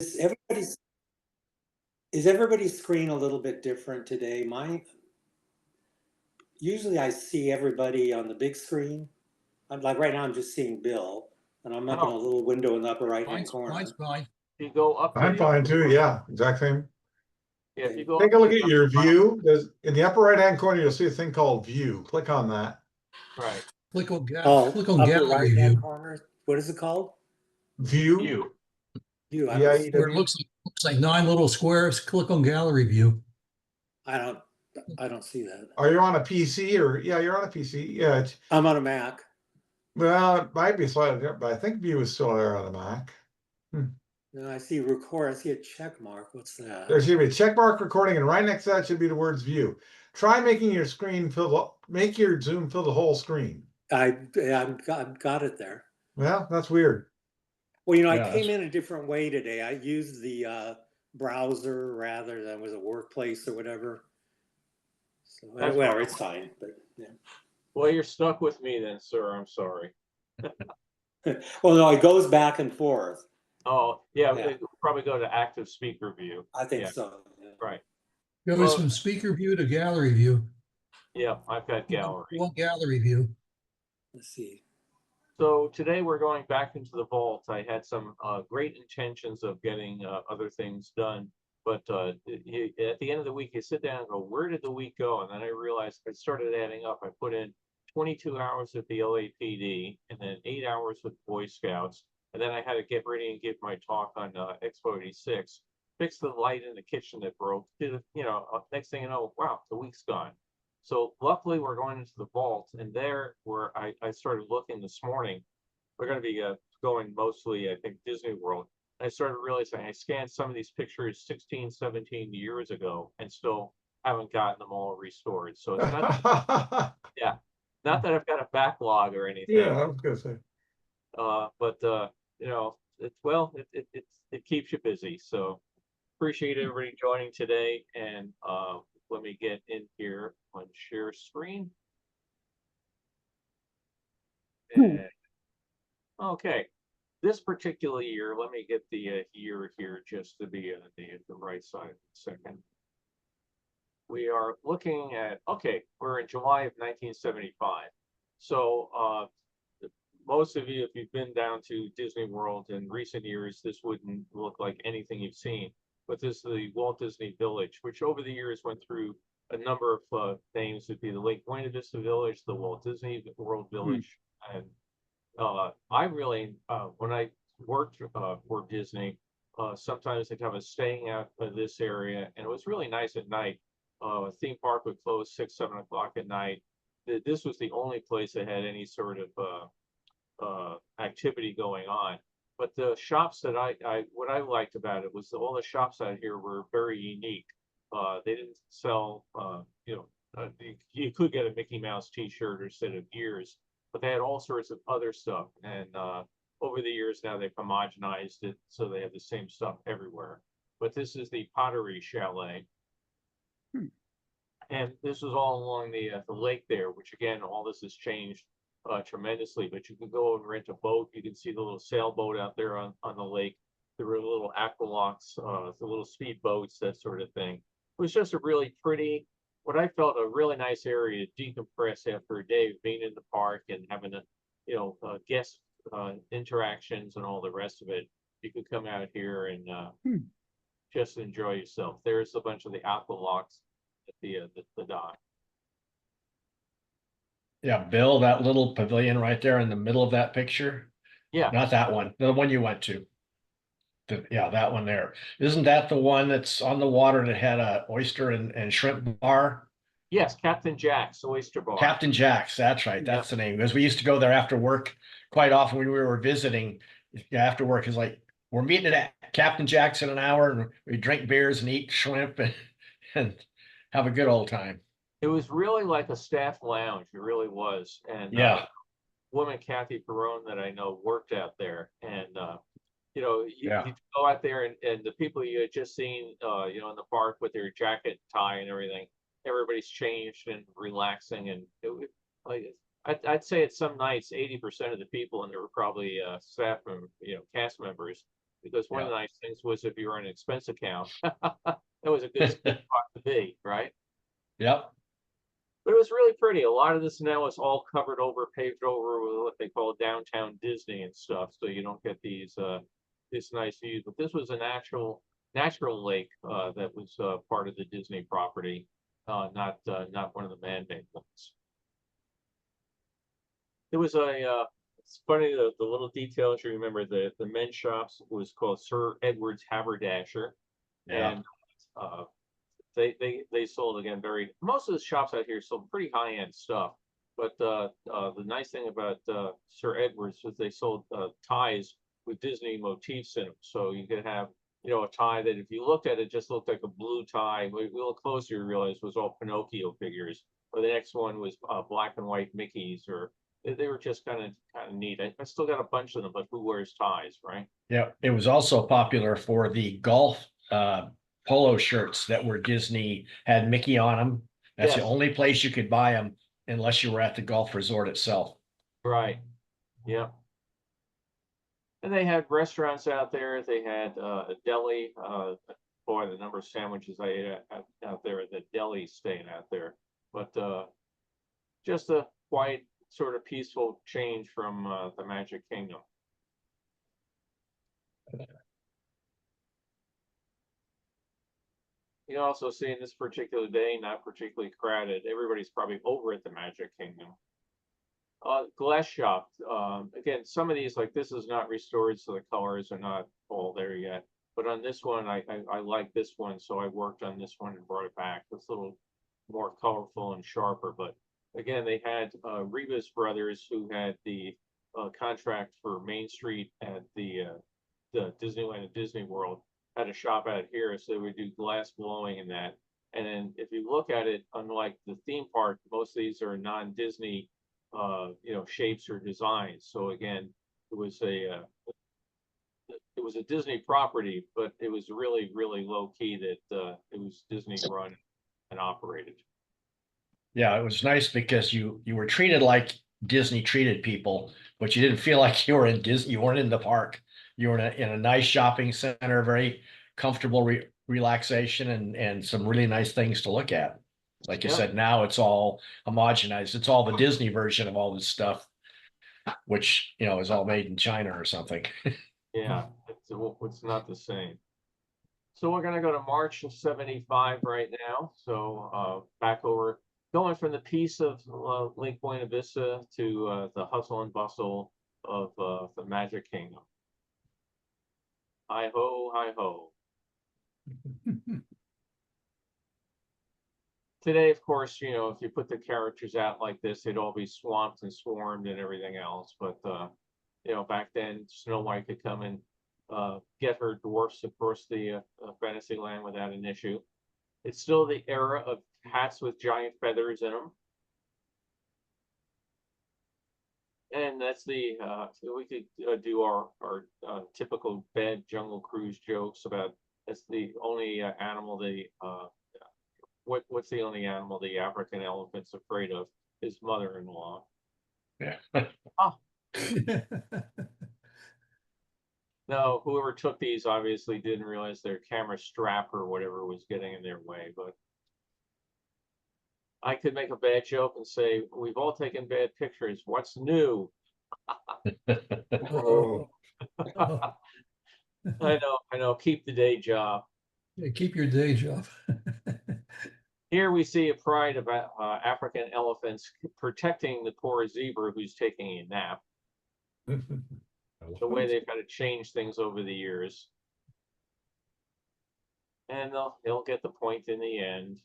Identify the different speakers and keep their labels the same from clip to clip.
Speaker 1: Is everybody's screen a little bit different today? Usually I see everybody on the big screen. I'm like right now I'm just seeing Bill and I'm up in a little window in the upper right hand corner.
Speaker 2: Mine's fine.
Speaker 3: If you go up,
Speaker 4: I'm fine too. Yeah, exact same.
Speaker 3: Yeah, if you go
Speaker 4: Take a
Speaker 3: up
Speaker 4: look
Speaker 3: to
Speaker 4: at your view. There's in the upper right hand corner, you'll see a thing called view. Click on that.
Speaker 3: right
Speaker 2: Click on
Speaker 1: upper
Speaker 2: gallery
Speaker 1: right
Speaker 2: view.
Speaker 1: hand corner. What is it called?
Speaker 4: View.
Speaker 1: View.
Speaker 4: Yeah,
Speaker 2: Where it looks like 9 little squares. Click on gallery view.
Speaker 1: I don't see that.
Speaker 4: Are you on a PC or yeah, you're on a PC. Yeah,
Speaker 1: I'm on a Mac.
Speaker 4: well, it might be slightly different, but I think view is still there on the Mac.
Speaker 1: No, I see record. I see a check mark. What's that?
Speaker 4: There should be a check mark recording, and right next to that should be the words view. Try making your screen make your Zoom fill the whole screen.
Speaker 1: I've got it there.
Speaker 4: Well, that's weird.
Speaker 1: Well, I came in a different way today. I used the browser rather than was a workplace or whatever. So whatever, it's fine. But yeah.
Speaker 3: Well, you're stuck with me then, sir. I'm sorry.
Speaker 1: Well, no, it goes back and forth.
Speaker 3: Oh, yeah. We'll probably go to active speaker view.
Speaker 1: I think so. Yeah.
Speaker 3: Right.
Speaker 2: Goes from speaker view to gallery view.
Speaker 3: Yeah, I've got gallery.
Speaker 2: One gallery view.
Speaker 1: Let's see.
Speaker 3: So today we're going back into the vault. I had some great intentions of getting other things done, but at the end of the week, you sit down and go, where did the week go? And then I realized I started adding up. I put in 22 hours at the LAPD and then 8 hours with Boy Scouts. And then I had to get ready and give my talk on Expo 86, fix the light in the kitchen that broke. Next thing you know, wow, the week's gone. So luckily we're going into the vault, and there where I started looking this morning, we're going to be going mostly, I think, Disney World. I started realizing I scanned some of these pictures 16, 17 years ago and still haven't gotten them all restored. So it's not, yeah, not that I've got a backlog or anything.
Speaker 4: Yeah, I was gonna say.
Speaker 3: But it keeps you busy. So appreciate everybody joining today, and let me get in here on share screen. And, okay, this particular year, let me get the year here just to be the right side of the second. We are looking at, okay, we're in July of 1975. So most of you, if you've been down to Disney World in recent years, this wouldn't look like anything you've seen. But this is the Walt Disney Village, which over the years went through a number of names. It'd be the Lake Buena Vista Village, the Walt Disney World Village. And I really, when I worked for Disney, sometimes I was staying out of this area, and it was really nice at night. Theme park would close 6, 7 o'clock at night. This was the only place that had any sort of activity going on. But the shops that what I liked about it was all the shops out here were very unique. They didn't sell, you could get a Mickey Mouse T-shirt or set of gears, but they had all sorts of other stuff. And over the years now they've homogenized it so they have the same stuff everywhere. But this is the Pottery Chalet. And this was all along the lake there, which again, all this has changed tremendously, but you can go and rent a boat. You can see the little sailboat out there on the lake. There were little aqualocks, the little speed boats, that sort of thing. It was just a really pretty, what I felt a really nice area to decompress after a day of being in the park and having guest interactions and all the rest of it. You could come out here and just enjoy yourself. There's a bunch of the aqualocks at the dock.
Speaker 5: Yeah, Bill, that little pavilion right there in the middle of that picture.
Speaker 3: Yeah.
Speaker 5: Not that one, the one you went to. Yeah, that one there. Isn't that the one that's on the water that had a oyster and shrimp bar?
Speaker 3: Yes, Captain Jack's Oyster Bar.
Speaker 5: Captain Jack's, that's right. That's the name. Because we used to go there after work quite often when we were visiting. After work is like, we're meeting at Captain Jack's in an hour, and we drink beers and eat shrimp and have a good old time.
Speaker 3: It was really like a staff lounge. It really was. And
Speaker 5: yeah,
Speaker 3: woman Kathy Perone that I know worked out there, and you go out there and the people you had just seen, in the park with their jacket, tie, and everything. Everybody's changed and relaxing, and I'd say at some nights 80% of the people, and there were probably staff members, cast members, because one of the nice things was if you were on an expense account, that was a good spot to be, right?
Speaker 5: Yep.
Speaker 3: But it was really pretty. A lot of this now is all covered over, paved over with what they call downtown Disney and stuff. So you don't get these this nice views. But this was an actual natural lake that was part of the Disney property, not one of the man-made ones. There was it's funny the little details you remember. The men's shops was called Sir Edward's Haberdasher, and they sold again most of the shops out here sold pretty high-end stuff. But the nice thing about Sir Edward's was they sold ties with Disney motifs in them. So you could have, a tie that if you looked at it just looked like a blue tie. But if you look closer, you realize was all Pinocchio figures. Or the next one was black and white Mickeys, or they were just kind of neat. I still got a bunch of them, but who wears ties, right?
Speaker 5: Yeah, it was also popular for the golf polo shirts that were Disney, had Mickey on them. That's the only place you could buy them unless you were at the golf resort itself.
Speaker 3: Right. Yeah. And they had restaurants out there. They had a deli. Boy, the number of sandwiches I ate out there at the deli staying out there. But just a quiet, sort of peaceful change from the Magic Kingdom. You also see in this particular day, not particularly crowded. Everybody's probably over at the Magic Kingdom. Glass shop. Again, some of these, like this is not restored, so the colors are not all there yet. But on this one, I like this one, so I worked on this one and brought it back. It's a little more colorful and sharper. But again, they had Rebus Brothers, who had the contract for Main Street at the Disneyland and Disney World, had a shop out here, so they would do glass blowing and that. And then if you look at it, unlike the theme park, most of these are non-Disney shapes or designs. So again, it was a Disney property, but it was really, really low key that it was Disney run and operated.
Speaker 5: Yeah, it was nice because you were treated like Disney treated people, but you didn't feel like you were in Disney. You weren't in the park. You were in a nice shopping center, very comfortable relaxation, and some really nice things to look at. Like you said, now it's all homogenized. It's all the Disney version of all this stuff, which, is all made in China or something.
Speaker 3: Yeah, it's not the same. So we're going to go to March of 75 right now. So back over, going from the peace of Lake Buena Vista to the hustle and bustle of the Magic Kingdom. Hi ho, hi ho. Today, of course, if you put the characters out like this, they'd all be swamped and swarmed and everything else. But, back then, Snow White could come and get her dwarfs across the Fantasyland without an issue. It's still the era of hats with giant feathers in them. And that's we could do our typical bad Jungle Cruise jokes about that's the only animal what's the only animal the African elephant's afraid of? His mother-in-law.
Speaker 5: Yeah.
Speaker 3: No, whoever took these obviously didn't realize their camera strap or whatever was getting in their way, but I could make a bad joke and say, we've all taken bad pictures. What's new?
Speaker 1: Oh.
Speaker 3: I know. Keep the day job.
Speaker 2: Yeah, keep your day job.
Speaker 3: Here we see a pride of African elephants protecting the poor zebra who's taking a nap. The way they've got to change things over the years. And they'll get the point in the end.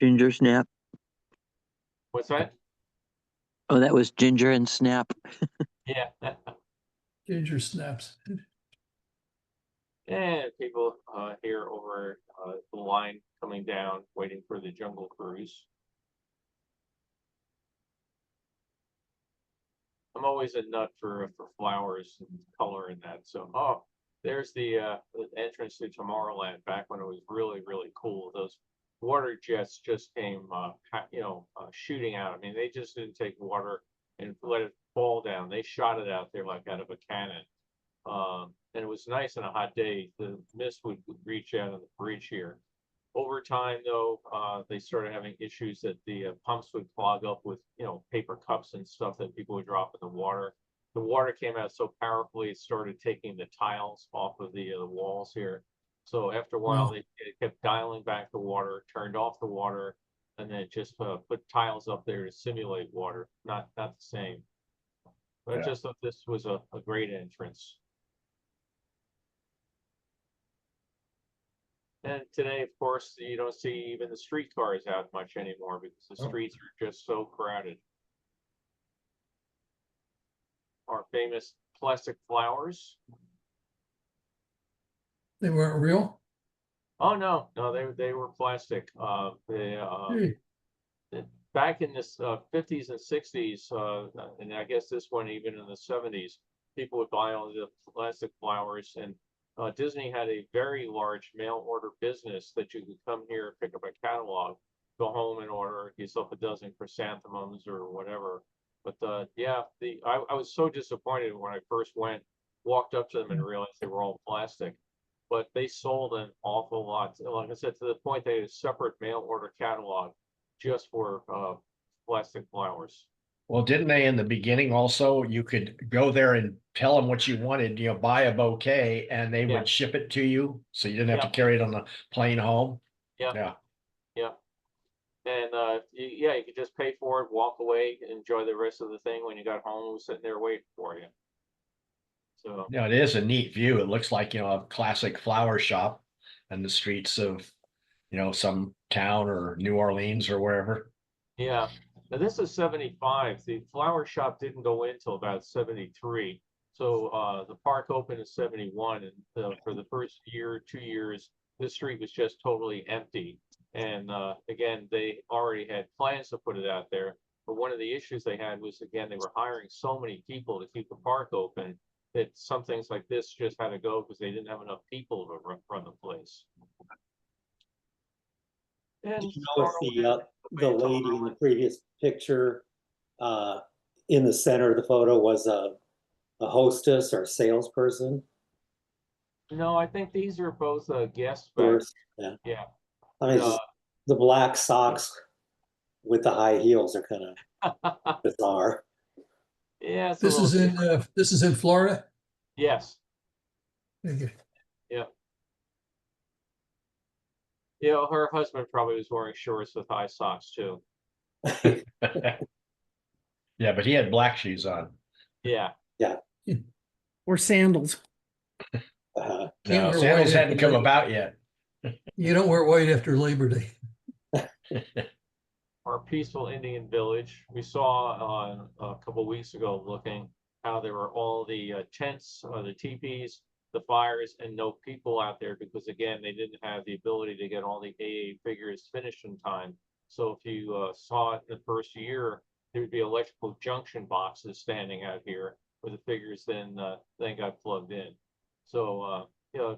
Speaker 6: Ginger Snap.
Speaker 3: What's that?
Speaker 6: Oh, that was Ginger and Snap.
Speaker 3: Yeah.
Speaker 2: Ginger snaps.
Speaker 3: And people here over the line coming down, waiting for the Jungle Cruise. I'm always a nut for flowers and color in that. So, there's the entrance to Tomorrowland back when it was really, really cool. Those water jets just came, shooting out. I mean, they just didn't take water and let it fall down. They shot it out there like out of a cannon. And it was nice on a hot day. The mist would reach out on the bridge here. Over time, though, they started having issues that the pumps would clog up with, paper cups and stuff that people would drop in the water. The water came out so powerfully, it started taking the tiles off of the walls here. So after a while,
Speaker 2: Wow.
Speaker 3: they kept dialing back the water, turned off the water, and then just put tiles up there to simulate water. Not the same. But I
Speaker 5: Yeah.
Speaker 3: just thought this was a great entrance. And today, of course, you don't see even the streetcars out much anymore because the
Speaker 4: Oh.
Speaker 3: streets are just so crowded. Our famous plastic flowers.
Speaker 2: They weren't real?
Speaker 3: Oh no, they were plastic.
Speaker 2: Gee,
Speaker 3: Back in this 50s and 60s, and I guess this one even in the 70s, people would buy all the plastic flowers, and Disney had a very large mail order business that you could come here, pick up a catalog, go home and order yourself a dozen chrysanthemums or whatever. But yeah, I was so disappointed when I first walked up to them and realized they were all plastic. But they sold an awful lot. Like I said, to the point they had a separate mail order catalog just for plastic flowers.
Speaker 5: Well, didn't they in the beginning also, you could go there and tell them what you wanted, buy a bouquet and they
Speaker 3: Yeah.
Speaker 5: would ship it to you. So you didn't have
Speaker 3: Yeah.
Speaker 5: to carry it on the plane home.
Speaker 3: Yeah.
Speaker 5: Yeah.
Speaker 3: Yeah. And you could just pay for it, walk away, enjoy the rest of the thing. When you got home, it was sitting there waiting for you. So
Speaker 5: It is a neat view. It looks like, a classic flower shop and the streets of, some town or New Orleans or wherever.
Speaker 3: yeah. Now this is 75. The flower shop didn't go in till about 73. So the park opened in 71, and for the first year, 2 years, this street was just totally empty. And again, they already had plans to put it out there. But one of the issues they had was, again, they were hiring so many people to keep the park open that some things like this just had to go because they didn't have enough people to run the place. And
Speaker 1: Did you know if the lady in the previous picture in the center of the photo was a hostess or a salesperson?
Speaker 3: No, I think these are both guests.
Speaker 1: Yeah.
Speaker 3: Yeah.
Speaker 1: I mean, just the black socks with the high heels are kind of bizarre.
Speaker 3: Yeah. It's
Speaker 2: this is in Florida?
Speaker 3: Yes.
Speaker 2: Thank you.
Speaker 3: Yeah. Her husband probably was wearing shorts with high socks too.
Speaker 5: Yeah, but he had black shoes on.
Speaker 3: Yeah.
Speaker 7: Or sandals.
Speaker 1: Uh,
Speaker 2: Can't
Speaker 5: No,
Speaker 2: wear
Speaker 5: sandals
Speaker 2: white
Speaker 5: hadn't
Speaker 2: after
Speaker 5: come
Speaker 2: Labor-
Speaker 5: about yet.
Speaker 2: You don't wear white after Labor Day.
Speaker 3: Our peaceful Indian village. We saw a couple of weeks ago looking how there were all the tents, the teepees, the fires, and no people out there because, again, they didn't have the ability to get all the AA figures finished in time. So if you saw it in the first year, there would be electrical junction boxes standing out here where the figures then got plugged in. So,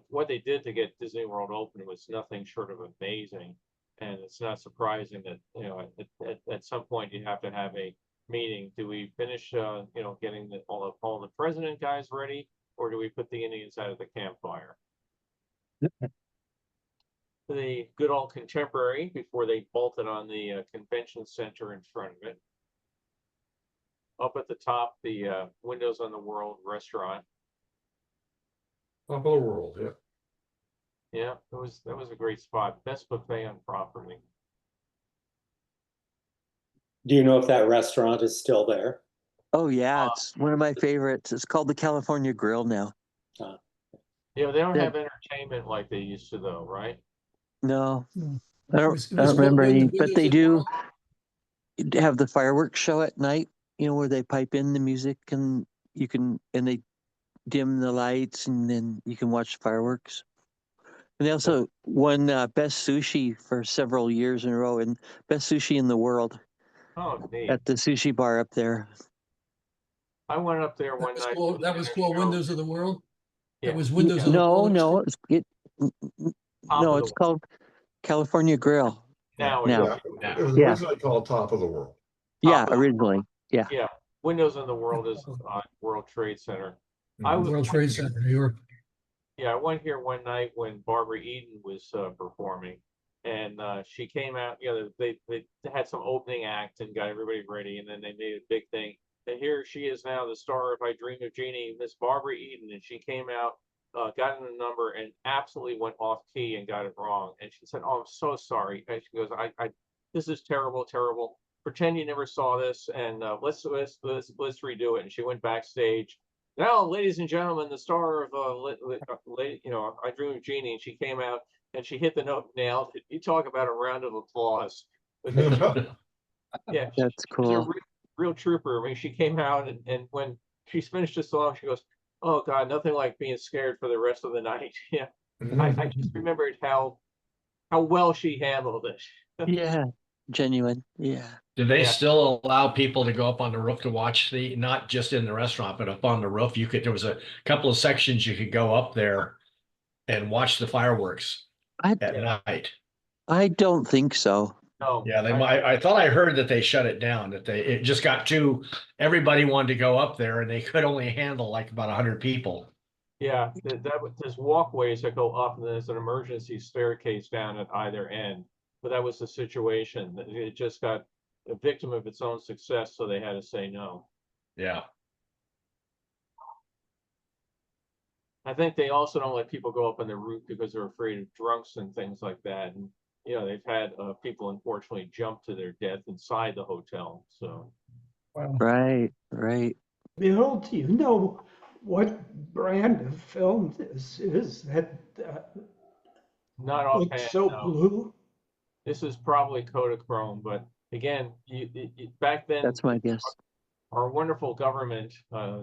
Speaker 3: what they did to get Disney World open was nothing short of amazing. And it's not surprising that, at some point you have to have a meeting. Do we finish, getting all the president guys ready, or do we put the Indians out of the campfire? The good old Contemporary before they bolted on the convention center in front of it. Up at the top, the Windows on the World restaurant.
Speaker 4: Top of the world, yeah.
Speaker 3: Yeah, that was a great spot. Best buffet on property.
Speaker 1: do you know if that restaurant is still there?
Speaker 6: Oh yeah, it's one of my favorites. It's called the California Grill now.
Speaker 3: Yeah, they don't
Speaker 6: Yeah.
Speaker 3: have entertainment like they used to, though, right?
Speaker 6: No,
Speaker 2: No.
Speaker 6: I
Speaker 2: It was
Speaker 6: don't
Speaker 2: called
Speaker 6: remember any,
Speaker 2: Windows
Speaker 6: but they
Speaker 2: of the
Speaker 6: do
Speaker 2: World.
Speaker 6: have the fireworks show at night, where they pipe in the music and they dim the lights and then you can watch fireworks. And they also won best sushi for several years in a row and best sushi in the world
Speaker 3: Oh, neat.
Speaker 6: at the sushi bar up there.
Speaker 3: I went up there one night.
Speaker 2: That was called Windows of the World?
Speaker 3: Yeah.
Speaker 2: That was Windows of the
Speaker 6: No,
Speaker 2: World.
Speaker 6: no,
Speaker 3: Top of the
Speaker 6: it's called California Grill.
Speaker 3: Now,
Speaker 6: Now.
Speaker 4: It was
Speaker 6: Yeah.
Speaker 4: originally called Top of the World.
Speaker 6: Yeah,
Speaker 3: of the-
Speaker 6: originally. Yeah.
Speaker 3: yeah, Windows in the World is World Trade Center. I was
Speaker 2: World Trade Center, New York.
Speaker 3: Yeah, I went here one night when Barbara Eden was performing, and she came out. You know, they had some opening act and got everybody ready, and then they made a big thing. And here she is now, the star of I Dream of Jeannie, Miss Barbara Eden, and she came out, got in the number, and absolutely went off key and got it wrong. And she said, "Oh, I'm so sorry." And she goes, this is terrible, terrible. Pretend you never saw this, and let's redo it." And she went backstage. Now, ladies and gentlemen, the star of I Dream of Jeannie, and she came out and she hit the note, nailed it. You talk about a round of applause. Yeah,
Speaker 6: That's
Speaker 3: she's a
Speaker 6: cool.
Speaker 3: real trooper. I mean, she came out and when she finished the song, she goes, "Oh God, nothing like being scared for the rest of the night." Yeah, I just remembered how well she handled it.
Speaker 6: Yeah. Genuine. Yeah.
Speaker 5: Do they
Speaker 3: Yeah.
Speaker 5: still allow people to go up on the roof to watch not just in the restaurant, but up on the roof? There was a couple of sections you could go up there and watch the fireworks at night.
Speaker 6: I don't think so.
Speaker 3: No.
Speaker 5: Yeah, I thought I heard that they shut it down, it just got everybody wanted to go up there and they could only handle like about 100 people.
Speaker 3: Yeah, there's walkways that go up, and there's an emergency staircase down at either end. But that was the situation. It just got a victim of its own success, so they had to say no.
Speaker 5: Yeah.
Speaker 3: I think they also don't let people go up on the roof because they're afraid of drunks and things like that. And you know, they've had people unfortunately jump to their death inside the hotel. So.
Speaker 2: Wow.
Speaker 6: Right.
Speaker 8: Bill, do you know what brand of film this is that
Speaker 3: Not
Speaker 8: looks
Speaker 3: offhand,
Speaker 8: so
Speaker 3: no.
Speaker 8: blue?
Speaker 3: This is probably Kodachrome, but again, back then,
Speaker 6: That's my guess.
Speaker 3: our wonderful government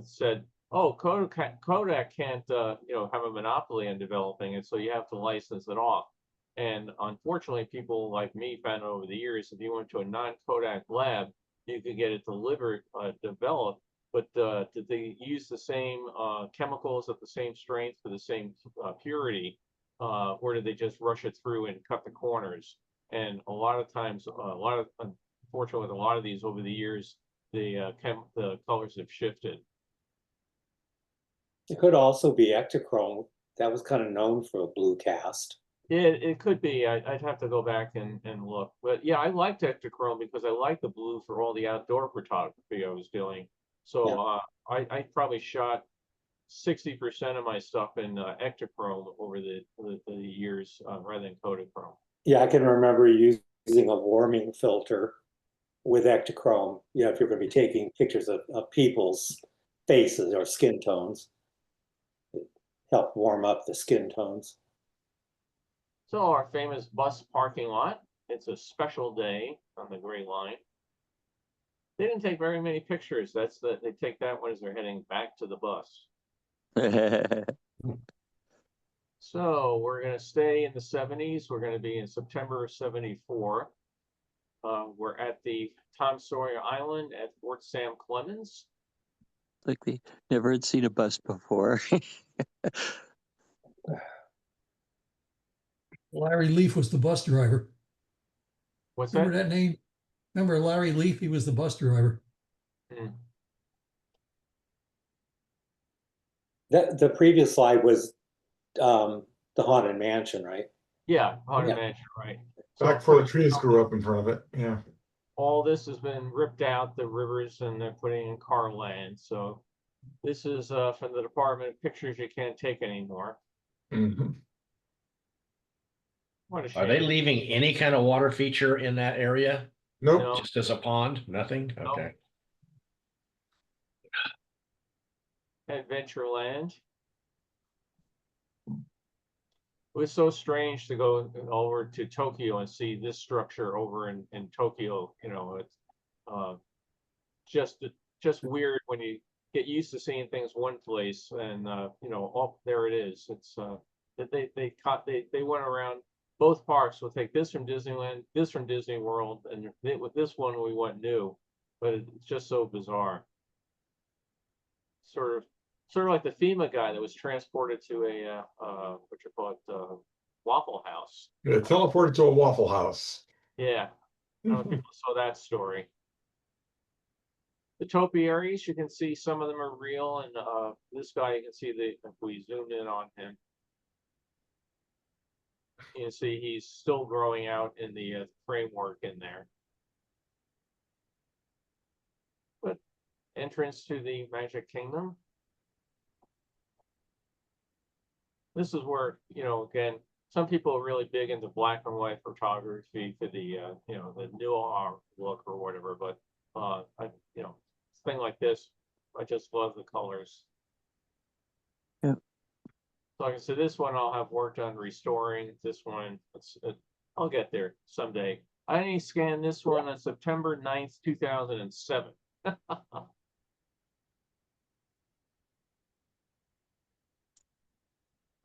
Speaker 3: said, "Oh, Kodak can't, have a monopoly on developing it, so you have to license it off." And unfortunately, people like me found out over the years, if you went to a non-Kodak lab, you could get it delivered, developed, but did they use the same chemicals at the same strength for the same purity, or did they just rush it through and cut the corners? And a lot of times, unfortunately, with a lot of these over the years, the colors have shifted.
Speaker 1: It could also be Ektachrome. That was kind of known for a blue cast.
Speaker 3: It could be. I'd have to go back and look. But yeah, I liked Ektachrome because I liked the blue for all the outdoor photography I was doing. So I probably shot 60% of my stuff in Ektachrome over the years rather than Kodachrome.
Speaker 1: Yeah, I can remember using a warming filter with Ektachrome. Yeah, if you're going to be taking pictures of people's faces or skin tones, it helped warm up the skin tones.
Speaker 3: So our famous bus parking lot. It's a special day on the Gray Line. They didn't take very many pictures. They take that one as they're heading back to the bus. So we're going to stay in the 70s. We're going to be in September of 74. We're at the Tom Sawyer Island at Fort Sam Clemens.
Speaker 6: Like they never had seen a bus before.
Speaker 2: Larry Leaf was the bus driver.
Speaker 3: What's
Speaker 2: Remember that name? Remember Larry Leaf? He was the bus driver.
Speaker 1: The previous slide was the Haunted Mansion, right?
Speaker 3: Yeah, Haunted Mansion, right.
Speaker 4: Back before the trees grew up in front of it. Yeah.
Speaker 3: All this has been ripped out, the rivers, and they're putting in car land. So this is from the Department of Pictures you can't take anymore.
Speaker 4: Mm-hmm.
Speaker 3: What a shame.
Speaker 5: Are they leaving any kind of water feature in that area?
Speaker 4: Nope.
Speaker 3: No.
Speaker 5: Just as a pond? Nothing?
Speaker 3: Nope.
Speaker 5: Okay.
Speaker 3: Adventureland. It was so strange to go over to Tokyo and see this structure over in Tokyo. You know, it's just weird when you get used to seeing things one place and oh, there it is. It's that they went around both parks. We'll take this from Disneyland, this from Disney World, and with this one we went new, but it's just so bizarre. Sort of like the FEMA guy that was transported to a Waffle House.
Speaker 4: Yeah, teleported to a Waffle House.
Speaker 3: Yeah, I don't know if people saw that story. The topiaries, you can see some of them are real, and this guy, you can see if we zoomed in on him, you can see he's still growing out in the framework in there. But entrance to the Magic Kingdom. This is where, again, some people are really big into black and white photography for the, the noir look or whatever. But, thing like this, I just love the colors.
Speaker 6: Yeah.
Speaker 3: So like I said, this one I'll have worked on restoring. This one, I'll get there someday. I only scanned this one on September 9th, 2007.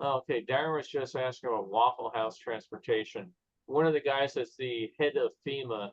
Speaker 3: Okay, Darren was just asking about Waffle House transportation. One of the guys that's the head of FEMA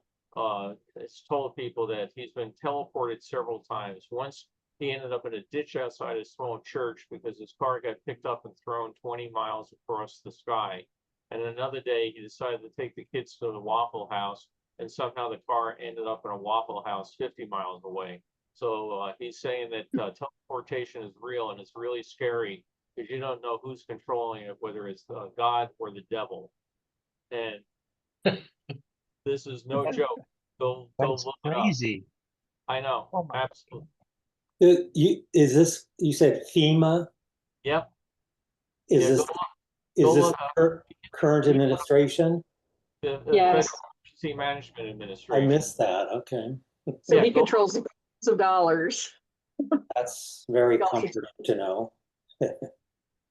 Speaker 3: has told people that he's been teleported several times. Once he ended up in a ditch outside a small church because his car got picked up and thrown 20 miles across the sky. And another day he decided to take the kids to the Waffle House, and somehow the car ended up in a Waffle House 50 miles away. So he's saying that teleportation is real, and it's really scary because you don't know who's controlling it, whether it's God or the devil. And this is no joke. Go
Speaker 9: That's
Speaker 3: look it up.
Speaker 9: crazy.
Speaker 3: I know,
Speaker 9: Oh my
Speaker 3: absolutely.
Speaker 1: Is this, you said FEMA?
Speaker 3: Yep.
Speaker 1: Is
Speaker 3: Yeah,
Speaker 1: this,
Speaker 3: go
Speaker 1: is this
Speaker 3: look up.
Speaker 1: current administration?
Speaker 3: The
Speaker 7: Yes.
Speaker 3: Federal Emergency Management
Speaker 1: I
Speaker 3: Administration.
Speaker 1: missed that, okay.
Speaker 7: So
Speaker 3: Yeah,
Speaker 7: he
Speaker 3: go-
Speaker 7: controls billions of dollars.
Speaker 1: That's very
Speaker 7: Go.
Speaker 1: comforting to know.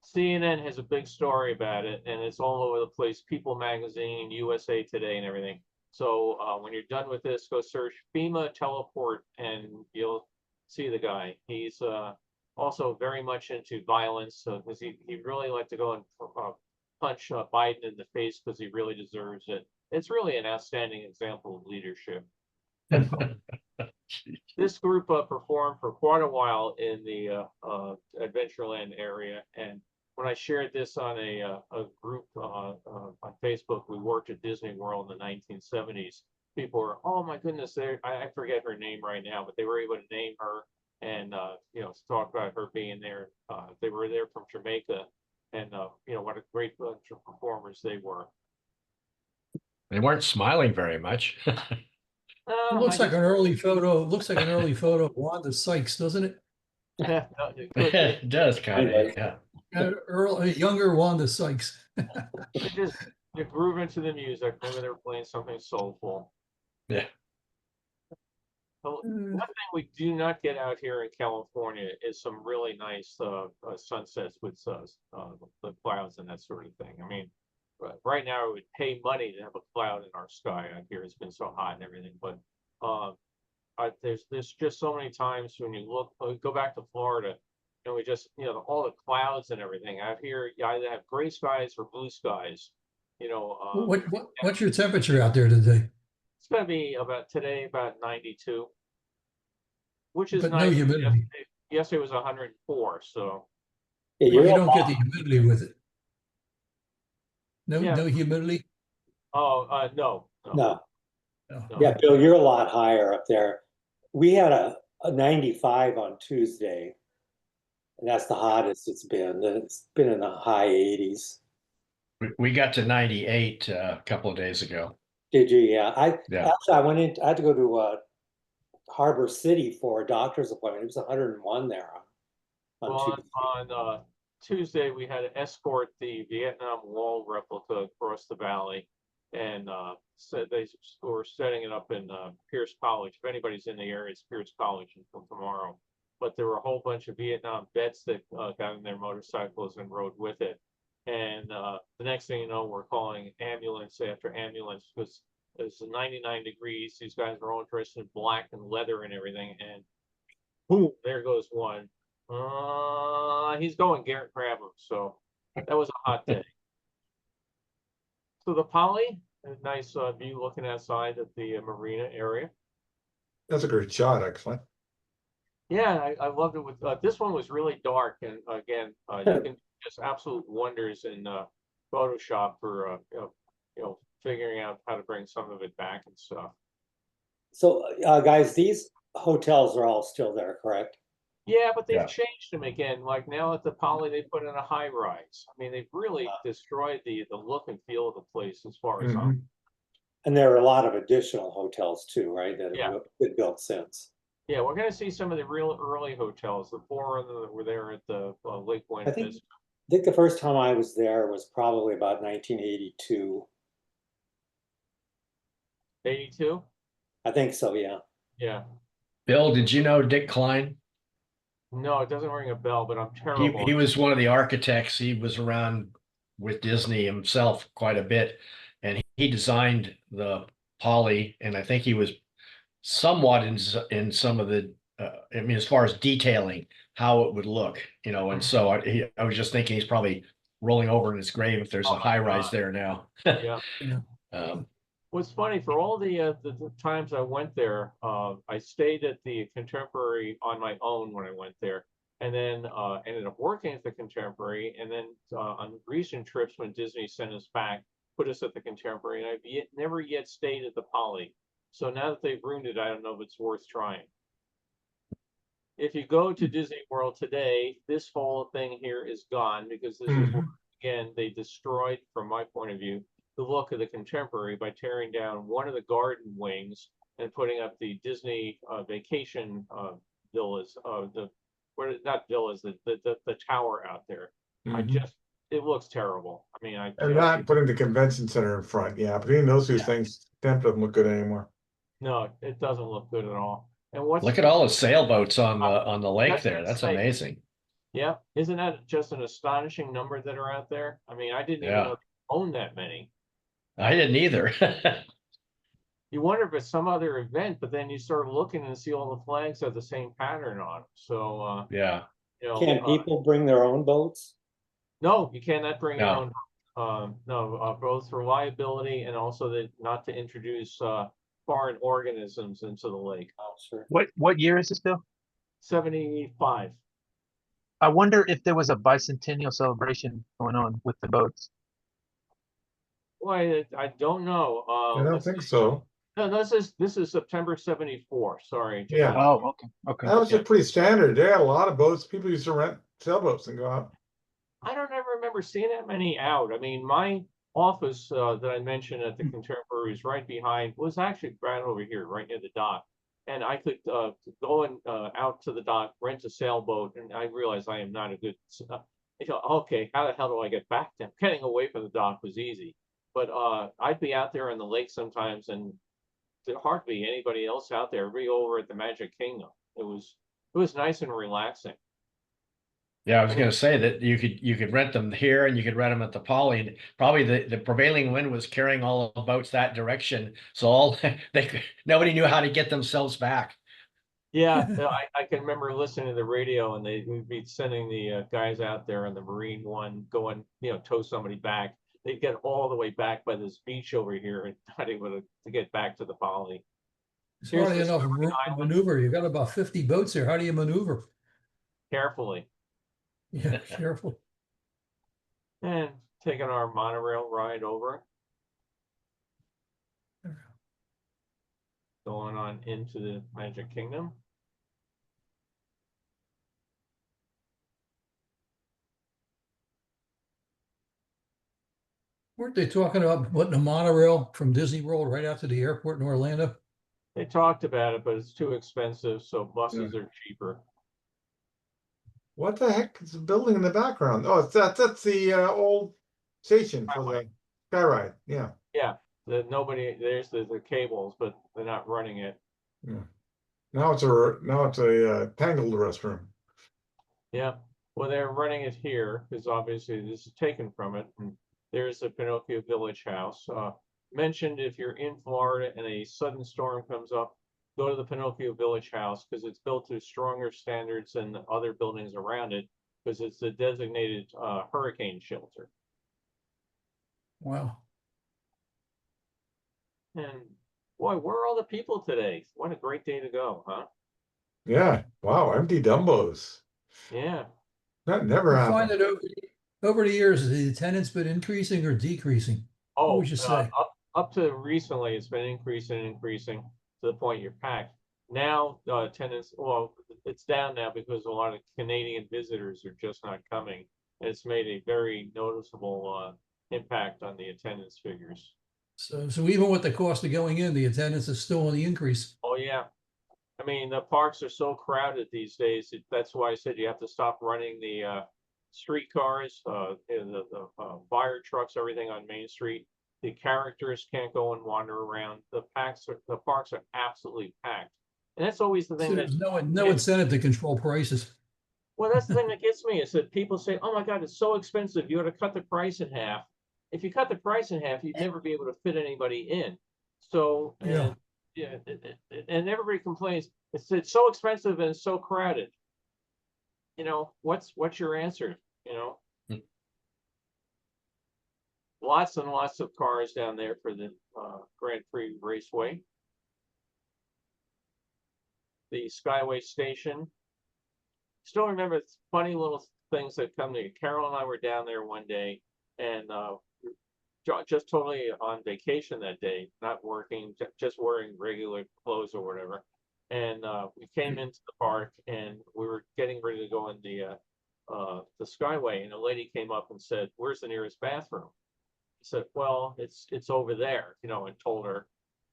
Speaker 3: CNN has a big story about it, and it's all over the place. People Magazine, USA Today, and everything. So when you're done with this, go search FEMA teleport, and you'll see the guy. He's also very much into violence, because he really liked to go and punch Biden in the face because he really deserves it. It's really an outstanding example of leadership. This group performed for quite a while in the Adventureland area, and when I shared this on a group on Facebook, we worked at Disney World in the 1970s. People were, oh my goodness, I forget her name right now, but they were able to name her and talk about her being there. They were there from Jamaica, and what a great bunch of performers they were.
Speaker 5: They weren't smiling very much.
Speaker 2: It looks like an early photo. It looks like an early photo of Wanda Sykes, doesn't it?
Speaker 5: It does kind of, yeah.
Speaker 2: A younger Wanda Sykes.
Speaker 3: They groove into the music. Maybe they were playing something soulful.
Speaker 5: Yeah.
Speaker 3: So one thing we do not get out here in California is some really nice sunsets with the clouds and that sort of thing. I mean, right now it would pay money to have a cloud in our sky out here. It's been so hot and everything, but there's just so many times when you go back to Florida, and we just all the clouds and everything out here. You either have gray skies or blue skies.
Speaker 2: What's your temperature out there today?
Speaker 3: It's going to be today about 92, which is
Speaker 2: But
Speaker 3: nice.
Speaker 2: no humidity.
Speaker 3: Yesterday was 104, so
Speaker 1: Yeah,
Speaker 2: Well,
Speaker 1: you're
Speaker 2: you don't get the humidity with it. No,
Speaker 3: Yeah.
Speaker 2: no humidity.
Speaker 3: no.
Speaker 1: no.
Speaker 2: No.
Speaker 1: Yeah, Bill, you're a lot higher up there. We had a 95 on Tuesday, and that's the hottest it's been. It's been in the high 80s.
Speaker 5: We got to 98 a couple of days ago.
Speaker 1: Did you? Yeah.
Speaker 5: Yeah.
Speaker 1: Actually, I had to go to Harbor City for a doctor's appointment. It was 101 there on Tuesday.
Speaker 3: On Tuesday, we had to escort the Vietnam Wall replica across the valley, and said they were setting it up in Pierce College. If anybody's in the area, it's Pierce College until tomorrow. But there were a whole bunch of Vietnam vets that got in their motorcycles and rode with it. And the next thing you know, we're calling ambulance after ambulance because it's 99 degrees. These guys are all dressed in black and leather and everything. And boom, there goes one. He's going, Garrett, grab him. So that was a hot day. So the Poly, a nice view looking outside at the marina area.
Speaker 4: That's a great shot, actually.
Speaker 3: Yeah, I loved it. With this one was really dark, and again, you can just absolute wonders in Photoshop for figuring out how to bring some of it back and stuff.
Speaker 1: So, guys, these hotels are all still there, correct?
Speaker 3: Yeah, but they've
Speaker 5: Yeah.
Speaker 3: changed them again. Like now at the Poly, they put in a high rise. I mean, they've really destroyed the look and feel of the place as far as
Speaker 4: Mhm.
Speaker 1: And there are a lot of additional hotels too, right, that
Speaker 3: Yeah.
Speaker 1: have been built since.
Speaker 3: Yeah, we're gonna see some of the real early hotels, the four that were there at the Lake Buena
Speaker 1: I think
Speaker 3: Vista.
Speaker 1: the first time I was there was probably about 1982.
Speaker 3: 82?
Speaker 1: I think so, yeah.
Speaker 3: Yeah.
Speaker 5: Bill, did you know Dick Klein?
Speaker 3: No, it doesn't ring a bell, but I'm
Speaker 5: He
Speaker 3: terrible.
Speaker 5: was one of the architects. He was around with Disney himself quite a bit, and he designed the Poly, and I think he was somewhat in some of the I mean, as far as detailing how it would look, you know, and so I was just thinking he's probably rolling over in his grave if there's
Speaker 3: Oh
Speaker 5: a
Speaker 3: my
Speaker 5: high rise
Speaker 3: God.
Speaker 5: there now.
Speaker 3: Yeah.
Speaker 5: Um,
Speaker 3: What's funny, for all the times I went there, I stayed at the Contemporary on my own when I went there, and then ended up working at the Contemporary, and then on recent trips when Disney sent us back, put us at the Contemporary, and I've never yet stayed at the Poly. So now that they've ruined it, I don't know if it's worth trying. If you go to Disney World today, this whole thing here is gone because this is where, again, they destroyed, from my point of view, the look of the Contemporary by tearing down one of the garden wings and putting up the Disney vacation villas, not villas, the tower out there.
Speaker 4: Mhm.
Speaker 3: It looks terrible. I mean,
Speaker 4: And not putting the convention center in front. Yeah, between those two things, temp doesn't look good anymore.
Speaker 3: no, it doesn't look good at all. And what's
Speaker 5: look at all the sailboats on the lake
Speaker 3: That's
Speaker 5: there. That's
Speaker 3: insane.
Speaker 5: amazing.
Speaker 3: Yeah, isn't that just an astonishing number that are out there? I mean, I didn't even
Speaker 5: Yeah.
Speaker 3: know they owned that many.
Speaker 5: I didn't either.
Speaker 3: You wonder if it's some other event, but then you start looking and see all the flags have the same pattern on them. So,
Speaker 5: Yeah.
Speaker 3: you know,
Speaker 1: Can people bring their own boats?
Speaker 3: no, you cannot bring your
Speaker 5: No.
Speaker 3: own. No, both for liability and also that not to introduce foreign organisms into the lake.
Speaker 1: Oh, sure.
Speaker 9: What year is this, Bill?
Speaker 3: 75.
Speaker 9: I wonder if there was a bicentennial celebration going on with the boats.
Speaker 3: Boy, I don't know.
Speaker 4: I don't think so.
Speaker 3: No, this is September 74. Sorry.
Speaker 4: Yeah.
Speaker 9: Oh, okay.
Speaker 4: That was just pretty standard. They had a lot of boats. People used to rent sailboats and go out.
Speaker 3: I don't ever remember seeing that many out. I mean, my office that I mentioned at the Contemporary is right behind, was actually right over here, right near the dock. And I could go and out to the dock, rent a sailboat, and I realized I am not a good. Okay, how the hell do I get back then? Getting away from the dock was easy, but I'd be out there on the lake sometimes, and there hardly anybody else out there. Everybody over at the Magic Kingdom. It was nice and relaxing.
Speaker 5: Yeah, I was going to say that you could rent them here and you could rent them at the Poly, and probably the prevailing wind was carrying all the boats that direction. So nobody knew how to get themselves back.
Speaker 3: Yeah, I can remember listening to the radio, and would be sending the guys out there on the Marine One, going, tow somebody back. They'd get all the way back by this beach over here and not able to get back to the Poly.
Speaker 2: It's hardly enough room to maneuver. You've got about 50 boats there. How do you maneuver?
Speaker 3: Carefully.
Speaker 2: Yeah, careful.
Speaker 3: And taking our monorail ride over. Going on into the Magic Kingdom.
Speaker 2: Weren't they talking about putting a monorail from Disney World right out to the airport in Orlando?
Speaker 3: They talked about it, but it's too expensive, so buses are cheaper.
Speaker 4: What the heck is the building in the background? Oh, that's the old station for the sky ride. Yeah.
Speaker 3: Yeah. There's the cables, but they're not running it.
Speaker 4: Yeah. Now it's a tangled restroom.
Speaker 3: Yeah. Well, they're running it here because obviously this is taken from it. And there's the Pinocchio Village house. Mentioned if you're in Florida and a sudden storm comes up, go to the Pinocchio Village house because it's built to stronger standards than the other buildings around it because it's a designated hurricane shelter.
Speaker 2: Wow.
Speaker 3: And boy, where are all the people today? What a great day to go, huh?
Speaker 4: Yeah. Wow. Empty Dumbos.
Speaker 3: Yeah.
Speaker 4: That never
Speaker 2: I find
Speaker 4: happened.
Speaker 2: that over the years, has the attendance been increasing or decreasing? What
Speaker 3: Oh,
Speaker 2: would you say?
Speaker 3: up to recently, it's been increasing and increasing to the point you're packed. Now, attendance, well, it's down now because a lot of Canadian visitors are just not coming. And it's made a very noticeable impact on the attendance figures.
Speaker 2: So even with the cost of going in, the attendance is still on the increase.
Speaker 3: Oh, yeah. I mean, the parks are so crowded these days. That's why I said you have to stop running the streetcars, the fire trucks, everything on Main Street. The characters can't go and wander around. The parks are absolutely packed. And that's always the
Speaker 2: So
Speaker 3: thing that,
Speaker 2: there's no incentive to control prices.
Speaker 3: well, that's the thing that gets me is that people say, oh my God, it's so expensive. You ought to cut the price in half. If you cut the price in half, you'd never be able to fit anybody in. So,
Speaker 2: Yeah.
Speaker 3: yeah, and everybody complains, it's so expensive and it's so crowded. You know, what's your answer? You know, lots and lots of cars down there for the Grand Prix Raceway. The Skyway Station. Still remember funny little things that come to you. Carol and I were down there one day and just totally on vacation that day, not working, just wearing regular clothes or whatever. And we came into the park and we were getting ready to go in the Skyway, and a lady came up and said, "Where's the nearest bathroom?" I said, "Well, it's over there," you know, and told her.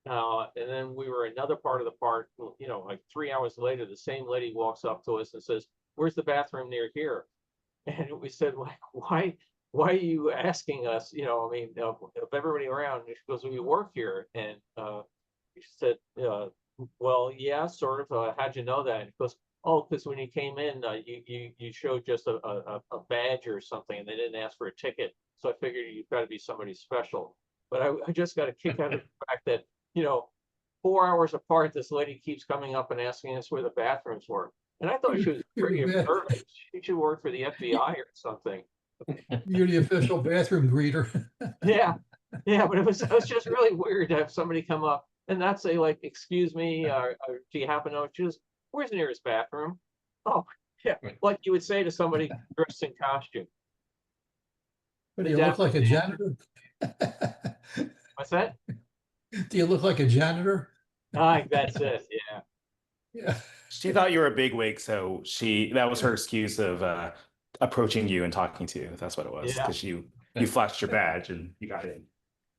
Speaker 3: And then we were another part of the park, you know, like 3 hours later, the same lady walks up to us and says, "Where's the bathroom near here?" And we said, like, why are you asking us? You know, I mean, of everybody around. And she goes, "We work here." And she said, "Well, yeah, sort of. How'd you know that?" And he goes, "Oh, because when you came in, you showed just a badge or something, and they didn't ask for a ticket. So I figured you've got to be somebody special." But I just got a kick out of the fact that, you know, 4 hours apart, this lady keeps coming up and asking us where the bathrooms were. And I thought she was pretty observant. She should work for the FBI or something.
Speaker 2: You're the official bathroom greeter.
Speaker 3: Yeah, yeah, but it was just really weird to have somebody come up and not say, like, "Excuse me, or do you happen to know?" Just, "Where's the nearest bathroom?" Oh, yeah, like you would say to somebody dressed in costume.
Speaker 2: But do you look like a janitor?
Speaker 3: What's that?
Speaker 2: Do you look like a janitor?
Speaker 3: That's it. Yeah.
Speaker 2: Yeah.
Speaker 10: She thought you were a bigwig, so that was her excuse of approaching you and talking to you. That's what it was,
Speaker 3: Yeah.
Speaker 10: because you flashed your badge and you got in.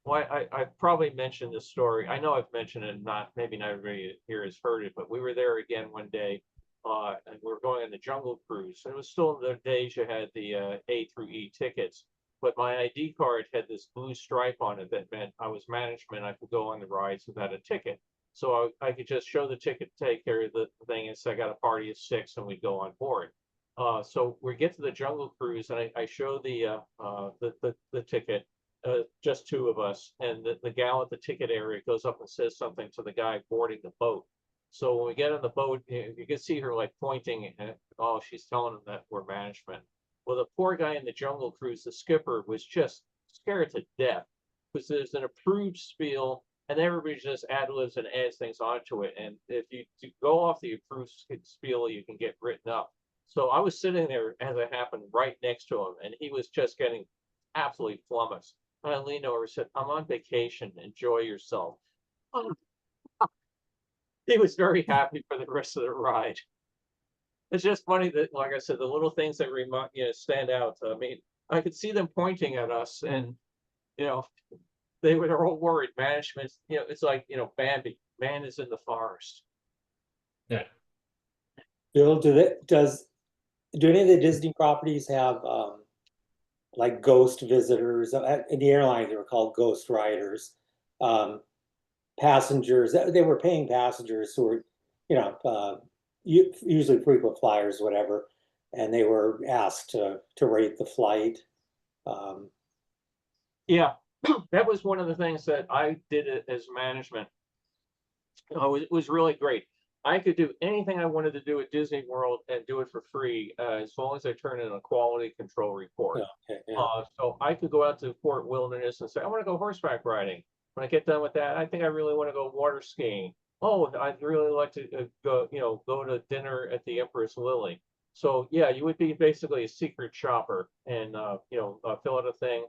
Speaker 3: Well, I probably mentioned this story. I know I've mentioned it, maybe not everybody here has heard it, but we were there again one day, and we were going on the Jungle Cruise. And it was still in the days you had the A through E tickets, but my ID card had this blue stripe on it that meant I was management. I could go on the rides without a ticket. So I could just show the ticket, take care of the thing, and say I got a party of 6, and we'd go on board. So we get to the Jungle Cruise, and I show the ticket, just 2 of us, and the gal at the ticket area goes up and says something to the guy boarding the boat. So when we get on the boat, you can see her like pointing, and oh, she's telling him that we're management. Well, the poor guy in the Jungle Cruise, the skipper, was just scared to death because there's an approved spiel. And everybody just ad-libs and adds things onto it. And if you go off the approved spiel, you can get written up. So I was sitting there, as it happened, right next to him, and he was just getting absolutely flummoxed. And I leaned over and said, "I'm on vacation. Enjoy yourself." He was very happy for the rest of the ride. It's just funny that, like I said, the little things that stand out. I mean, I could see them pointing at us, and you know, they were all worried. Management, you know, it's like, you know, Bambi, man is in the forest.
Speaker 5: Yeah.
Speaker 1: Bill, do any of the Disney properties have like ghost visitors? In the airlines, they were called ghost riders. Passengers, they were paying passengers who were, you know, usually frequent flyers, whatever, and they were asked to rate the flight.
Speaker 3: Yeah. That was one of the things that I did as management. It was really great. I could do anything I wanted to do at Disney World and do it for free, as long as I turn in a quality control report.
Speaker 1: Okay, yeah.
Speaker 3: So I could go out to Fort Wilderness and say, "I want to go horseback riding." When I get done with that, I think I really want to go water skiing. Oh, I'd really like to go to dinner at the Empress Lily. So yeah, you would be basically a secret shopper and fill out a thing,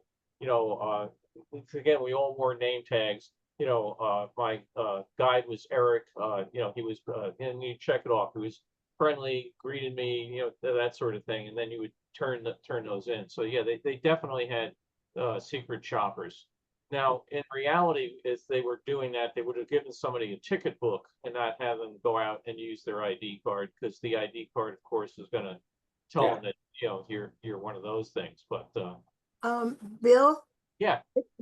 Speaker 3: again, we all wore name tags. You know, my guide was Eric. You know, he was, and you check it off. He was friendly, greeted me, you know, that sort of thing, and then you would turn those in. So yeah, they definitely had secret shoppers. Now, in reality, if they were doing that, they would have given somebody a ticket book and not have them go out and use their ID card, because the ID card, of course, is going to tell them that, you know, you're one of those things. But
Speaker 11: Bill,
Speaker 3: yeah,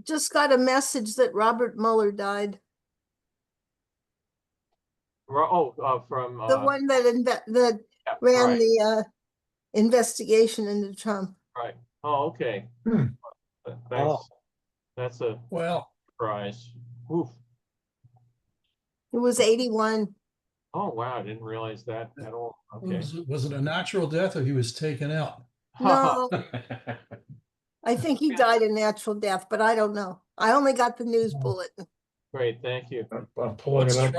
Speaker 11: just got a message that Robert Mueller died.
Speaker 3: from
Speaker 11: The one that
Speaker 3: yeah,
Speaker 11: ran
Speaker 3: right,
Speaker 11: the investigation into Trump.
Speaker 3: right. Oh, okay.
Speaker 4: Hmm.
Speaker 3: That's a
Speaker 2: Well,
Speaker 3: surprise. Oof.
Speaker 11: He was 81.
Speaker 3: Oh wow, I didn't realize that at all. Okay.
Speaker 2: was it a natural death or he was taken out?
Speaker 11: No, I think he died a natural death, but I don't know. I only got the news bulletin.
Speaker 3: Great, thank you.
Speaker 4: I'm pulling it up.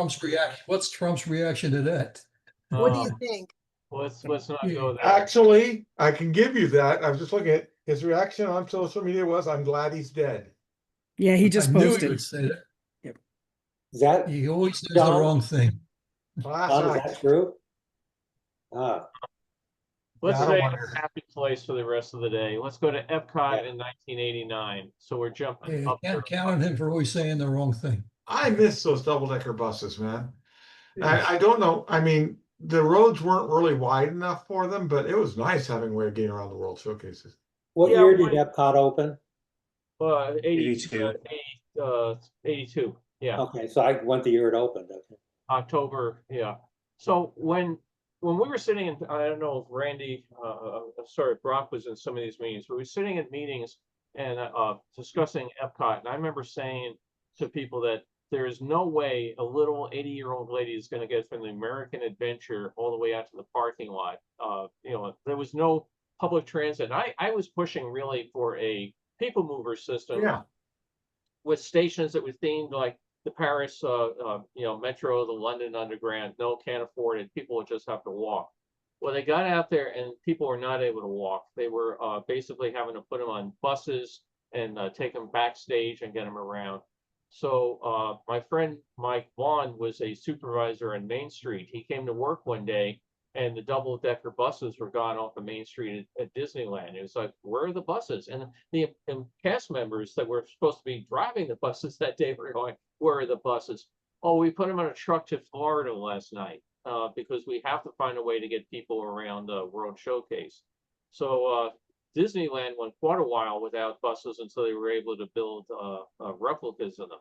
Speaker 2: What's Trump's reaction to that?
Speaker 11: What do you think?
Speaker 3: Let's not go there.
Speaker 4: Actually, I can give you that. I was just looking at his reaction on social media was, "I'm glad he's dead."
Speaker 12: Yeah, he just
Speaker 2: I knew he
Speaker 12: posted.
Speaker 2: would say that.
Speaker 1: Is that,
Speaker 2: He always says the
Speaker 1: Don?
Speaker 2: wrong thing.
Speaker 4: Class
Speaker 1: Don, is
Speaker 4: act.
Speaker 1: that true? Ah,
Speaker 3: Let's
Speaker 4: Yeah, I don't
Speaker 3: stay in
Speaker 4: wonder.
Speaker 3: a happy place for the rest of the day. Let's go to EPCOT in 1989. So we're jumping
Speaker 2: Yeah,
Speaker 3: up there.
Speaker 2: count on him for always saying the wrong thing.
Speaker 4: I miss those double-decker buses, man. I don't know. I mean, the roads weren't really wide enough for them, but it was nice having a way of getting around the World Showcases.
Speaker 1: what
Speaker 3: Yeah,
Speaker 1: year did Epcot open?
Speaker 3: 82. 82. Yeah.
Speaker 1: Okay, so I went the year it opened. Okay.
Speaker 3: October, yeah. So when we were sitting in, I don't know if Randy, sorry, Brock was in some of these meetings, but we were sitting at meetings and discussing EPCOT, and I remember saying to people that there is no way a little 80-year-old lady is going to get from the American Adventure all the way out to the parking lot. You know, there was no public transit. I was pushing really for a people mover system,
Speaker 4: Yeah.
Speaker 3: with stations that were themed like the Paris, you know, Metro, the London Underground. No, can't afford it. People would just have to walk. Well, they got out there and people were not able to walk. They were basically having to put them on buses and take them backstage and get them around. So my friend Mike Vaughn was a supervisor on Main Street. He came to work one day and the double-decker buses were gone off the Main Street at Disneyland. It was like, where are the buses? And the cast members that were supposed to be driving the buses that day were going, where are the buses? Oh, we put them on a truck to Florida last night because we have to find a way to get people around World Showcase. So Disneyland went quite a while without buses until they were able to build replicas of them.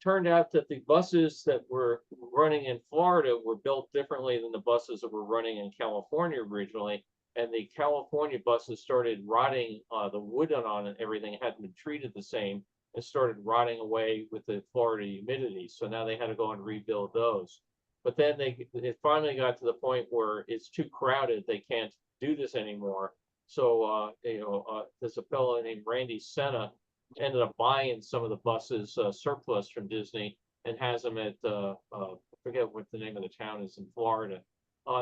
Speaker 3: Turned out that the buses that were running in Florida were built differently than the buses that were running in California originally. And the California buses started rotting, the wood on and everything hadn't been treated the same and started rotting away with the Florida humidity. So now they had to go and rebuild those. But then it finally got to the point where it's too crowded. They can't do this anymore. So, you know, there's a fellow named Randy Senna ended up buying some of the buses surplus from Disney and has them at I forget what the name of the town is in Florida.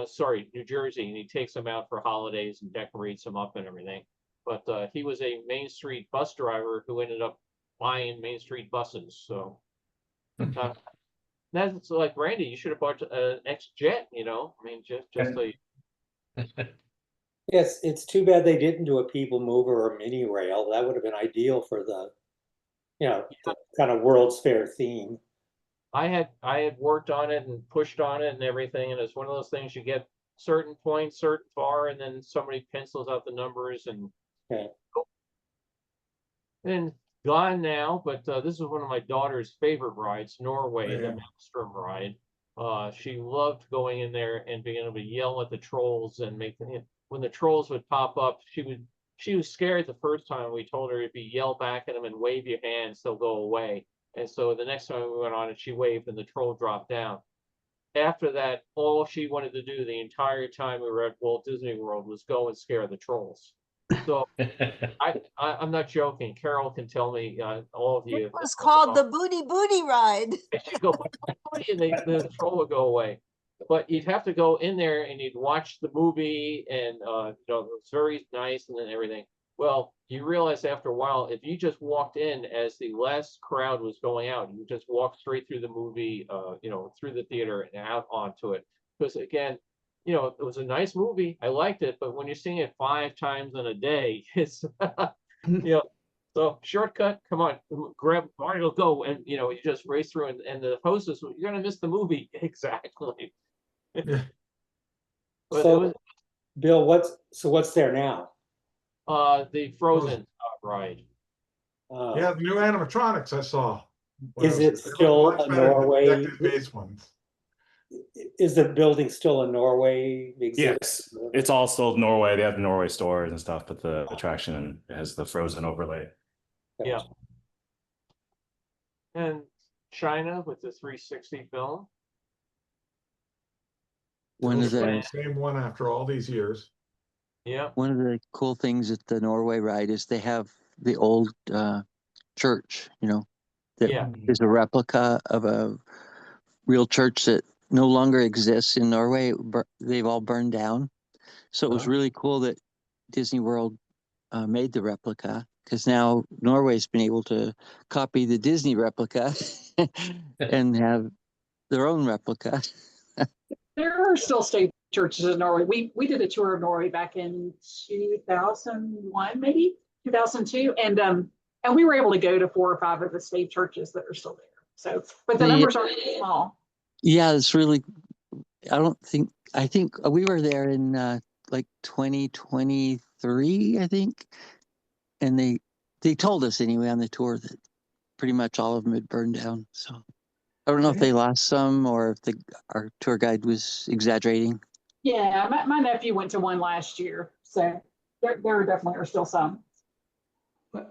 Speaker 3: Sorry, New Jersey, and he takes them out for holidays and decorates them up and everything. But he was a Main Street bus driver who ended up buying Main Street buses. So that's like, Randy, you should have bought an X-Jet, you know. I mean, just a
Speaker 1: Yes, it's too bad they didn't do a people mover or mini rail. That would have been ideal for the, you know, the kind of World's Fair theme.
Speaker 3: I had worked on it and pushed on it and everything, and it's one of those things you get certain points, certain far, and then somebody pencils out the numbers and gone now. But this is one of my daughter's favorite rides, Norway, the Maelstrom ride. She loved going in there and being able to yell at the trolls and make them. When the trolls would pop up, she was scared the first time. We told her if you yell back at them and wave your hands, they'll go away. And so the next time we went on it, she waved and the troll dropped down. After that, all she wanted to do the entire time we were at Walt Disney World was go and scare the trolls. So I'm not joking. Carol can tell me, all of you.
Speaker 11: It was called the Booty Booty Ride.
Speaker 3: And she'd go, and the troll would go away. But you'd have to go in there and you'd watch the movie, and you know, it was very nice and then everything. Well, you realize after a while, if you just walked in as the last crowd was going out, you just walked straight through the movie, through the theater and out onto it. Because again, it was a nice movie. I liked it, but when you're seeing it 5 times in a day, it's so shortcut, come on, grab, all right, it'll go. And you just race through and the hostess, you're gonna miss the movie. Exactly.
Speaker 4: Yeah.
Speaker 3: But
Speaker 1: So,
Speaker 3: it was
Speaker 1: Bill, what's there now?
Speaker 3: the Frozen ride.
Speaker 4: Yeah, the new animatronics I saw.
Speaker 1: Is it
Speaker 4: They look
Speaker 1: still
Speaker 4: much
Speaker 1: a
Speaker 4: better than the
Speaker 1: Norway?
Speaker 4: projected-based ones.
Speaker 1: Is the building still a Norway exhibit?
Speaker 10: Yes, it's all still Norway. They have the Norway stores and stuff, but the attraction has the Frozen overlay.
Speaker 3: Yeah. And China with the 360 film.
Speaker 6: One of
Speaker 4: Still
Speaker 6: the
Speaker 4: same one after all these years.
Speaker 3: Yeah.
Speaker 6: one of the cool things at the Norway ride is they have the old church. That
Speaker 3: Yeah.
Speaker 6: is a replica of a real church that no longer exists in Norway. They've all burned down. So it was
Speaker 3: Oh.
Speaker 6: really cool that Disney World made the replica, because now Norway's been able to copy the Disney replica and have their own replica.
Speaker 7: There are still state churches in Norway. We did a tour of Norway back in 2001, maybe 2002, and we were able to go to 4 or 5 of the state churches that are still there. So, but the numbers aren't small.
Speaker 6: Yeah, it's really. I think we were there in like 2023, I think, and they told us anyway on the tour that pretty much all of them had burned down. So I don't know if they lost some or if our tour guide was exaggerating.
Speaker 7: Yeah, my nephew went to one last year, so there definitely are still some.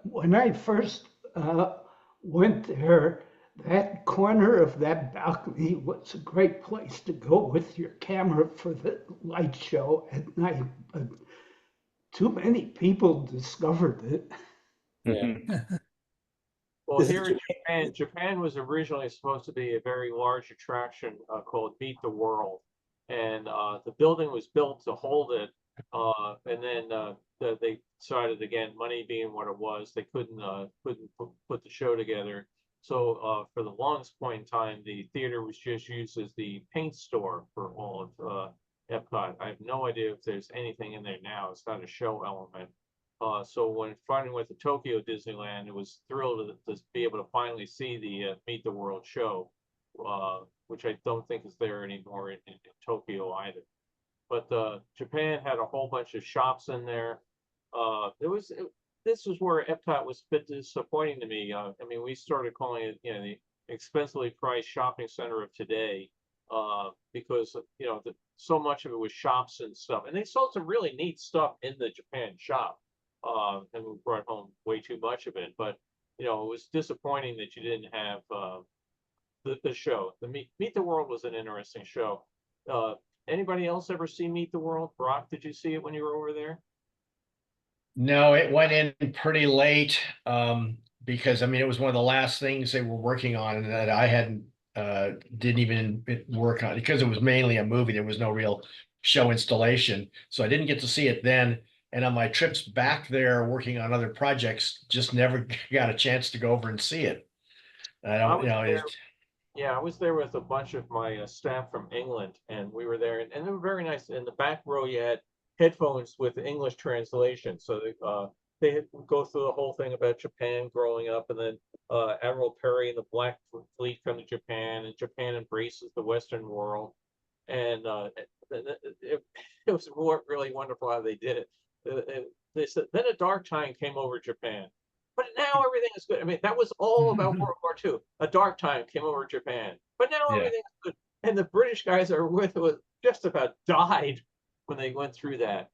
Speaker 8: When I first went there, that corner of that balcony was a great place to go with your camera for the light show at night. But too many people discovered it.
Speaker 1: Yeah.
Speaker 3: Well,
Speaker 1: Is it
Speaker 3: here in Japan was originally supposed to be a very large attraction called Meet the World. And the building was built to hold it. And then they decided, again, money being what it was, they couldn't put the show together. So for the longest point in time, the theater was just used as the paint store for all of EPCOT. I have no idea if there's anything in there now. It's not a show element. So when finally went to Tokyo Disneyland, it was thrilled to be able to finally see the Meet the World show, which I don't think is there anymore in Tokyo either. But Japan had a whole bunch of shops in there. This was where Epcot was a bit disappointing to me. I mean, we started calling it, the expensively priced shopping center of today, because so much of it was shops and stuff, and they sold some really neat stuff in the Japan shop. And we brought home way too much of it, but it was disappointing that you didn't have the show. The Meet the World was an interesting show. Anybody else ever see Meet the World? Brock, did you see it when you were over there?
Speaker 5: No, it went in pretty late, because it was one of the last things they were working on that I didn't even work on, because it was mainly a movie. There was no real show installation, so I didn't get to see it then. And on my trips back there working on other projects, just never got a chance to go over and see it. I don't,
Speaker 3: Yeah, I was there with a bunch of my staff from England, and we were there, and they were very nice. In the back row, you had headphones with English translation, so they had go through the whole thing about Japan growing up, and then Admiral Perry and the Black Fleet come to Japan, and Japan embraces the Western world, and it was really wonderful how they did it. They said then a dark time came over Japan, but now everything is good. I mean, that was all about World War II. A dark time came over Japan, but now everything is good. And the British guys that were with it just about died when they went through that.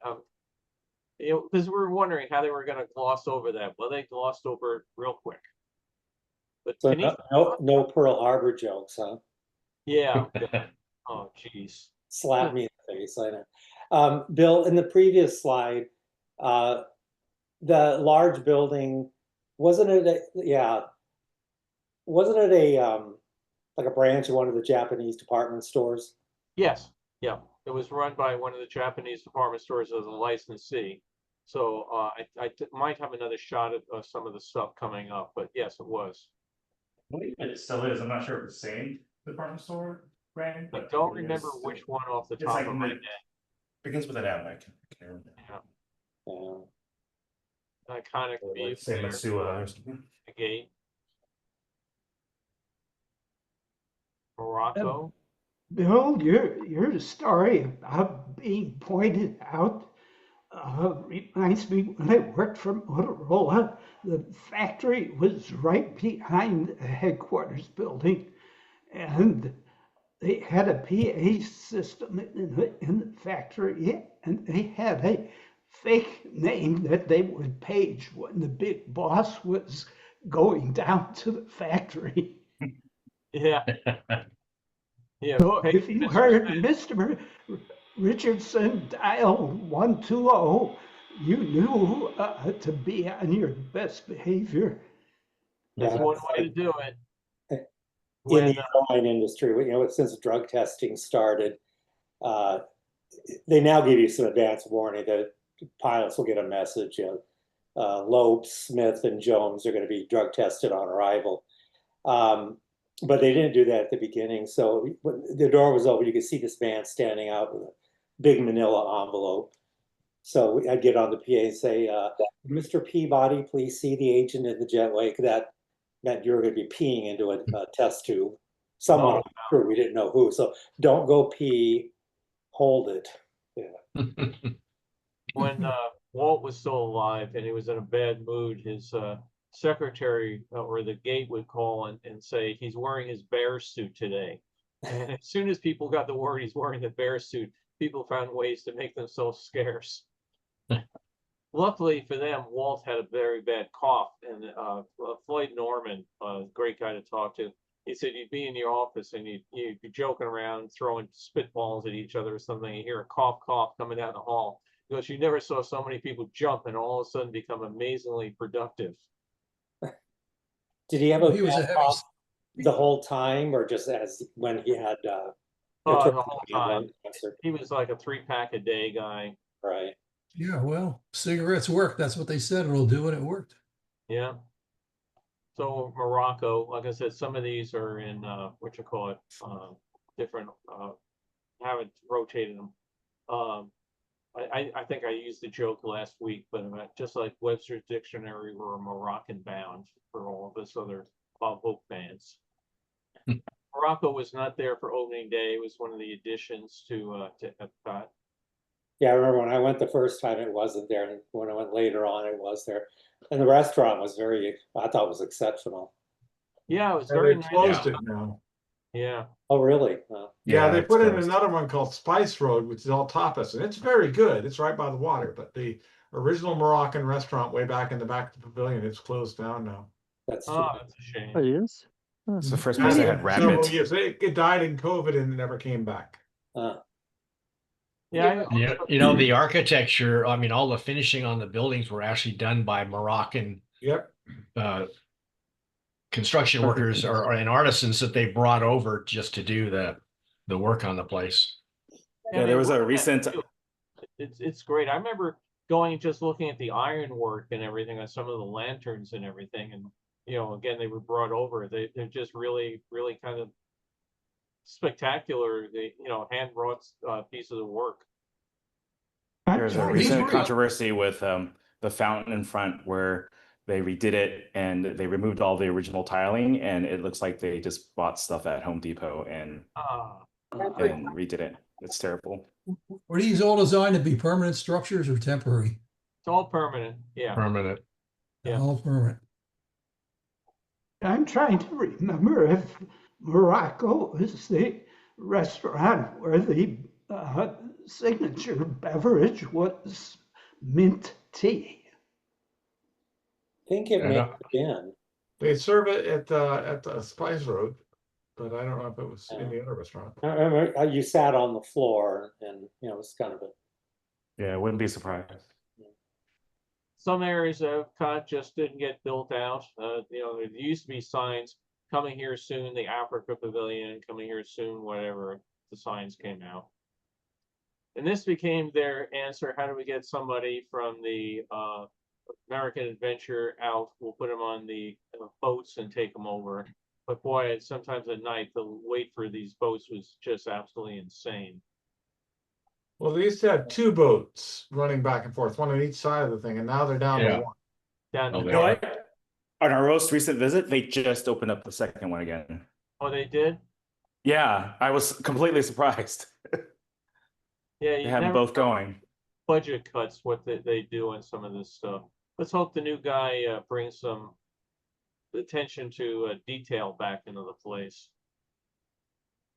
Speaker 3: Because we were wondering how they were going to gloss over that. Well, they glossed over it real quick. But
Speaker 1: so no Pearl Harbor jokes, huh?
Speaker 3: Yeah. Oh, geez.
Speaker 1: Slap me in the face, I know. Bill, in the previous slide, the large building, wasn't it a like a branch of one of the Japanese department stores?
Speaker 3: Yes. Yeah. It was run by one of the Japanese department stores as a licensee. So might have another shot at some of the stuff coming up, but yes, it was.
Speaker 10: I believe it still is. I'm not sure if it's the same department store brand.
Speaker 3: I
Speaker 10: but
Speaker 3: don't
Speaker 10: it
Speaker 3: remember
Speaker 10: is
Speaker 3: which
Speaker 10: still-
Speaker 3: one off the
Speaker 10: It's
Speaker 3: top
Speaker 10: like
Speaker 3: of my
Speaker 10: mid-
Speaker 3: head.
Speaker 10: Begins with an M. I can't remember.
Speaker 3: Iconic view
Speaker 10: Like say
Speaker 3: there,
Speaker 10: Matsuo or something.
Speaker 3: the gate. Morocco.
Speaker 8: Bill, your story about being pointed out reminds me when I worked for Motorola, the factory was right behind the headquarters building, and they had a PA system in the factory, and they had a fake name that they would page when the big boss was going down to the factory.
Speaker 3: Yeah. Yeah.
Speaker 8: So if you heard Mr. Richardson dial 120, you knew to be on your best behavior.
Speaker 3: That's
Speaker 1: Yeah,
Speaker 3: one
Speaker 1: that's
Speaker 3: way to
Speaker 1: like-
Speaker 3: do it.
Speaker 1: in
Speaker 3: When,
Speaker 1: the airline industry, you know, since drug testing started, they now give you some advance warning that pilots will get a message. You know, Loeb, Smith, and Jones are going to be drug tested on arrival. But they didn't do that at the beginning. So when the door was open, you could see this man standing out with a big manila envelope. So I'd get on the PA and say, Mr. Peabody, please see the agent in the jetway. That meant you were going to be peeing into a test tube. Someone on the crew, we didn't know who. So don't go pee, hold it. Yeah.
Speaker 3: when Walt was still alive and he was in a bad mood, his secretary or the gate would call and say he's wearing his bear suit today. And as soon as people got the word he's wearing the bear suit, people found ways to make themselves scarce. Luckily for them, Walt had a very bad cough, and Floyd Norman, a great guy to talk to, he said you'd be in your office and you'd be joking around, throwing spitballs at each other or something. You hear a cough, cough coming down the hall. He goes, you never saw so many people jump and all of a sudden become amazingly productive.
Speaker 1: Did he have
Speaker 2: Well,
Speaker 1: a
Speaker 2: he was a
Speaker 1: bad
Speaker 2: heavy
Speaker 1: cough the whole time, or just as when he had
Speaker 3: The whole time.
Speaker 1: lung cancer?
Speaker 3: He was like a 3-pack a day guy.
Speaker 1: Right.
Speaker 2: Yeah, well, cigarettes work. That's what they said it'll do, and it worked.
Speaker 3: Yeah. So Morocco, like I said, some of these are in what you call it, different. Haven't rotated them. I think I used the joke last week, but just like Webster's Dictionary, we're Moroccan bound for all of us other Bob Hope fans. Morocco was not there for opening day. It was one of the additions to EPCOT.
Speaker 1: Yeah, I remember when I went the first time, it wasn't there, and when I went later on, it was there. And the restaurant was I thought it was exceptional.
Speaker 3: Yeah, it was
Speaker 4: And
Speaker 3: very
Speaker 4: they
Speaker 3: nice.
Speaker 4: closed it now.
Speaker 3: Yeah.
Speaker 1: Oh, really?
Speaker 4: Yeah, they
Speaker 10: it's
Speaker 4: put in
Speaker 10: closed.
Speaker 4: another one called Spice Road, which is all tapas, and it's very good. It's right by the water, but the original Moroccan restaurant way back in the back of the pavilion, it's closed down now.
Speaker 1: That's
Speaker 3: Oh, that's a shame.
Speaker 6: Oh, it is?
Speaker 10: It's the first
Speaker 4: Yeah,
Speaker 10: place I
Speaker 4: yeah,
Speaker 10: had
Speaker 4: several
Speaker 10: rabbit.
Speaker 4: years. It died in COVID and never came back.
Speaker 3: Yeah.
Speaker 5: You know, the architecture, I mean, all the finishing on the buildings were actually done by Moroccan
Speaker 4: Yep.
Speaker 5: construction workers and artisans that they brought over just to do the work on the place.
Speaker 10: Yeah, there was a recent.
Speaker 3: It's great. I remember going just looking at the ironwork and everything on some of the lanterns and everything, and again they were brought over. They're just really kind of spectacular. They hand wrought pieces of work.
Speaker 10: There's a recent controversy with the fountain in front where they redid it and they removed all the original tiling, and it looks like they just bought stuff at Home Depot and redid it. It's terrible.
Speaker 2: Were these all designed to be permanent structures or temporary?
Speaker 3: It's all permanent. Yeah.
Speaker 5: Permanent.
Speaker 3: Yeah.
Speaker 2: All permanent.
Speaker 8: I'm trying to remember if Morocco is the restaurant where the signature beverage was mint tea.
Speaker 1: I think it may have been.
Speaker 4: They serve it at the Spice Road, but I don't know if it was in the other restaurant.
Speaker 1: I remember you sat on the floor, and it was kind of a.
Speaker 10: Yeah, I wouldn't be surprised.
Speaker 3: Some areas of EPCOT just didn't get built out. There used to be signs coming here soon, the Africa Pavilion, coming here soon, whatever. The signs came out. And this became their answer. How do we get somebody from the American Adventure out? We'll put them on the boats and take them over. But boy, sometimes at night, the wait for these boats was just absolutely insane.
Speaker 4: Well, they used to have 2 boats running back and forth, one on each side of the thing, and now they're down to
Speaker 5: Yeah.
Speaker 4: 1.
Speaker 3: Down to
Speaker 10: You
Speaker 5: they
Speaker 10: know
Speaker 5: are.
Speaker 10: what? On our most recent visit, they just opened up the second one again.
Speaker 3: Oh, they did?
Speaker 10: Yeah, I was completely surprised.
Speaker 3: Yeah,
Speaker 10: They
Speaker 3: you
Speaker 10: have them
Speaker 3: never
Speaker 10: both going.
Speaker 3: budget cuts what they do on some of this stuff. Let's hope the new guy brings some attention to detail back into the place.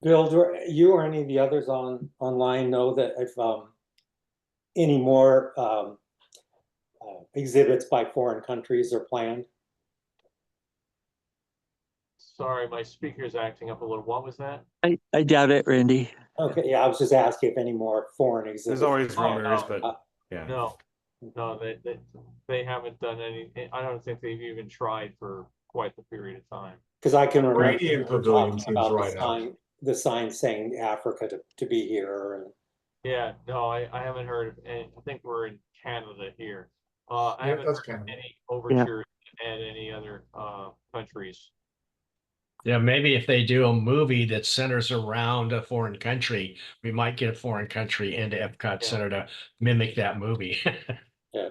Speaker 1: Bill, do you or any of the others online know that if any more exhibits by foreign countries are planned?
Speaker 3: Sorry, my speaker's acting up a little. What was that?
Speaker 6: I doubt it, Randy.
Speaker 1: Okay, yeah, I was just asking if any more foreign
Speaker 10: There's
Speaker 1: exhibits.
Speaker 10: always
Speaker 3: Oh,
Speaker 10: rumors,
Speaker 3: no.
Speaker 10: but yeah.
Speaker 3: No, they haven't done any. I don't think they've even tried for quite the period of time.
Speaker 1: Because I can remember
Speaker 4: Iranian pavilion
Speaker 1: talking
Speaker 4: seems
Speaker 1: about
Speaker 4: right out.
Speaker 1: the sign saying Africa to be here. And
Speaker 3: Yeah, no, I haven't heard of any. I think we're in Canada here. I
Speaker 4: Yeah,
Speaker 3: haven't
Speaker 4: that's
Speaker 3: heard
Speaker 4: Canada.
Speaker 3: any overtures and any other countries.
Speaker 5: Yeah, maybe if they do a movie that centers around a foreign country, we might get a foreign country into EPCOT
Speaker 3: Yeah.
Speaker 5: Center to mimic that movie.
Speaker 1: yeah,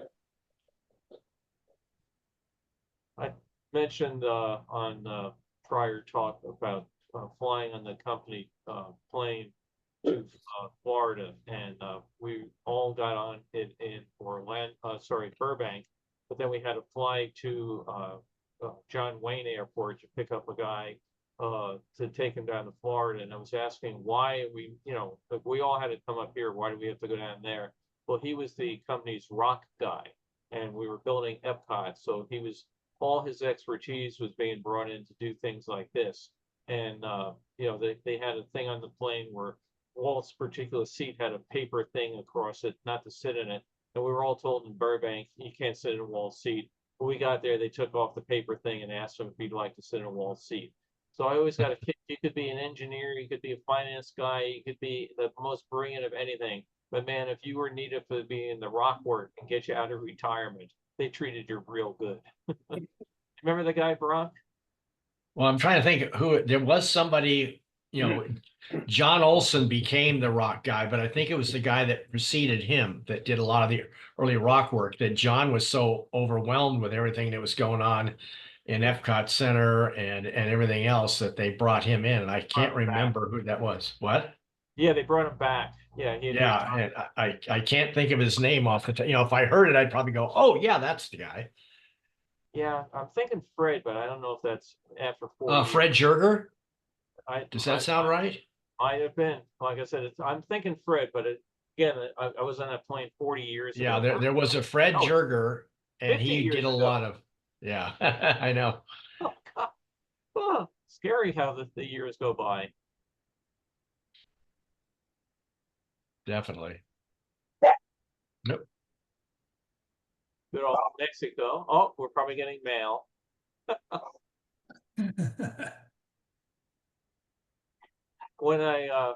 Speaker 3: I mentioned on prior talk about flying on the company plane to Florida, and we all got on it in Burbank, but then we had to fly to John Wayne Airport to pick up a guy to take him down to Florida. And I was asking why if we all had to come up here, why do we have to go down there? Well, he was the company's rock guy, and we were building EPCOT, so all his expertise was being brought in to do things like this. And they had a thing on the plane where Walt's particular seat had a paper thing across it, not to sit in it. And we were all told in Burbank, you can't sit in Walt's seat. When we got there, they took off the paper thing and asked him if he'd like to sit in Walt's seat. So I always got a kick. You could be an engineer, you could be a finance guy, you could be the most brilliant of anything. But man, if you were needed for being the rock work and get you out of retirement, they treated you real good. Remember the guy, Brock?
Speaker 5: Well, I'm trying to think there was somebody, John Olson became the rock guy, but I think it was the guy that preceded him that did a lot of the early rock work, that John was so overwhelmed with everything that was going on in EPCOT Center and everything else that they brought him in. And I can't remember who that was. What?
Speaker 3: Yeah, they brought him back. Yeah,
Speaker 5: and I can't think of his name off the top. If I heard it, I'd probably go, oh yeah, that's the guy.
Speaker 3: Yeah, I'm thinking Fred, but I don't know if that's after 4 years.
Speaker 5: Fred Jurger?
Speaker 3: Does
Speaker 5: that sound right?
Speaker 3: Might have been. Like I said, I'm thinking Fred, but again, I was on that plane 40 years ago.
Speaker 5: Yeah, there was a Fred Jurger, and he did a lot of, yeah, I know.
Speaker 3: Oh, God. Oh, scary how the years go by.
Speaker 5: Definitely. Nope.
Speaker 3: Good old Mexico. Oh, we're probably getting mail. When I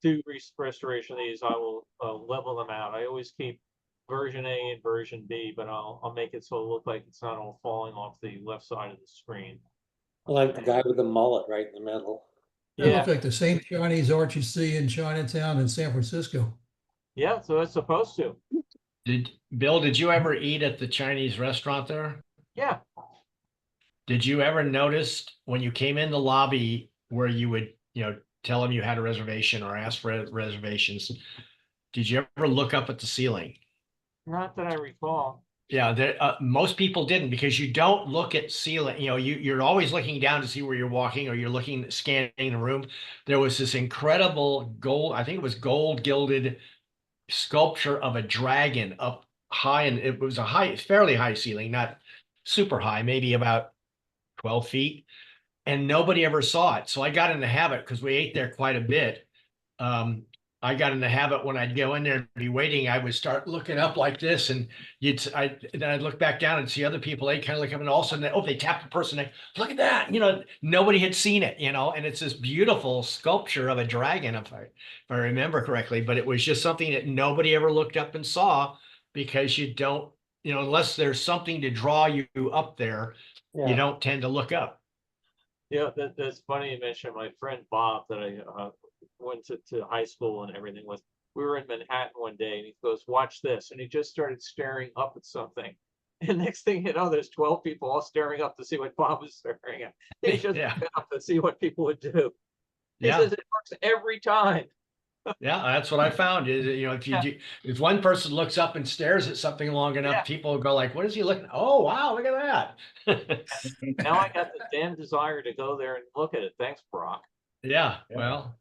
Speaker 3: do restoration of these, I will level them out. I always keep version A and version B, but I'll make it so it look like it's not all falling off the left side of the screen.
Speaker 1: like the guy with the mullet right in the middle.
Speaker 2: It looks like the same Chinese art you see in Chinatown in San Francisco.
Speaker 3: Yeah, so it's supposed to.
Speaker 5: Bill, did you ever eat at the Chinese restaurant there?
Speaker 3: Yeah.
Speaker 5: Did you ever notice when you came in the lobby where you would, tell them you had a reservation or ask for reservations? Did you ever look up at the ceiling?
Speaker 3: Not that I recall.
Speaker 5: Yeah, most people didn't, because you don't look at ceiling. You're always looking down to see where you're walking, or you're scanning the room. There was this incredible gold, I think it was gold gilded sculpture of a dragon up high, and it was a fairly high ceiling, not super high, maybe about 12 feet, and nobody ever saw it. So I got in the habit, because we ate there quite a bit, I got in the habit when I'd go in there and be waiting, I would start looking up like this, and then I'd look back down and see other people. They kind of look up, and all of a sudden, they tapped the person. Look at that! Nobody had seen it. And it's this beautiful sculpture of a dragon, if I remember correctly. But it was just something that nobody ever looked up and saw, because you don't, unless there's something to draw you up there, you don't tend to look up.
Speaker 3: Yeah, that's funny you mentioned my friend Bob that I went to high school and everything with. We were in Manhattan one day and he goes, "Watch this." And he just started staring up at something. And next thing you know, there's 12 people all staring up to see what Bob was staring at. He just looked up to see what people would do. He says it works every time.
Speaker 5: Yeah, that's what I found is, if one person looks up and stares at something long enough, people go like, "What is he looking? Oh, wow, look at that."
Speaker 3: Now I got the damn desire to go there and look at it. Thanks, Brock.
Speaker 5: Yeah, well,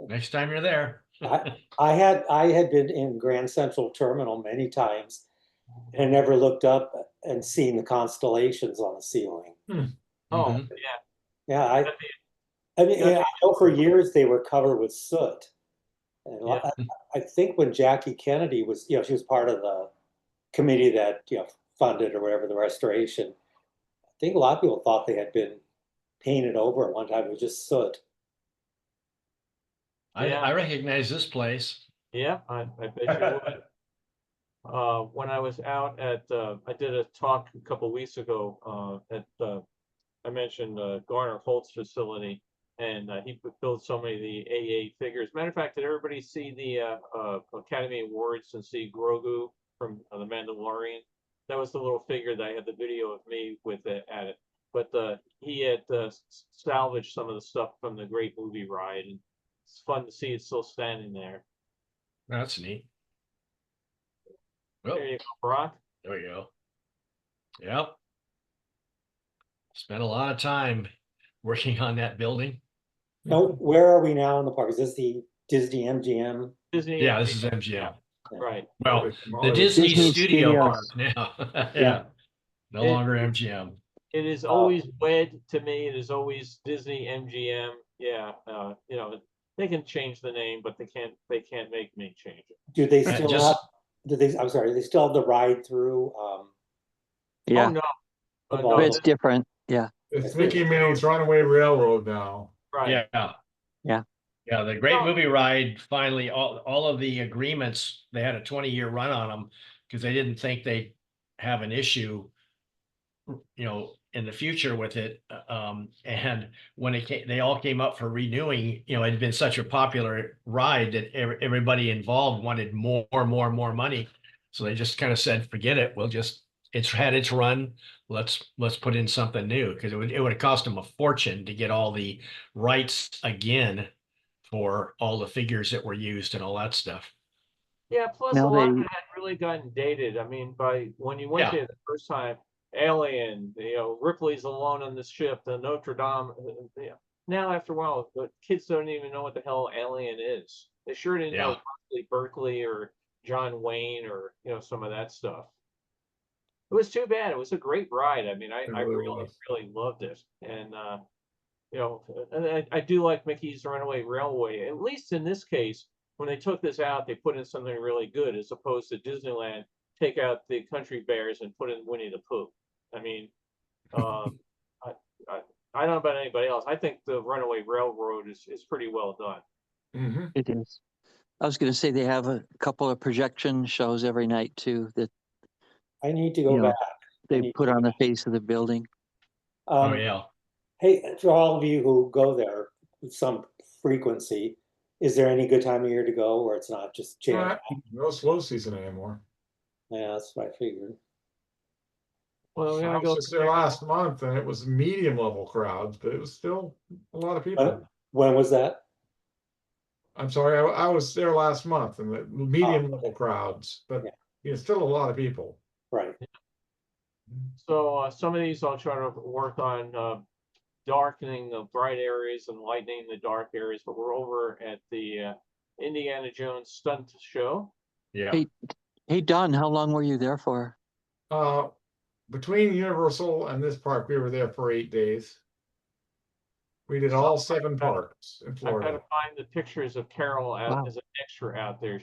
Speaker 5: next time you're there.
Speaker 1: I had been in Grand Central Terminal many times and never looked up and seen the constellations on the ceiling.
Speaker 3: Oh,
Speaker 1: yeah. I mean, I know for years they were covered with soot. And I think when Jackie Kennedy was, she was part of the committee that, funded or whatever the restoration. I think a lot of people thought they had been painted over at one time. It was just soot.
Speaker 5: I recognize this place.
Speaker 3: Yeah, I bet you would. When I was out at, I did a talk a couple weeks ago at, I mentioned Garner Holt's facility, and he built so many of the AA figures. Matter of fact, did everybody see the Academy Awards and see Grogu from The Mandalorian? That was the little figure that I had the video of me with it at it. But he had salvaged some of the stuff from the great movie ride, and it's fun to see it still standing there.
Speaker 5: That's neat.
Speaker 3: There you go, Brock.
Speaker 5: There we go. Yep. Spent a lot of time working on that building.
Speaker 1: Now, where are we now in the park? Is this the Disney MGM?
Speaker 3: Disney.
Speaker 5: Yeah, this is MGM.
Speaker 3: Right.
Speaker 5: Well, the Disney Studio Park now.
Speaker 1: Yeah.
Speaker 5: No longer MGM.
Speaker 3: It is always wed to me. It is always Disney MGM. Yeah. They can change the name, but they can't make me change it.
Speaker 1: Do they still have? I'm sorry. Do they still have the ride through?
Speaker 6: Yeah.
Speaker 3: Oh, no.
Speaker 6: But it's different. Yeah.
Speaker 4: It's Mickey Minnie's Runaway Railroad now.
Speaker 3: Right.
Speaker 5: Yeah. The Great Movie Ride, finally, all of the agreements, they had a 20-year run on them because they didn't think they'd have an issue, in the future with it. And when they all came up for renewing, it had been such a popular ride that everybody involved wanted more money. So they just kind of said, forget it. It's had its run. Let's put in something new, because it would have cost them a fortune to get all the rights again for all the figures that were used and all that stuff.
Speaker 3: Yeah, plus a lot of it had really gotten dated. I mean, when you went there the first time, Alien, Ripley's alone on this ship, the Notre Dame. Now, after a while, the kids don't even know what the hell Alien is. They sure didn't know Berkeley or John Wayne or some of that stuff. It was too bad. It was a great ride. I mean, I really loved it, and and I do like Mickey's Runaway Railway. At least in this case, when they took this out, they put in something really good, as opposed to Disneyland take out the Country Bears and put in Winnie the Pooh. I mean, I don't know about anybody else. I think the Runaway Railroad is pretty well done.
Speaker 6: It is. I was going to say they have a couple of projection shows every night too that
Speaker 1: I need to go back.
Speaker 6: They put on the face of the building.
Speaker 1: Hey, for all of you who go there with some frequency, is there any good time of year to go where it's not just jam?
Speaker 4: No slow season anymore.
Speaker 1: Yeah, that's what I figured.
Speaker 3: Well,
Speaker 4: I was just there last month, and it was medium level crowds, but it was still a lot of people.
Speaker 1: When was that?
Speaker 4: I'm sorry, I was there last month, and the medium level crowds, but still a lot of people.
Speaker 1: Right.
Speaker 3: So some of these I'll try to work on darkening the bright areas and lightening the dark areas. But we're over at the Indiana Jones stunt show.
Speaker 5: Yeah.
Speaker 6: Hey Don, how long were you there for?
Speaker 4: Between Universal and this park, we were there for 8 days. We did all 7 parks in
Speaker 3: I've got to
Speaker 4: Florida.
Speaker 3: find the pictures of Carol out
Speaker 6: Wow.
Speaker 3: as an extra out there.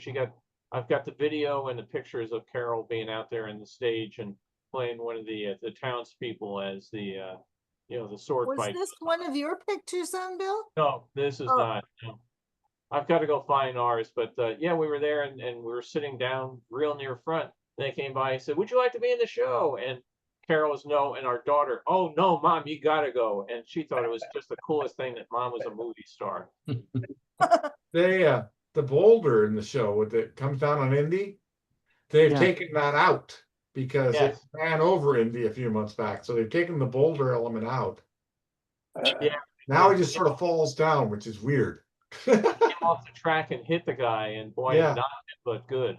Speaker 3: I've got the video and the pictures of Carol being out there in the stage and playing one of the townspeople as the the sword
Speaker 11: Was
Speaker 3: fight.
Speaker 11: this one of your pictures then, Bill?
Speaker 3: No, this is
Speaker 11: Oh.
Speaker 3: not. No. I've got to go find ours, but yeah, we were there and we were sitting down real near front. They came by and said, "Would you like to be in the show?" And Carol was no, and our daughter, "Oh no, Mom, you gotta go." And she thought it was just the coolest thing that Mom was a movie star.
Speaker 4: The boulder in the show that comes down on Indy, they've
Speaker 6: Yeah.
Speaker 4: taken that out because
Speaker 3: Yes.
Speaker 4: it ran over Indy a few months back. So they've taken the boulder element out.
Speaker 3: Yeah.
Speaker 4: Now he just sort of falls down, which is weird.
Speaker 3: Came off the track and hit the guy, and boy,
Speaker 4: Yeah.
Speaker 3: not but good.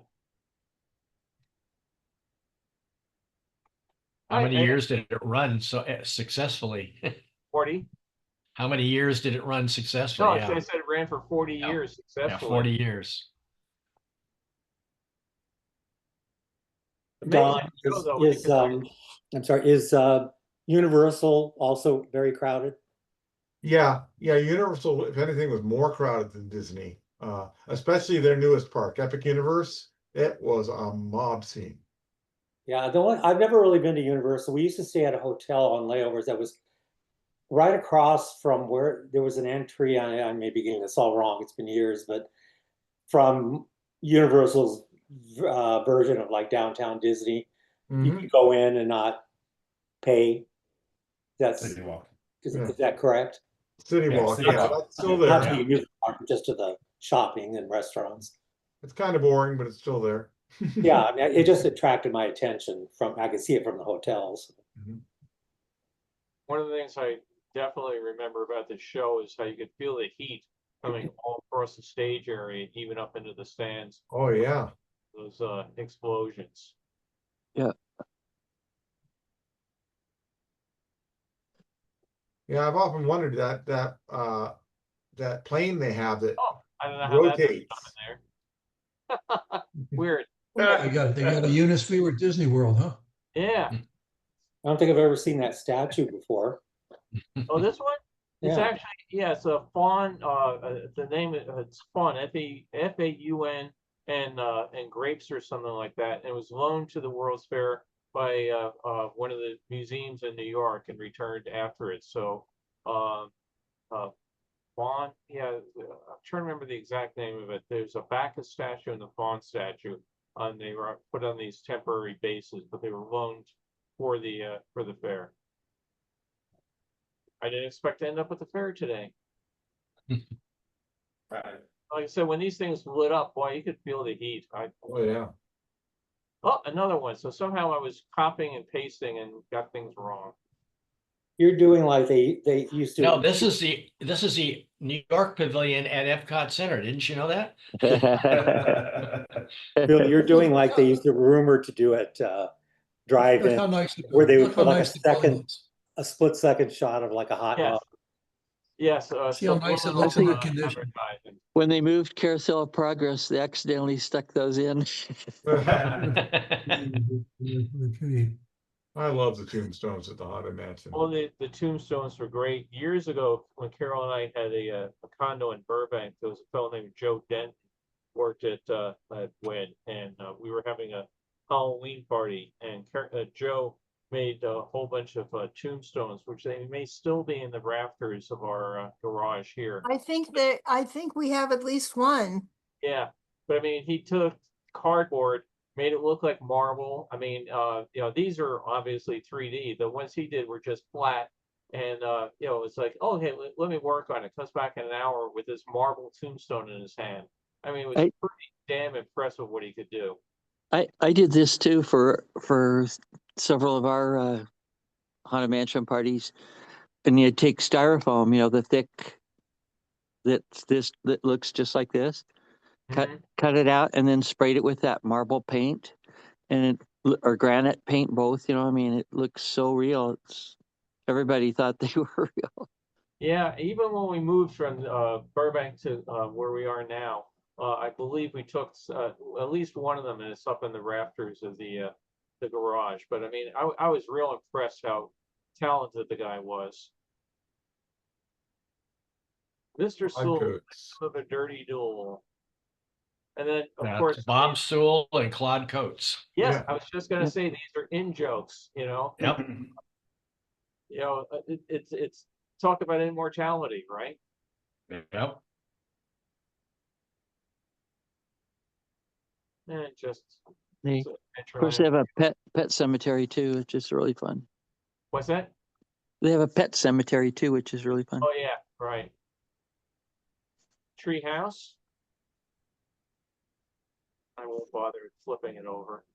Speaker 5: How many years did it run so successfully?
Speaker 3: 40?
Speaker 5: How many years did it run successfully?
Speaker 3: No,
Speaker 5: Yeah.
Speaker 3: I said it ran for 40
Speaker 5: Yeah.
Speaker 3: years
Speaker 5: Yeah,
Speaker 3: successfully.
Speaker 5: 40 years.
Speaker 3: Amazing
Speaker 1: Don,
Speaker 3: show, though, when you consider-
Speaker 1: I'm sorry, is Universal also very crowded?
Speaker 4: Yeah, Universal, if anything, was more crowded than Disney, especially their newest park, Epic Universe. It was a mob scene.
Speaker 1: Yeah, I've never really been to Universal. We used to stay at a hotel on layovers that was right across from where there was an entry. I may be getting this all wrong. It's been years, but from Universal's version of like downtown Disney, you
Speaker 4: Mhm.
Speaker 1: could go in and not pay.
Speaker 10: City Walk.
Speaker 1: Is
Speaker 4: Yeah.
Speaker 1: that correct?
Speaker 4: City
Speaker 10: Yeah,
Speaker 4: Walk,
Speaker 10: City
Speaker 4: yeah,
Speaker 10: Walk.
Speaker 4: that's still
Speaker 1: Not
Speaker 4: there.
Speaker 1: to the amusement park, but just to the shopping and restaurants.
Speaker 4: It's kind of boring, but it's still there.
Speaker 1: Yeah, I mean, it just attracted my attention I could see it from the hotels.
Speaker 3: One of the things I definitely remember about this show is how you could feel the heat coming all across the stage area, even up into the stands.
Speaker 4: Oh yeah.
Speaker 3: Those explosions.
Speaker 4: Yeah, I've often wondered that plane they have that
Speaker 3: Oh, I don't know how that's
Speaker 4: rotates.
Speaker 3: done there. Weird.
Speaker 2: They got a Unisphere at Disney World, huh?
Speaker 3: Yeah.
Speaker 1: I don't think I've ever seen that statue before.
Speaker 3: Oh, this one? It's
Speaker 1: Yeah.
Speaker 3: actually, yeah, it's a fawn. The name it's fawn, Faun, and grapes or something like that. And it was loaned to the World's Fair by one of the museums in New York and returned after it. So, fawn, yeah, I'm trying to remember the exact name of it. There's a Bacchus statue and the fawn statue, and they were put on these temporary bases, but they were loaned for the fair. I didn't expect to end up at the fair today. Like I said, when these things lit up, boy, you could feel the heat.
Speaker 4: Oh yeah.
Speaker 3: Oh, another one. So somehow I was copying and pasting and got things wrong.
Speaker 1: You're doing like they used to.
Speaker 5: No, this is the New York Pavilion at EPCOT Center. Didn't you know that?
Speaker 1: Bill, you're doing like they used to rumor to do at
Speaker 2: Look
Speaker 1: drive-in,
Speaker 2: how nice
Speaker 1: where they would
Speaker 2: look how
Speaker 1: put like
Speaker 2: nice the building is.
Speaker 1: a split-second shot of like a hot
Speaker 3: Yes.
Speaker 1: dog.
Speaker 3: Yes.
Speaker 2: See how nice it looks in good condition.
Speaker 3: advertising.
Speaker 6: When they moved Carousel of Progress, they accidentally stuck those in.
Speaker 4: I love the tombstones at the Haunted Mansion.
Speaker 3: Well, the tombstones were great. Years ago, when Carol and I had a condo in Burbank, there was a fellow named Joe Dent worked at WED, and we were having a Halloween party, and Joe made a whole bunch of tombstones, which they may still be in the rafters of our garage here.
Speaker 11: I think we have at least one.
Speaker 3: Yeah, but I mean, he took cardboard, made it look like marble. I mean, these are obviously 3D. The ones he did were just flat. And, it's like, oh, hey, let me work on it. Comes back in an hour with this marble tombstone in his hand. I mean, it was pretty damn impressive what he could do.
Speaker 6: I did this too for several of our Haunted Mansion parties. And you take styrofoam, the thick, that looks just like this. Cut it out and then sprayed it with that marble paint or granite paint, both, it looks so real. Everybody thought they were real.
Speaker 3: Yeah, even when we moved from Burbank to where we are now, I believe we took at least one of them, and it's up in the rafters of the garage. But I mean, I was real impressed how talented the guy was. Mr. Sewell
Speaker 4: Coates.
Speaker 3: of a dirty duel. And then, of
Speaker 5: Yeah,
Speaker 3: course,
Speaker 5: Bob Sewell and Claude Coates.
Speaker 3: yes,
Speaker 4: Yeah.
Speaker 3: I was just gonna say these are in jokes, you know.
Speaker 5: Yep.
Speaker 3: You know, it's talk about immortality, right?
Speaker 5: Yep.
Speaker 3: And just
Speaker 6: They,
Speaker 3: it's a
Speaker 6: of
Speaker 3: metro
Speaker 6: course, they
Speaker 3: in-
Speaker 6: have a pet cemetery too, which is really fun.
Speaker 3: What's that?
Speaker 6: They have a pet cemetery too, which is really fun.
Speaker 3: Oh yeah, right. Tree house. I won't bother flipping it over.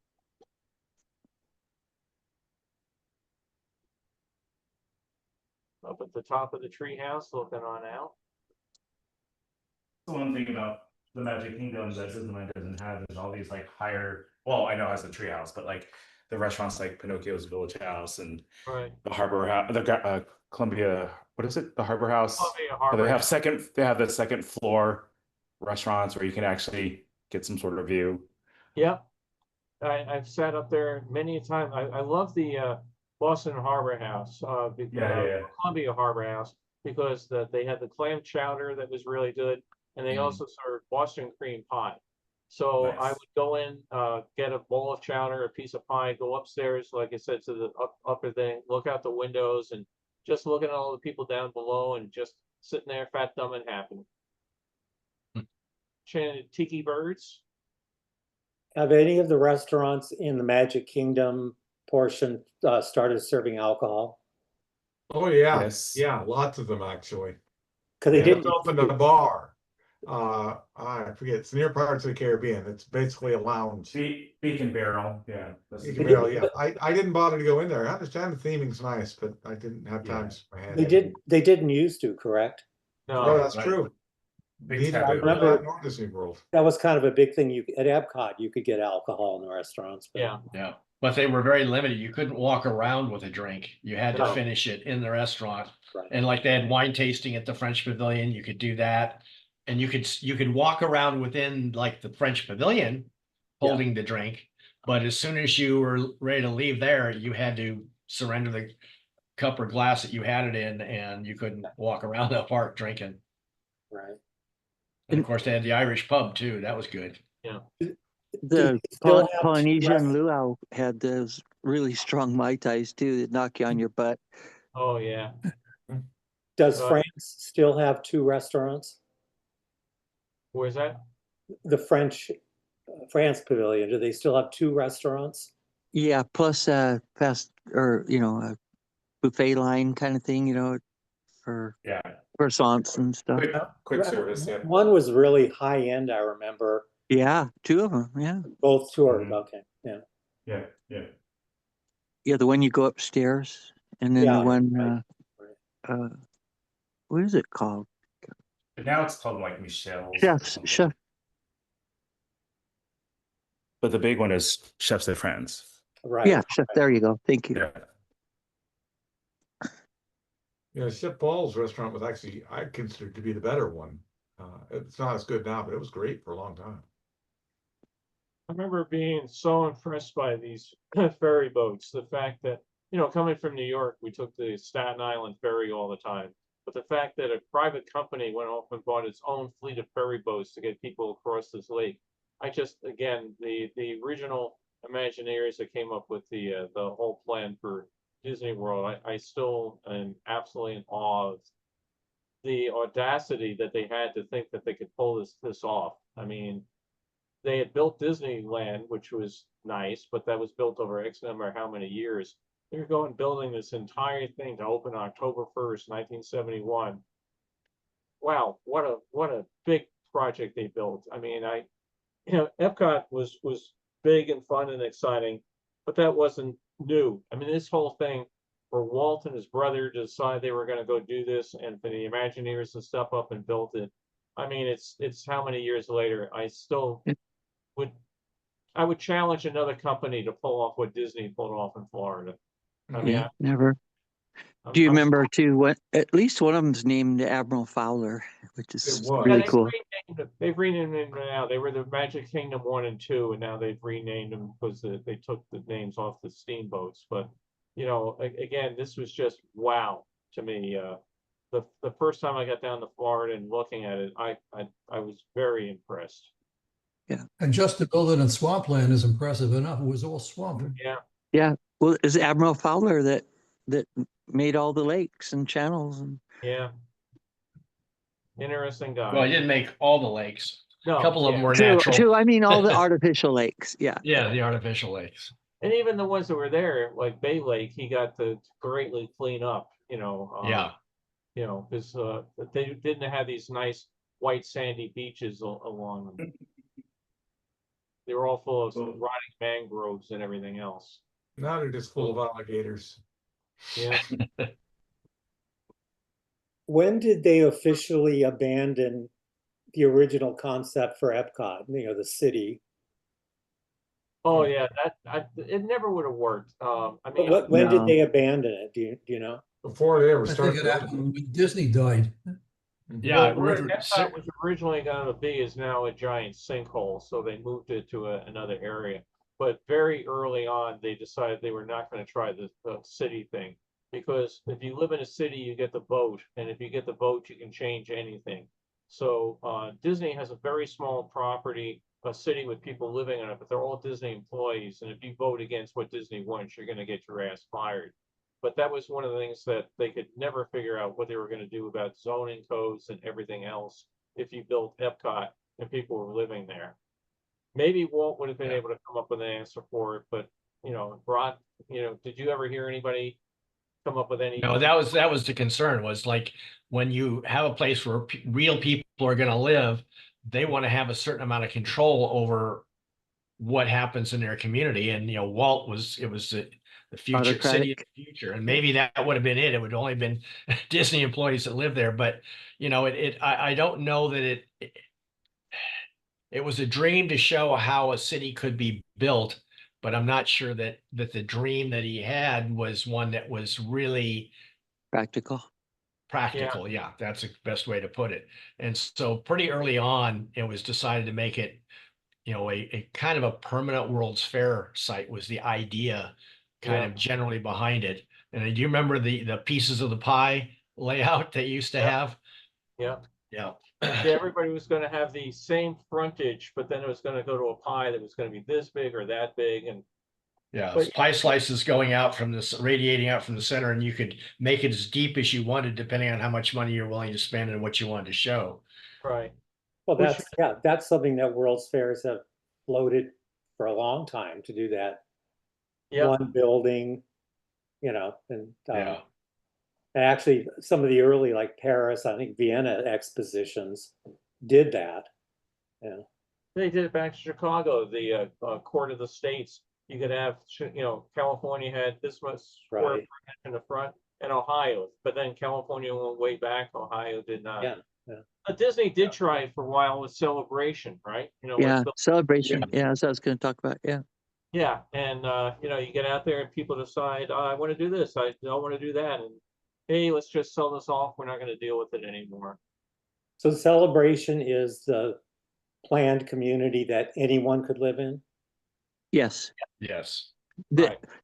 Speaker 3: Up at the top of the tree house, looking on out.
Speaker 10: The one thing about the Magic Kingdom that Disneyland doesn't have is all these like higher. Well, I know it has a treehouse, but like the restaurants like Pinocchio's Village House and
Speaker 3: Right.
Speaker 10: the Harbor House, the Columbia. What is it? The Harbor House.
Speaker 3: Columbia
Speaker 10: But
Speaker 3: Harbor
Speaker 10: they have
Speaker 3: House.
Speaker 10: They have the second floor restaurants where you can actually get some sort of view.
Speaker 3: Yep. I've sat up there many a time. I love the Boston Harbor House, Columbia Harbor House, because they had the clam chowder that was really good, and they also served Boston cream pie. So I
Speaker 10: Nice.
Speaker 3: would go in, get a bowl of chowder, a piece of pie, go upstairs, like I said, to the upper thing, look out the windows, and just looking at all the people down below, and just sitting there, fat, dumb, and happy. Chanted tiki birds.
Speaker 1: Have any of the restaurants in the Magic Kingdom portion started serving alcohol?
Speaker 4: Oh yeah,
Speaker 10: Yes.
Speaker 4: yeah, lots of them actually.
Speaker 1: Because they
Speaker 4: They
Speaker 1: didn't.
Speaker 4: just opened a bar. I forget. It's near Pirates of the Caribbean. It's basically a lounge.
Speaker 10: Beacon Barrel. Yeah.
Speaker 4: You can barely, yeah. I didn't bother to go in there. I understand the theming's nice, but I didn't have time to my head.
Speaker 1: They didn't used to, correct?
Speaker 4: No,
Speaker 3: No,
Speaker 4: that's
Speaker 10: right.
Speaker 4: true.
Speaker 10: Big
Speaker 4: Neither
Speaker 10: taboo.
Speaker 4: did that nor Disney World.
Speaker 1: That was kind of a big thing. At Epcot, you could get alcohol in the restaurants. But
Speaker 3: yeah.
Speaker 5: Yeah. But they were very limited. You couldn't walk around with a drink. You had to
Speaker 3: No.
Speaker 5: finish it in the restaurant.
Speaker 1: Right.
Speaker 5: And like they had wine tasting at the French Pavilion, you could do that. And you could walk around within like the French Pavilion holding the drink. But as soon as you were ready to leave there, you had to surrender the cup or glass that you had it in, and you couldn't walk around the park drinking.
Speaker 1: Right.
Speaker 5: And of course, they had the Irish pub too. That was good.
Speaker 3: Yeah.
Speaker 6: The
Speaker 1: still have
Speaker 6: Polynesian luau had those really strong Mai Tais too that knock you on your butt.
Speaker 3: Oh yeah.
Speaker 1: Does
Speaker 3: Right.
Speaker 1: France still have 2 restaurants?
Speaker 3: Where's that?
Speaker 1: The France Pavilion, do they still have 2 restaurants?
Speaker 6: Yeah, plus fast or a buffet line kind of thing, for
Speaker 10: Yeah.
Speaker 6: croissants and stuff.
Speaker 10: Quick service. Yeah.
Speaker 1: One was really high end, I remember.
Speaker 6: Yeah, 2 of them. Yeah,
Speaker 1: Both toured.
Speaker 10: Mhm.
Speaker 1: Okay. Yeah.
Speaker 10: Yeah. Yeah.
Speaker 6: yeah. The one you go upstairs, and then
Speaker 1: Yeah,
Speaker 6: the one.
Speaker 1: right.
Speaker 6: What is it called?
Speaker 10: But now it's called like Michelle's.
Speaker 6: Chef.
Speaker 10: But the big one is Chefs de France.
Speaker 1: Right.
Speaker 6: Yeah, chef. There you go. Thank you.
Speaker 10: Yeah.
Speaker 4: Chef Paul's restaurant was actually, I considered to be the better one. It's not as good now, but it was great for a long time.
Speaker 3: I remember being so impressed by these ferry boats. The fact that, coming from New York, we took the Staten Island ferry all the time. But the fact that a private company went off and bought its own fleet of ferry boats to get people across this lake. Again, the original Imagineers that came up with the whole plan for Disney World, I still am absolutely in awe of the audacity that they had to think that they could pull this off. I mean, they had built Disneyland, which was nice, but that was built over X number of how many years. They're going building this entire thing to open October 1st, 1971. Wow, what a big project they built. I mean, Epcot was big and fun and exciting, but that wasn't new. I mean, this whole thing for Walt and his brother to decide they were going to go do this, and for the Imagineers to step up and build it. I mean, it's how many years later? I still would challenge another company to pull off what Disney pulled off in Florida. I mean,
Speaker 6: Never. Do you remember too? What at least one of them's named Admiral Fowler, which is really cool.
Speaker 3: They've renamed them now. They were the Magic Kingdom 1 and 2, and now they've renamed them because they took the names off the steamboats. But again, this was just wow to me. the first time I got down to Florida and looking at it, I was very impressed.
Speaker 2: And just to build it in swampland is impressive enough. It was all swamp.
Speaker 3: Yeah,
Speaker 6: Yeah. Well, it's Admiral Fowler that made all the lakes and channels and
Speaker 3: yeah. Interesting guy.
Speaker 5: Well, he didn't make all the lakes.
Speaker 3: No,
Speaker 5: A couple of them were
Speaker 6: true,
Speaker 5: natural.
Speaker 6: true. I mean all the artificial lakes. Yeah.
Speaker 5: Yeah, the artificial lakes.
Speaker 3: And even the ones that were there, like Bay Lake, he got to greatly clean up,
Speaker 5: Yeah.
Speaker 3: Because they didn't have these nice white sandy beaches along them. They were all full of rotting mangroves and everything else.
Speaker 4: Now they're just full of alligators.
Speaker 3: Yeah.
Speaker 1: When did they officially abandon the original concept for Epcot, the city?
Speaker 3: Oh yeah, it never would have worked. I mean,
Speaker 1: When did
Speaker 6: No.
Speaker 1: they abandon it? Do you know?
Speaker 4: Before they ever
Speaker 2: I think
Speaker 4: started.
Speaker 2: it happened when Disney died.
Speaker 5: Yeah,
Speaker 3: where Epcot was originally going to be is now a giant sinkhole, so they moved it to another area. But very early on, they decided they were not going to try the city thing, because if you live in a city, you get the boat, and if you get the boat, you can change anything. So Disney has a very small property, a city with people living in it, but they're all Disney employees, and if you vote against what Disney wants, you're going to get your ass fired. But that was one of the things that they could never figure out what they were going to do about zoning codes and everything else if you built Epcot and people were living there. Maybe Walt would have been able to come up with an answer for it, but Rod, did you ever hear anybody come up with any?
Speaker 5: No, that was the concern, was like when you have a place where real people are going to live, they want to have a certain amount of control over what happens in their community. And Walt was the future city of the future, and maybe that would have been it. It would only been Disney employees that live there, but I don't know that it was a dream to show how a city could be built, but I'm not sure that the dream that he had was one that was really
Speaker 6: practical.
Speaker 5: Yeah, that's the best way to put it. And so pretty early on, it was decided to make it, a kind of a permanent World's Fair site was the idea kind of generally behind it. And do you remember the pieces of the pie layout they used to have?
Speaker 3: Yeah.
Speaker 5: Yeah.
Speaker 3: Everybody was going to have the same frontage, but then it was going to go to a pie that was going to be this big or that big. And
Speaker 5: pie slices going out from this, radiating out from the center, and you could make it as deep as you wanted, depending on how much money you're willing to spend and what you wanted to show.
Speaker 3: Right.
Speaker 1: Well, that's something that World's Fairs have floated for a long time, to do that.
Speaker 3: Yeah.
Speaker 1: One building, and actually some of the early, like Paris, I think Vienna expositions did that. Yeah.
Speaker 3: They did it back to Chicago, the Court of the States. You could have, California had this much square footage in the front, and Ohio, but then California went way back. Ohio did not.
Speaker 1: Yeah.
Speaker 3: Disney did try it for a while with Celebration, right?
Speaker 6: Celebration. Yeah, that's what I was going to talk about. Yeah.
Speaker 3: Yeah, and you get out there and people decide, I want to do this, I don't want to do that, and hey, let's just sell this off. We're not going to deal with it anymore.
Speaker 1: So Celebration is the planned community that anyone could live in?
Speaker 6: Yes.
Speaker 5: Yes.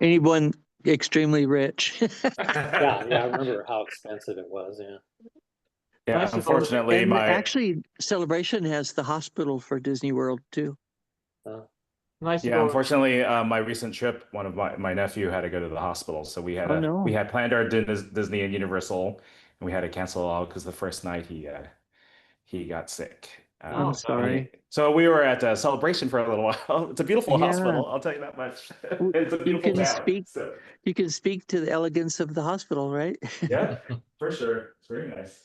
Speaker 6: Anyone extremely rich.
Speaker 1: Yeah, I remember how expensive it was. Yeah.
Speaker 10: Yeah, unfortunately,
Speaker 6: and actually, Celebration has the hospital for Disney World too.
Speaker 3: Nice.
Speaker 10: Yeah, unfortunately, my recent trip, one of my nephew had to go to the hospital, so we had we had planned our Disney and Universal, and we had to cancel out because the first night he got sick.
Speaker 6: I'm sorry.
Speaker 10: So we were at Celebration for a little while. It's a beautiful hospital, I'll tell you that much. It's a beautiful town.
Speaker 6: You can speak to the elegance of the hospital, right?
Speaker 10: Yeah, for sure. It's very nice.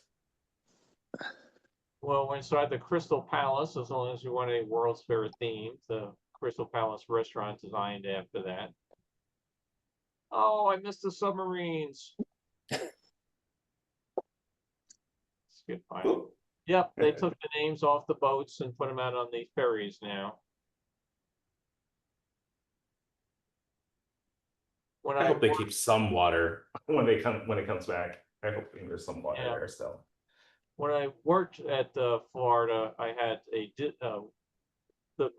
Speaker 3: Well, we're inside the Crystal Palace, as long as you want a World's Fair theme. The Crystal Palace restaurant designed after that. Oh, I missed the submarines. Skip by. Yep, they took the names off the boats and put them out on the ferries now.
Speaker 10: I hope they keep some water when it comes back. I hope there's some water there still.
Speaker 3: When I worked at Florida, I had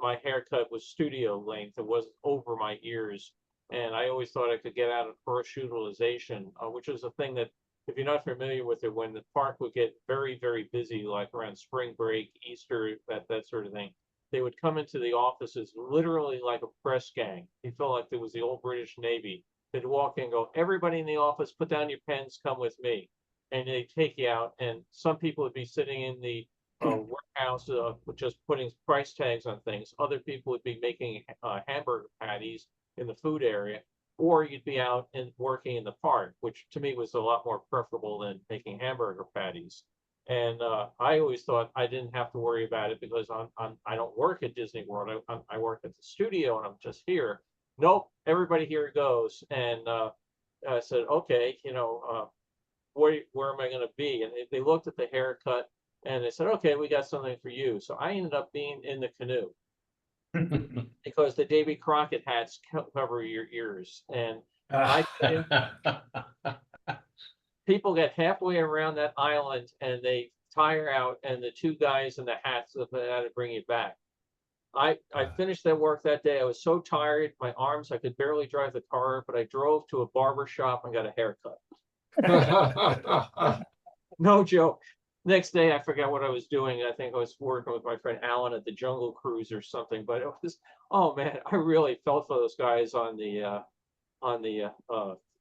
Speaker 3: my haircut was studio length. It wasn't over my ears, and I always thought I could get out of parachutalization, which is a thing that if you're not familiar with it, when the park would get very, very busy, like around spring break, Easter, that sort of thing, they would come into the offices literally like a press gang. You felt like there was the old British Navy. They'd walk in and go, everybody in the office, put down your pens, come with me. And they'd take you out. And some people would be sitting in the warehouse just putting price tags on things. Other people would be making hamburger patties in the food area. Or you'd be out and working in the park, which to me was a lot more preferable than making hamburger patties. And I always thought I didn't have to worry about it because I don't work at Disney World. I work at the studio and I'm just here. Nope, everybody here goes. And I said, okay, where am I going to be? And they looked at the haircut and they said, okay, we got something for you. So I ended up being in the canoe. Because the Davy Crockett hats cover your ears, and people get halfway around that island and they tire out, and the two guys in the hats had to bring you back. I finished that work that day. I was so tired, my arms, I could barely drive the car, but I drove to a barber shop and got a haircut. No joke. Next day, I forgot what I was doing. I think I was working with my friend Alan at the Jungle Cruise or something. But it was, oh man, I really felt for those guys on the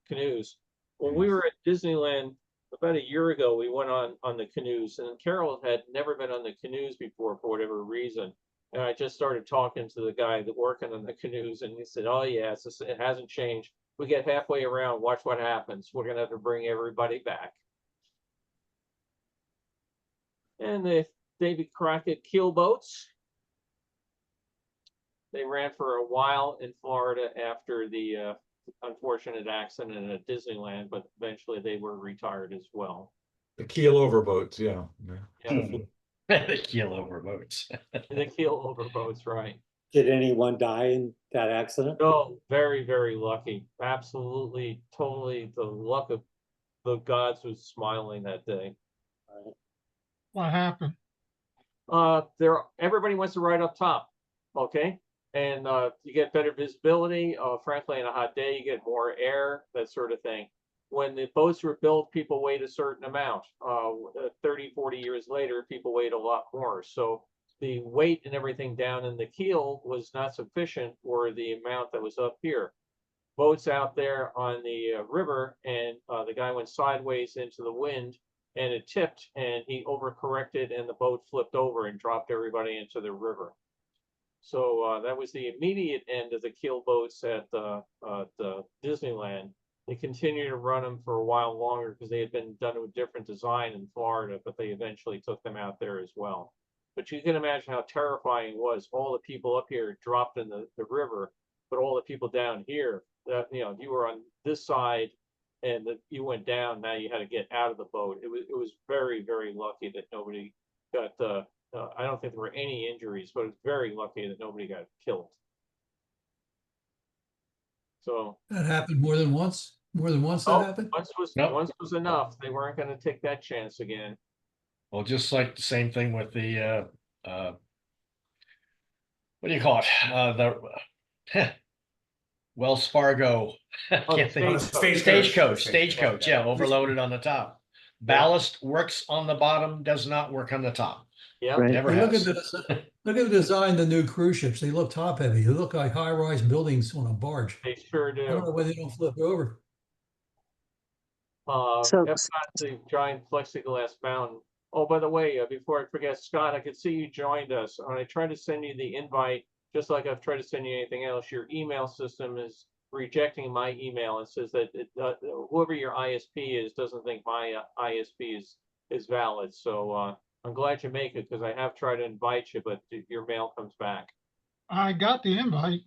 Speaker 3: canoes. When we were at Disneyland about a year ago, we went on the canoes, and Carol had never been on the canoes before for whatever reason. And I just started talking to the guy that working on the canoes, and he said, "Oh yeah, it hasn't changed. We get halfway around, watch what happens. We're gonna have to bring everybody back." And the Davy Crockett keel boats. They ran for a while in Florida after the unfortunate accident at Disneyland, but eventually they were retired as well.
Speaker 4: The keel over boats, yeah.
Speaker 5: The keel over boats.
Speaker 3: The keel over boats, right.
Speaker 1: Did anyone die in that accident?
Speaker 3: No, very, very lucky. Absolutely, totally the luck of the gods was smiling that day.
Speaker 12: What happened?
Speaker 3: Everybody wants to ride up top, okay? And you get better visibility. Frankly, on a hot day, you get more air, that sort of thing. When the boats were built, people weighed a certain amount. 30, 40 years later, people weighed a lot more. So the weight and everything down in the keel was not sufficient for the amount that was up here. Boats out there on the river, and the guy went sideways into the wind, and it tipped, and he overcorrected, and the boat flipped over and dropped everybody into the river. So that was the immediate end of the keel boats at Disneyland. They continued to run them for a while longer because they had been done with different design in Florida, but they eventually took them out there as well. But you can imagine how terrifying it was. All the people up here dropped in the river, but all the people down here, if you were on this side and you went down, now you had to get out of the boat. It was very, very lucky that nobody got, I don't think there were any injuries, but it's very lucky that nobody got killed. So
Speaker 2: that happened more than once. More than once that happened.
Speaker 3: Once was enough. They weren't going to take that chance again.
Speaker 5: Well, just like the same thing with the what do you call it? The Wells Fargo. Can't think. Stagecoach. Yeah, overloaded on the top. Ballast works on the bottom, does not work on the top.
Speaker 3: Yeah,
Speaker 6: Right.
Speaker 5: Never
Speaker 2: Look
Speaker 5: has.
Speaker 2: at the design of the new cruise ships. They look top heavy. They look like high-rise buildings on a barge.
Speaker 3: they sure
Speaker 2: I don't know
Speaker 3: do.
Speaker 2: why they don't flip over.
Speaker 6: So-
Speaker 3: EPCOT, the giant plexiglass mountain. Oh, by the way, before I forget, Scott, I could see you joined us. When I tried to send you the invite, just like I've tried to send you anything else, your email system is rejecting my email and says that whoever your ISP is doesn't think my ISP is valid. So I'm glad you make it because I have tried to invite you, but your mail comes back.
Speaker 12: I got the invite.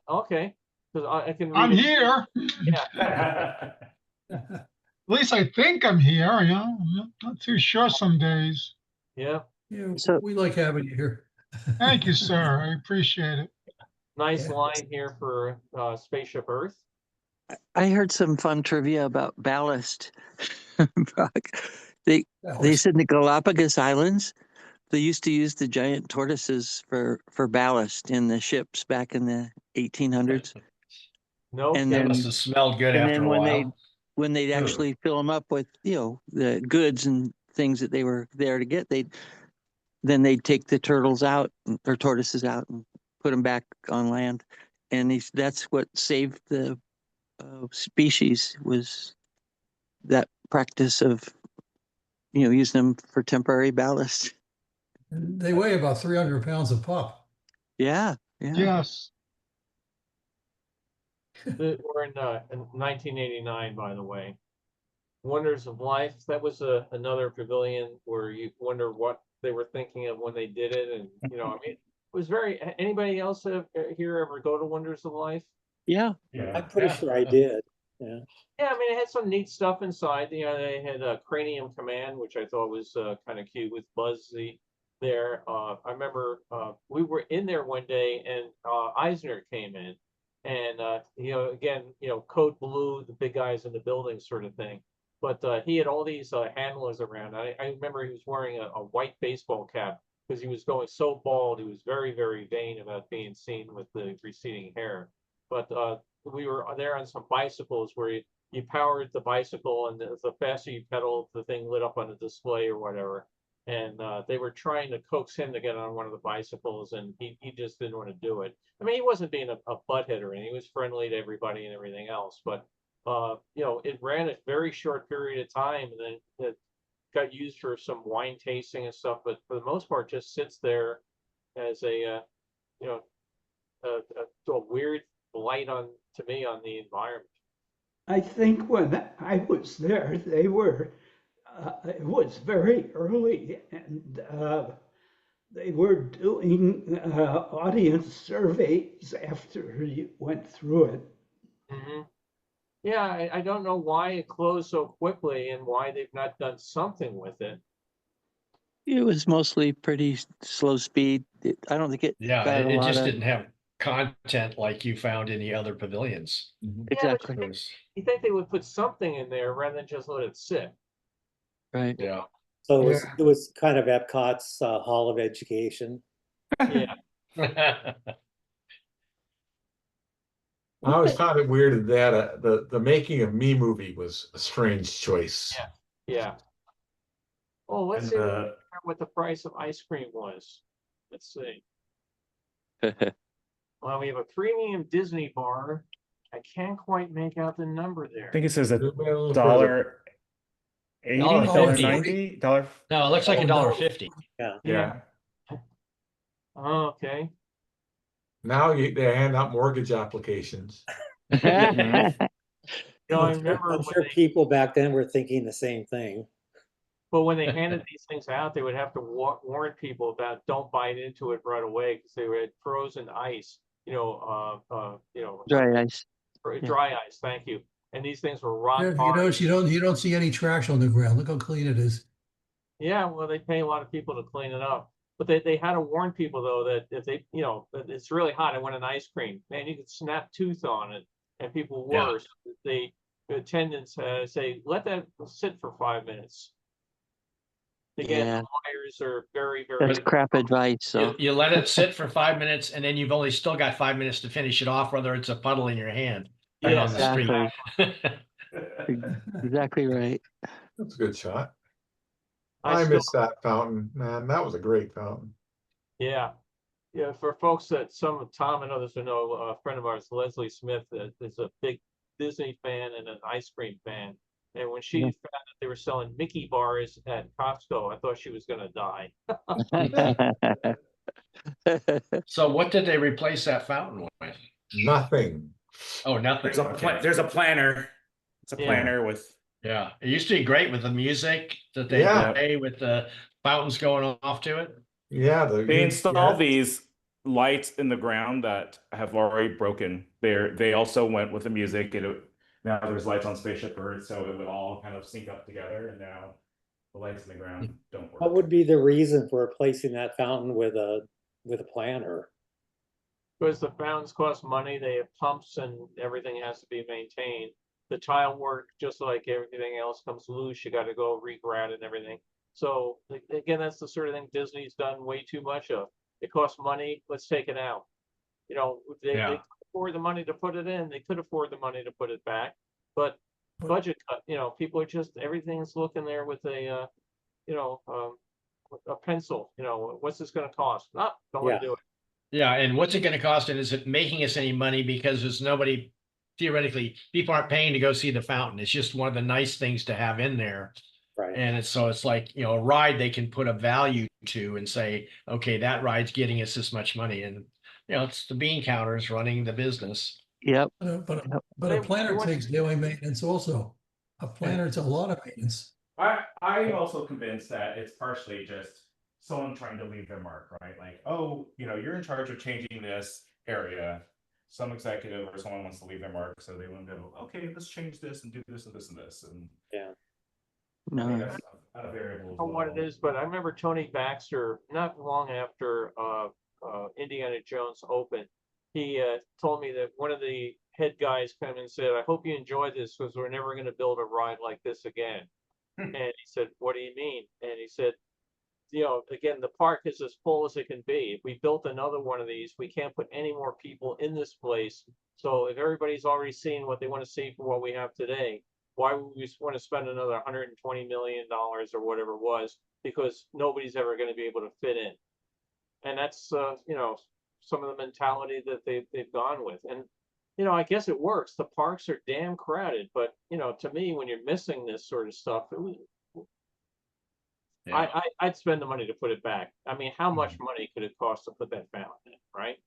Speaker 3: Okay, because I can.
Speaker 12: I'm
Speaker 3: read it.
Speaker 12: here.
Speaker 3: Yeah.
Speaker 12: At least I think I'm here, I'm not too sure some days.
Speaker 3: Yeah.
Speaker 2: Yeah,
Speaker 6: So-
Speaker 2: we like having you here.
Speaker 12: Thank you, sir. I appreciate it.
Speaker 3: Nice
Speaker 2: Yeah.
Speaker 3: line here for Spaceship Earth.
Speaker 6: I heard some fun trivia about ballast. Brock. They said in the Galapagos Islands, they used to use the giant tortoises for ballast in the ships back in the 1800s.
Speaker 3: No,
Speaker 6: And
Speaker 5: That
Speaker 6: then-
Speaker 5: must have smelled good
Speaker 6: and
Speaker 5: after
Speaker 6: then
Speaker 5: a
Speaker 6: when
Speaker 5: while.
Speaker 6: when they'd actually fill them up with, the goods and things that they were there to get, then they'd take the turtles out or tortoises out and put them back on land. And that's what saved the species, was that practice of, using them for temporary ballast.
Speaker 2: And they weigh about 300 pounds a pop.
Speaker 6: Yeah.
Speaker 12: Yes.
Speaker 3: We're in 1989, by the way. Wonders of Life. That was another pavilion where you wonder what they were thinking of when they did it, and I mean, it was very. Anybody else here ever go to Wonders of Life?
Speaker 6: Yeah.
Speaker 1: I'm pretty sure I did. Yeah.
Speaker 3: Yeah, I mean, it had some neat stuff inside. They had a Cranium Command, which I thought was kind of cute with Buzzy there. I remember we were in there one day, and Eisner came in, and again, Code Blue, the big guys in the building, sort of thing. But he had all these handlers around. I remember he was wearing a white baseball cap because he was going so bald. He was very, very vain about being seen with the receding hair. But we were there on some bicycles where you powered the bicycle, and the faster you pedaled, the thing lit up on the display or whatever. And they were trying to coax him to get on one of the bicycles, and he just didn't want to do it. I mean, he wasn't being a butthead or anything. He was friendly to everybody and everything else. But, it ran a very short period of time, and then it got used for some wine tasting and stuff. But for the most part, just sits there as a weird light to me on the environment.
Speaker 8: I think when I was there, it was very early, and they were doing audience surveys after you went through it.
Speaker 3: Mm-hmm. Yeah, I don't know why it closed so quickly and why they've not done something with it.
Speaker 6: It was mostly pretty slow speed. I don't think it got a
Speaker 5: it
Speaker 6: lot
Speaker 5: just
Speaker 6: of...
Speaker 5: didn't have content like you found in the other pavilions.
Speaker 6: Exactly.
Speaker 3: Yeah, you think they would put something in there rather than just let it sit.
Speaker 6: Right.
Speaker 5: Yeah.
Speaker 1: So it was kind of EPCOT's Hall of Education.
Speaker 3: Yeah.
Speaker 4: I always found it weird that the Making of Me movie was a strange choice.
Speaker 3: Yeah. Oh, let's see what the price of ice cream was. Let's see. Well, we have a premium Disney bar. I can't quite make out the number there.
Speaker 10: I think it says
Speaker 4: Zoom in a little
Speaker 10: $1.80,
Speaker 5: $1.50.
Speaker 10: $1.90.
Speaker 5: No, it looks like $1.50.
Speaker 10: Yeah.
Speaker 3: Oh, okay.
Speaker 4: Now they hand out mortgage applications.
Speaker 3: I remember
Speaker 1: I'm sure people back then were thinking the same thing.
Speaker 3: But when they handed these things out, they would have to warn people about don't bite into it right away because they had frozen ice.
Speaker 6: Dry ice.
Speaker 3: Dry ice. Thank you. And these things were rock
Speaker 2: Yeah,
Speaker 3: hard.
Speaker 2: you don't see any trash on the ground. Look how clean it is.
Speaker 3: Yeah, well, they pay a lot of people to clean it up. But they had to warn people, though, that if they, that it's really hot, I want an ice cream. Man, you could snap tooth on it. And people were. The attendants say, let that sit for 5 minutes. Again, the wires are very, very.
Speaker 6: That's crap advice. So
Speaker 5: You let it sit for 5 minutes, and then you've only still got 5 minutes to finish it off, whether it's a puddle in your hand.
Speaker 3: Yeah,
Speaker 5: on the street.
Speaker 6: Exactly right.
Speaker 4: That's a good shot. I miss that fountain, man. That was a great fountain.
Speaker 3: Yeah. Yeah, for folks that Tom and others who know, a friend of ours, Leslie Smith, is a big Disney fan and an ice cream fan. And when she found that they were selling Mickey bars at Costco, I thought she was going to die.
Speaker 5: So what did they replace that fountain with?
Speaker 4: Nothing.
Speaker 5: Oh, nothing.
Speaker 10: There's a planner. It's a planner with.
Speaker 5: Yeah, it used to be great with the music that they play with the fountains going off to it.
Speaker 4: Yeah,
Speaker 10: they installed these lights in the ground that have already broken. They also went with the music. Now there's lights on Spaceship Earth, so it would all kind of sync up together. And now the lights in the ground don't work.
Speaker 1: What would be the reason for replacing that fountain with a planner?
Speaker 3: Because the fountains cost money, they have pumps and everything has to be maintained. The tile work, just like everything else, comes loose. You got to go regrat and everything. So again, that's the sort of thing Disney's done way too much of. It costs money. Let's take it out. They could afford the money to put it in. They could afford the money to put it back. But budget cut, people are just, everything's looking there with a pencil, what's this gonna cost? Don't wanna
Speaker 1: Yeah.
Speaker 3: do it.
Speaker 5: Yeah, and what's it gonna cost, and is it making us any money, because there's nobody, theoretically, people aren't paying to go see the fountain. It's just one of the nice things to have in there.
Speaker 1: Right.
Speaker 5: And it's like, a ride they can put a value to and say, okay, that ride's getting us this much money. And, it's the bean counters running the business.
Speaker 6: Yep.
Speaker 2: But
Speaker 6: Yep.
Speaker 2: a planner takes daily maintenance also. A planner, it's a lot of maintenance.
Speaker 10: I'm also convinced that it's partially just someone trying to leave their mark, right? Like, oh, you're in charge of changing this area. Some executive or someone wants to leave their mark, so they want to go, okay, let's change this and do this and this and this. And
Speaker 1: Yeah.
Speaker 10: I think
Speaker 6: No.
Speaker 10: that's a variable as
Speaker 3: Know what
Speaker 10: well.
Speaker 3: it is, but I remember Tony Baxter, not long after Indiana Jones opened, he told me that one of the head guys came and said, I hope you enjoy this, because we're never going to build a ride like this again. And he said, what do you mean? And he said, again, the park is as full as it can be. If we built another one of these, we can't put any more people in this place. So if everybody's already seen what they want to see for what we have today, why would we want to spend another $120 million or whatever it was? Because nobody's ever going to be able to fit in. And that's, some of the mentality that they've gone with. And, I guess it works. The parks are damn crowded, but, to me, when you're missing this sort of stuff, I'd spend the money to put it back. I mean, how much money could it cost to put that fountain in, right?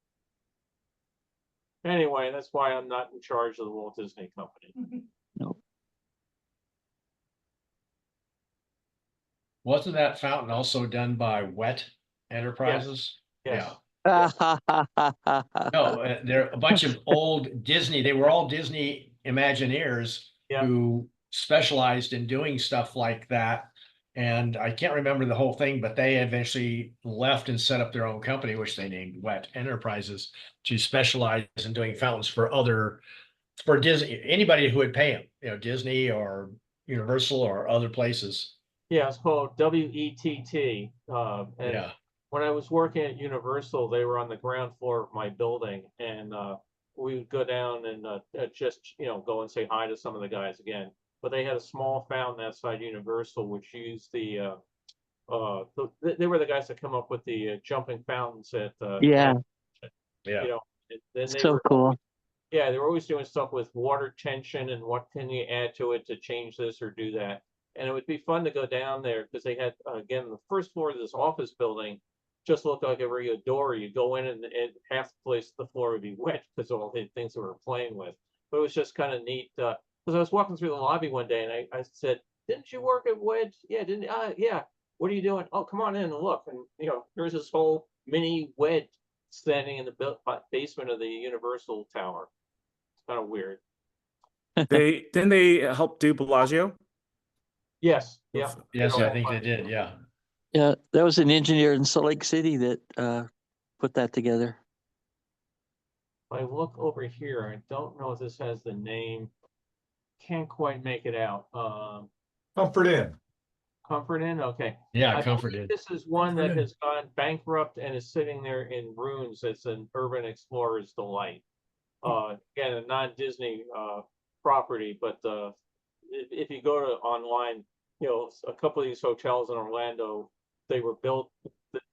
Speaker 3: Anyway, that's why I'm not in charge of the Walt Disney Company.
Speaker 6: No.
Speaker 5: Wasn't that fountain also done by Wet Enterprises?
Speaker 3: Yes.
Speaker 5: Yeah. No, they're a bunch of old Disney. They were all Disney Imagineers
Speaker 3: Yeah.
Speaker 5: who specialized in doing stuff like that. And I can't remember the whole thing, but they eventually left and set up their own company, which they named Wet Enterprises, to specialize in doing fountains for Disney, anybody who would pay them, Disney or Universal or other places.
Speaker 3: Yeah, it's called WETT. And
Speaker 5: Yeah.
Speaker 3: when I was working at Universal, they were on the ground floor of my building, and we would go down and just go and say hi to some of the guys again. But they had a small fountain outside Universal, which used they were the guys that come up with the jumping fountains at
Speaker 6: Yeah.
Speaker 3: then they
Speaker 6: So
Speaker 3: were
Speaker 6: cool.
Speaker 3: Yeah, they were always doing stuff with water tension and what can you add to it to change this or do that. And it would be fun to go down there because they had, again, the first floor of this office building just looked like a regular door. You go in and half the place, the floor would be wet because of all the things that we were playing with. But it was just kind of neat. Because I was walking through the lobby one day and I said, didn't you work at Wedge? Yeah, didn't yeah. What are you doing? Oh, come on in and look. And, there's this whole mini Wedge standing in the basement of the Universal Tower. It's kind of weird.
Speaker 10: Didn't they help do Bellagio?
Speaker 3: Yes. Yeah.
Speaker 5: Yes, I think they did. Yeah.
Speaker 6: Yeah, there was an engineer in Salt Lake City that put that together.
Speaker 3: If I look over here, I don't know if this has the name. Can't quite make it out.
Speaker 4: Comfort Inn.
Speaker 3: Comfort Inn, okay.
Speaker 5: Yeah,
Speaker 3: I
Speaker 5: Comfort
Speaker 3: believe
Speaker 5: Inn.
Speaker 3: This is one that
Speaker 2: Comfort Inn.
Speaker 3: has gone bankrupt and is sitting there in ruins. It's an urban explorer's delight. Again, a non-Disney property, but if you go to online, a couple of these hotels in Orlando, they were built,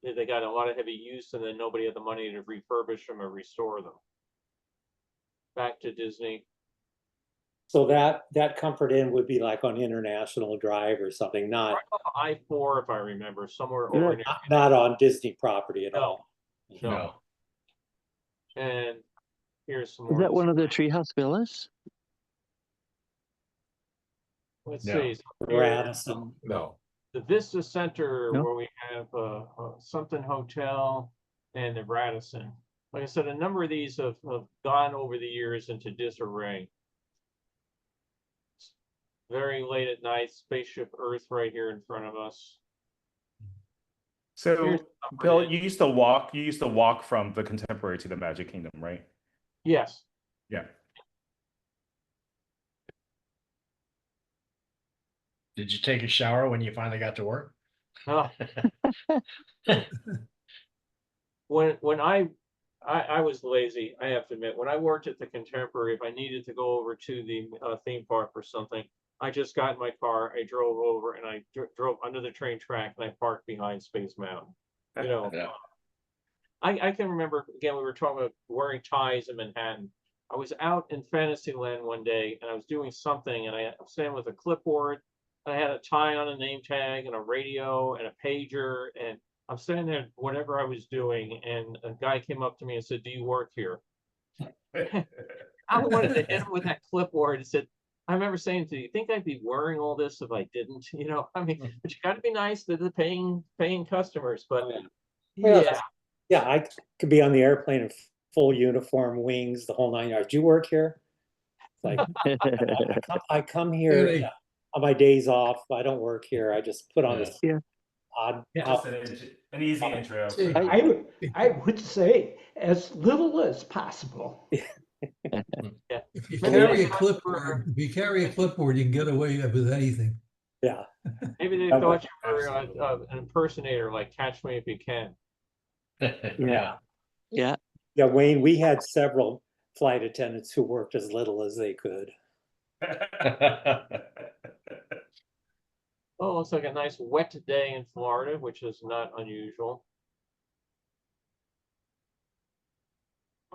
Speaker 3: they got a lot of heavy use, and then nobody had the money to refurbish them or restore them. Back to Disney.
Speaker 1: So that Comfort Inn would be like on International Drive or something, not
Speaker 3: Right off of I-4, if I remember, somewhere over near.
Speaker 1: not on Disney property at
Speaker 3: No.
Speaker 1: all.
Speaker 3: No. And here's some
Speaker 6: Is
Speaker 3: more.
Speaker 6: that one of the treehouse villas?
Speaker 3: Let's
Speaker 5: No.
Speaker 3: see. So here,
Speaker 1: Radisson.
Speaker 4: No.
Speaker 3: the Vista Center,
Speaker 6: No.
Speaker 3: where we have something hotel and the Radisson. Like I said, a number of these have gone over the years into disarray. Very late at night, Spaceship Earth right here in front of us.
Speaker 10: So,
Speaker 3: Here's
Speaker 10: Bill,
Speaker 3: Comfort Inn.
Speaker 10: you used to walk from the Contemporary to the Magic Kingdom, right?
Speaker 3: Yes.
Speaker 10: Yeah.
Speaker 5: Did you take a shower when you finally got to work?
Speaker 3: When I I was lazy, I have to admit. When I worked at the Contemporary, if I needed to go over to the theme park or something, I just got in my car, I drove over, and I drove under the train track, and I parked behind Space Mountain. You know,
Speaker 5: Yeah.
Speaker 3: I can remember, again, we were talking about wearing ties in Manhattan. I was out in Fantasyland one day, and I was doing something, and I was standing with a clipboard. I had a tie on a name tag and a radio and a pager, and I'm standing there, whatever I was doing, and a guy came up to me and said, "Do you work here?" I wanted to hit him with that clipboard and said, I remember saying to you, "You think I'd be wearing all this if I didn't?" You know, I mean, but you got to be nice to the paying customers. But
Speaker 1: Well,
Speaker 3: yeah,
Speaker 1: yeah, I could be on the airplane in full uniform, wings, the whole 9 yards. Do you work here? Like, I come here
Speaker 2: Really?
Speaker 1: on my days off. I don't work here. I just put on this
Speaker 6: Yeah.
Speaker 1: odd
Speaker 10: Just
Speaker 1: outfit.
Speaker 10: an easy intro.
Speaker 2: See,
Speaker 10: for
Speaker 8: I would say as little as possible.
Speaker 3: yeah.
Speaker 2: if you
Speaker 3: Maybe
Speaker 2: carry
Speaker 3: they
Speaker 2: a
Speaker 3: thought
Speaker 2: clipboard, if you carry a clipboard, you can get away with anything.
Speaker 1: Yeah.
Speaker 3: maybe they thought you were an impersonator, like Catch Me If You Can.
Speaker 5: Yeah.
Speaker 6: Yeah.
Speaker 1: Yeah, Wayne, we had several flight attendants who worked as little as they could.
Speaker 3: Oh, looks like a nice wet day in Florida, which is not unusual.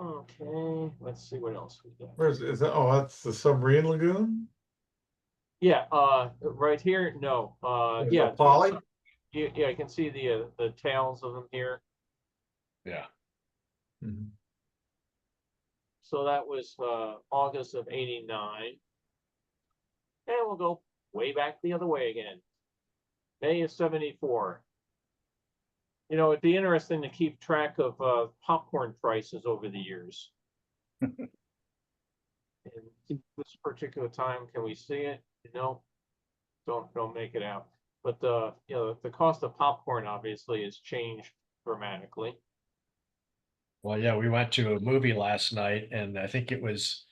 Speaker 3: Okay, let's see what else we got.
Speaker 4: Is that? Oh, that's the submarine lagoon.
Speaker 3: Yeah, right here, no,
Speaker 4: There's
Speaker 3: yeah,
Speaker 4: a Polly.
Speaker 3: yeah, I can see the tails of them here.
Speaker 5: Yeah.
Speaker 4: Mhm.
Speaker 3: So that was August of '89, and we'll go way back the other way again. May of '74. You know, it'd be interesting to keep track of popcorn prices over the years. And this particular time, can we see it? No, don't make it out. But you know, the cost of popcorn obviously has changed dramatically.
Speaker 5: Well, yeah, we went to a movie last night, and I think it was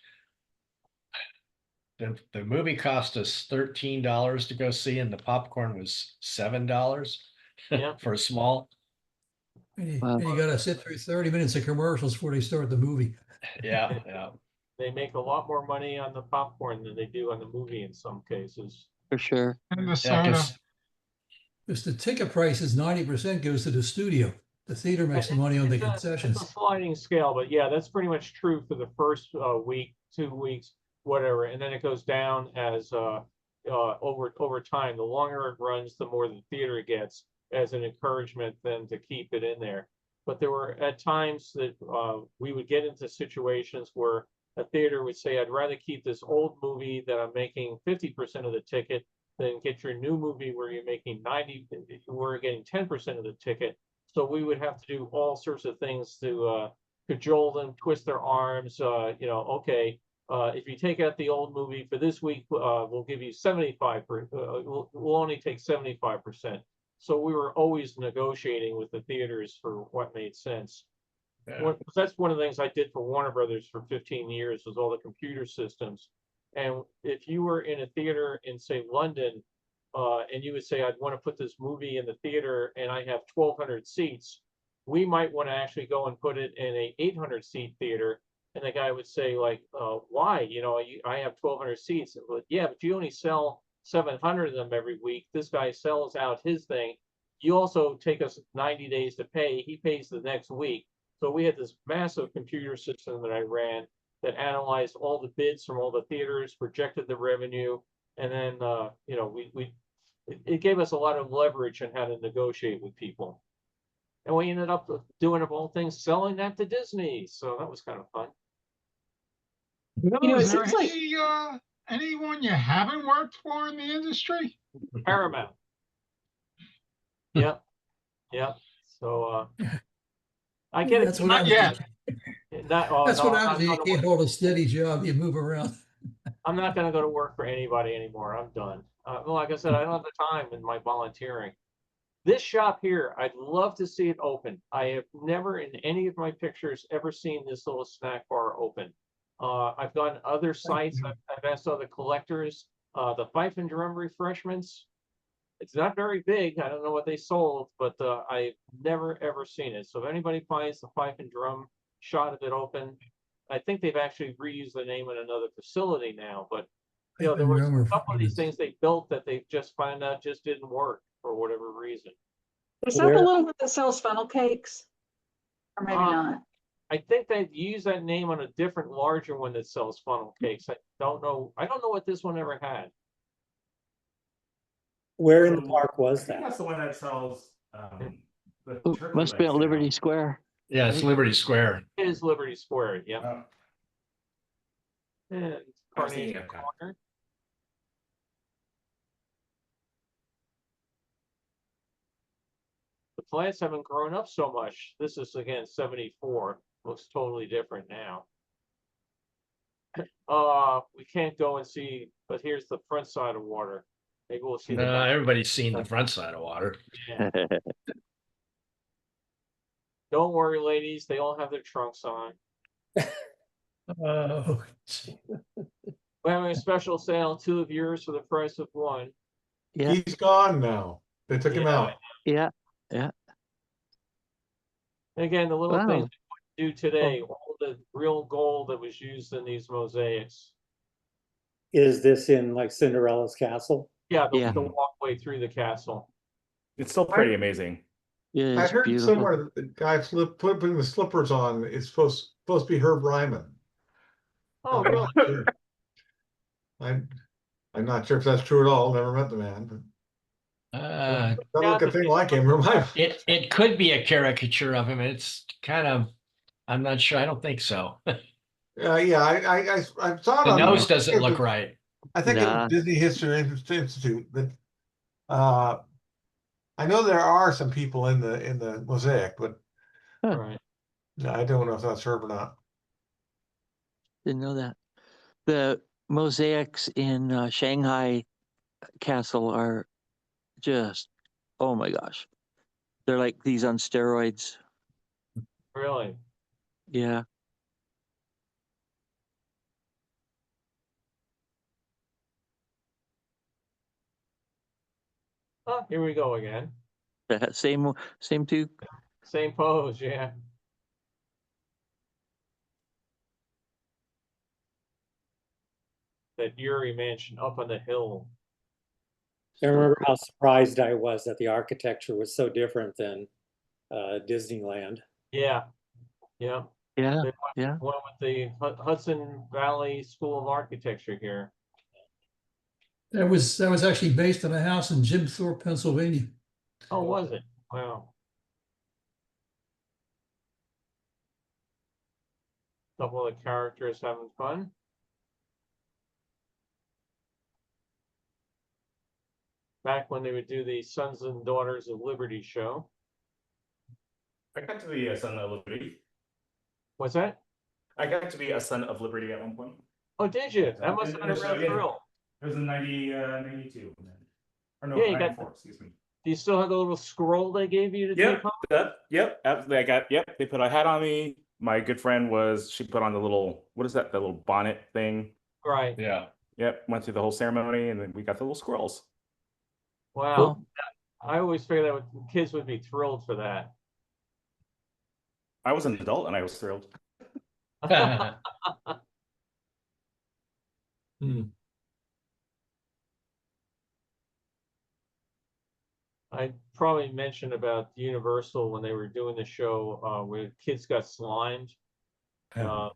Speaker 5: the movie cost us $13 to go see, and the popcorn was $7
Speaker 3: Yeah.
Speaker 5: for a small.
Speaker 2: And you gotta sit through 30 minutes of commercials before they start the movie.
Speaker 5: Yeah, yeah.
Speaker 3: They make a lot more money on the popcorn than they do on the movie in some cases.
Speaker 6: For sure.
Speaker 12: And the
Speaker 5: Yeah,
Speaker 12: soda.
Speaker 2: Because the ticket price is 90% goes to the studio. The theater makes the money on the
Speaker 3: It's a
Speaker 2: concessions.
Speaker 3: sliding scale, but yeah, that's pretty much true for the first week, 2 weeks, whatever, and then it goes down as over time. The longer it runs, the more the theater gets as an encouragement then to keep it in there. But there were at times that we would get into situations where a theater would say, "I'd rather keep this old movie that I'm making 50% of the ticket than get your new movie where you're making 90, we're getting 10% of the ticket." So we would have to do all sorts of things to cajole them, twist their arms. You know, okay, if you take out the old movie for this week, we'll give you 75%. We'll only take 75%. So we were always negotiating with the theaters for what made sense.
Speaker 5: Yeah.
Speaker 3: That's one of the things I did for Warner Brothers for 15 years was all the computer systems. And if you were in a theater in, say, London, and you would say, "I'd want to put this movie in the theater and I have 1,200 seats," we might want to actually go and put it in a 800 seat theater. And the guy would say, like, "Why? You know, I have 1,200 seats." But yeah, but you only sell 700 of them every week. This guy sells out his thing. You also take us 90 days to pay. He pays the next week. So we had this massive computer system that I ran that analyzed all the bids from all the theaters, projected the revenue, and then you know, it gave us a lot of leverage on how to negotiate with people. And we ended up doing, of all things, selling that to Disney. So that was kind of fun.
Speaker 12: You know,
Speaker 7: You know, it
Speaker 12: is there
Speaker 7: seems like
Speaker 12: anyone you haven't worked for in the industry?
Speaker 3: Paramount. Yep. Yep. So I get
Speaker 2: That's
Speaker 3: it.
Speaker 2: what
Speaker 12: Not yet.
Speaker 3: That's
Speaker 2: what happens. You can't hold a steady job. You move around.
Speaker 3: I'm not going to go to work for anybody anymore. I'm done. Well, like I said, I don't have the time in my volunteering. This shop here, I'd love to see it open. I have never in any of my pictures ever seen this little snack bar open. I've gone to other sites. I've asked other collectors. The Fife and Drum refreshments. It's not very big. I don't know what they sold, but I've never ever seen it. So if anybody finds the Fife and Drum shot of it open. I think they've actually reused the name in another facility now, but you know, there was a couple of these things they built that they just found out just didn't work for whatever reason.
Speaker 7: Is that the little one that sells funnel cakes? Or maybe not.
Speaker 3: I think they've used that name on a different, larger one that sells funnel cakes. I don't know. I don't know what this one ever had.
Speaker 1: Where in the park was
Speaker 10: I think
Speaker 1: that?
Speaker 10: that's the one that sells the
Speaker 6: Oh,
Speaker 10: turkey
Speaker 6: must be
Speaker 10: legs
Speaker 6: at Liberty
Speaker 10: now.
Speaker 6: Square.
Speaker 5: Yeah, it's Liberty Square.
Speaker 3: It is Liberty Square, yeah.
Speaker 10: Oh,
Speaker 3: And
Speaker 10: I was thinking
Speaker 3: Carnation
Speaker 10: of that.
Speaker 3: Corner. The plants haven't grown up so much. This is again 74. Looks totally different now. We can't go and see, but here's the front side of water. Maybe we'll see the
Speaker 5: No,
Speaker 3: back.
Speaker 5: everybody's seen the front side of water.
Speaker 3: Yeah. Don't worry, ladies, they all have their trunks on.
Speaker 2: Oh,
Speaker 3: We're having a special sale, 2 of yours for the price of 1.
Speaker 6: Yeah,
Speaker 4: He's gone now. They took him out.
Speaker 6: yeah.
Speaker 3: And again, the little
Speaker 6: Wow.
Speaker 3: things we do today, all the real gold that was used in these mosaics.
Speaker 1: Is this in like Cinderella's castle?
Speaker 3: Yeah,
Speaker 6: Yeah.
Speaker 3: the walkway through the castle.
Speaker 10: It's still pretty amazing.
Speaker 6: Yeah,
Speaker 4: I
Speaker 6: it's
Speaker 4: heard
Speaker 6: beautiful.
Speaker 4: somewhere that the guy putting the slippers on is supposed to be Herb Ryman.
Speaker 3: Oh,
Speaker 4: I'm
Speaker 3: really?
Speaker 4: not sure. I'm not sure if that's true at all. Never met the man, but doesn't look a thing like him.
Speaker 5: It could be a caricature of him. It's kind of, I'm not sure. I don't think so.
Speaker 4: Yeah, I saw it
Speaker 5: The
Speaker 4: on
Speaker 5: nose doesn't look right.
Speaker 4: I think it
Speaker 6: Nah.
Speaker 4: was Disney History Institute, but I know there are some people in the mosaic, but
Speaker 3: Right.
Speaker 4: I don't know if that's Herb or not.
Speaker 6: Didn't know that. The mosaics in Shanghai Castle are just, oh my gosh. They're like these on steroids.
Speaker 3: Really?
Speaker 6: Yeah.
Speaker 3: Oh, here we go again.
Speaker 6: Same two.
Speaker 3: Same pose, yeah. That Uri mansion up on the hill.
Speaker 1: I remember how surprised I was that the architecture was so different than Disneyland.
Speaker 3: Yeah. Yeah.
Speaker 6: Yeah.
Speaker 3: They
Speaker 6: Yeah.
Speaker 3: went with the Hudson Valley School of Architecture here.
Speaker 2: that was actually based on a house in Jim Thorpe, Pennsylvania.
Speaker 3: Oh, was it? Wow. Couple of the characters having fun. Back when they would do the Sons and Daughters of Liberty show.
Speaker 10: I got to be a son of Liberty.
Speaker 3: What's that?
Speaker 10: I got to be a son of Liberty at one point.
Speaker 3: Oh, did you? That must have been a real thrill.
Speaker 10: It was in 92. Or no,
Speaker 3: Yeah, you got-
Speaker 10: 94, excuse me.
Speaker 3: Do you still have the little scroll they gave you to
Speaker 10: Yep,
Speaker 3: take home?
Speaker 10: yep, absolutely. They put a hat on me. My good friend she put on the little, what is that, the little bonnet thing?
Speaker 3: Right.
Speaker 5: Yeah.
Speaker 10: Yep, went through the whole ceremony and then we got the little squirrels.
Speaker 3: Wow.
Speaker 6: Cool.
Speaker 3: I always figured that kids would be thrilled for that.
Speaker 10: I was an adult and I was thrilled.
Speaker 3: I probably mentioned about Universal when they were doing the show where kids got slimed. I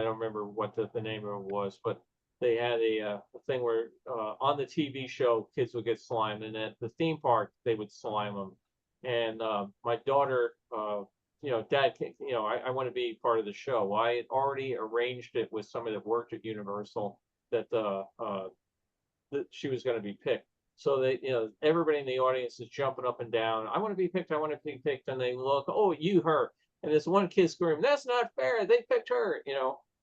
Speaker 3: don't remember what the name of it was, but they had a thing where on the TV show kids would get slimed, and at the theme park they would slime them. And my daughter, Dad, I want to be part of the show. Well, I had already arranged it with somebody that worked at Universal that she was going to be picked. So they, everybody in the audience is jumping up and down. I want to be picked. I want to be picked. And they look, oh, her. And this one kid screamed, "That's not fair. They picked her."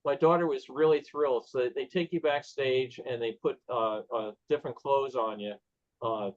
Speaker 3: My daughter was really thrilled. So they take you backstage and they put different clothes on you.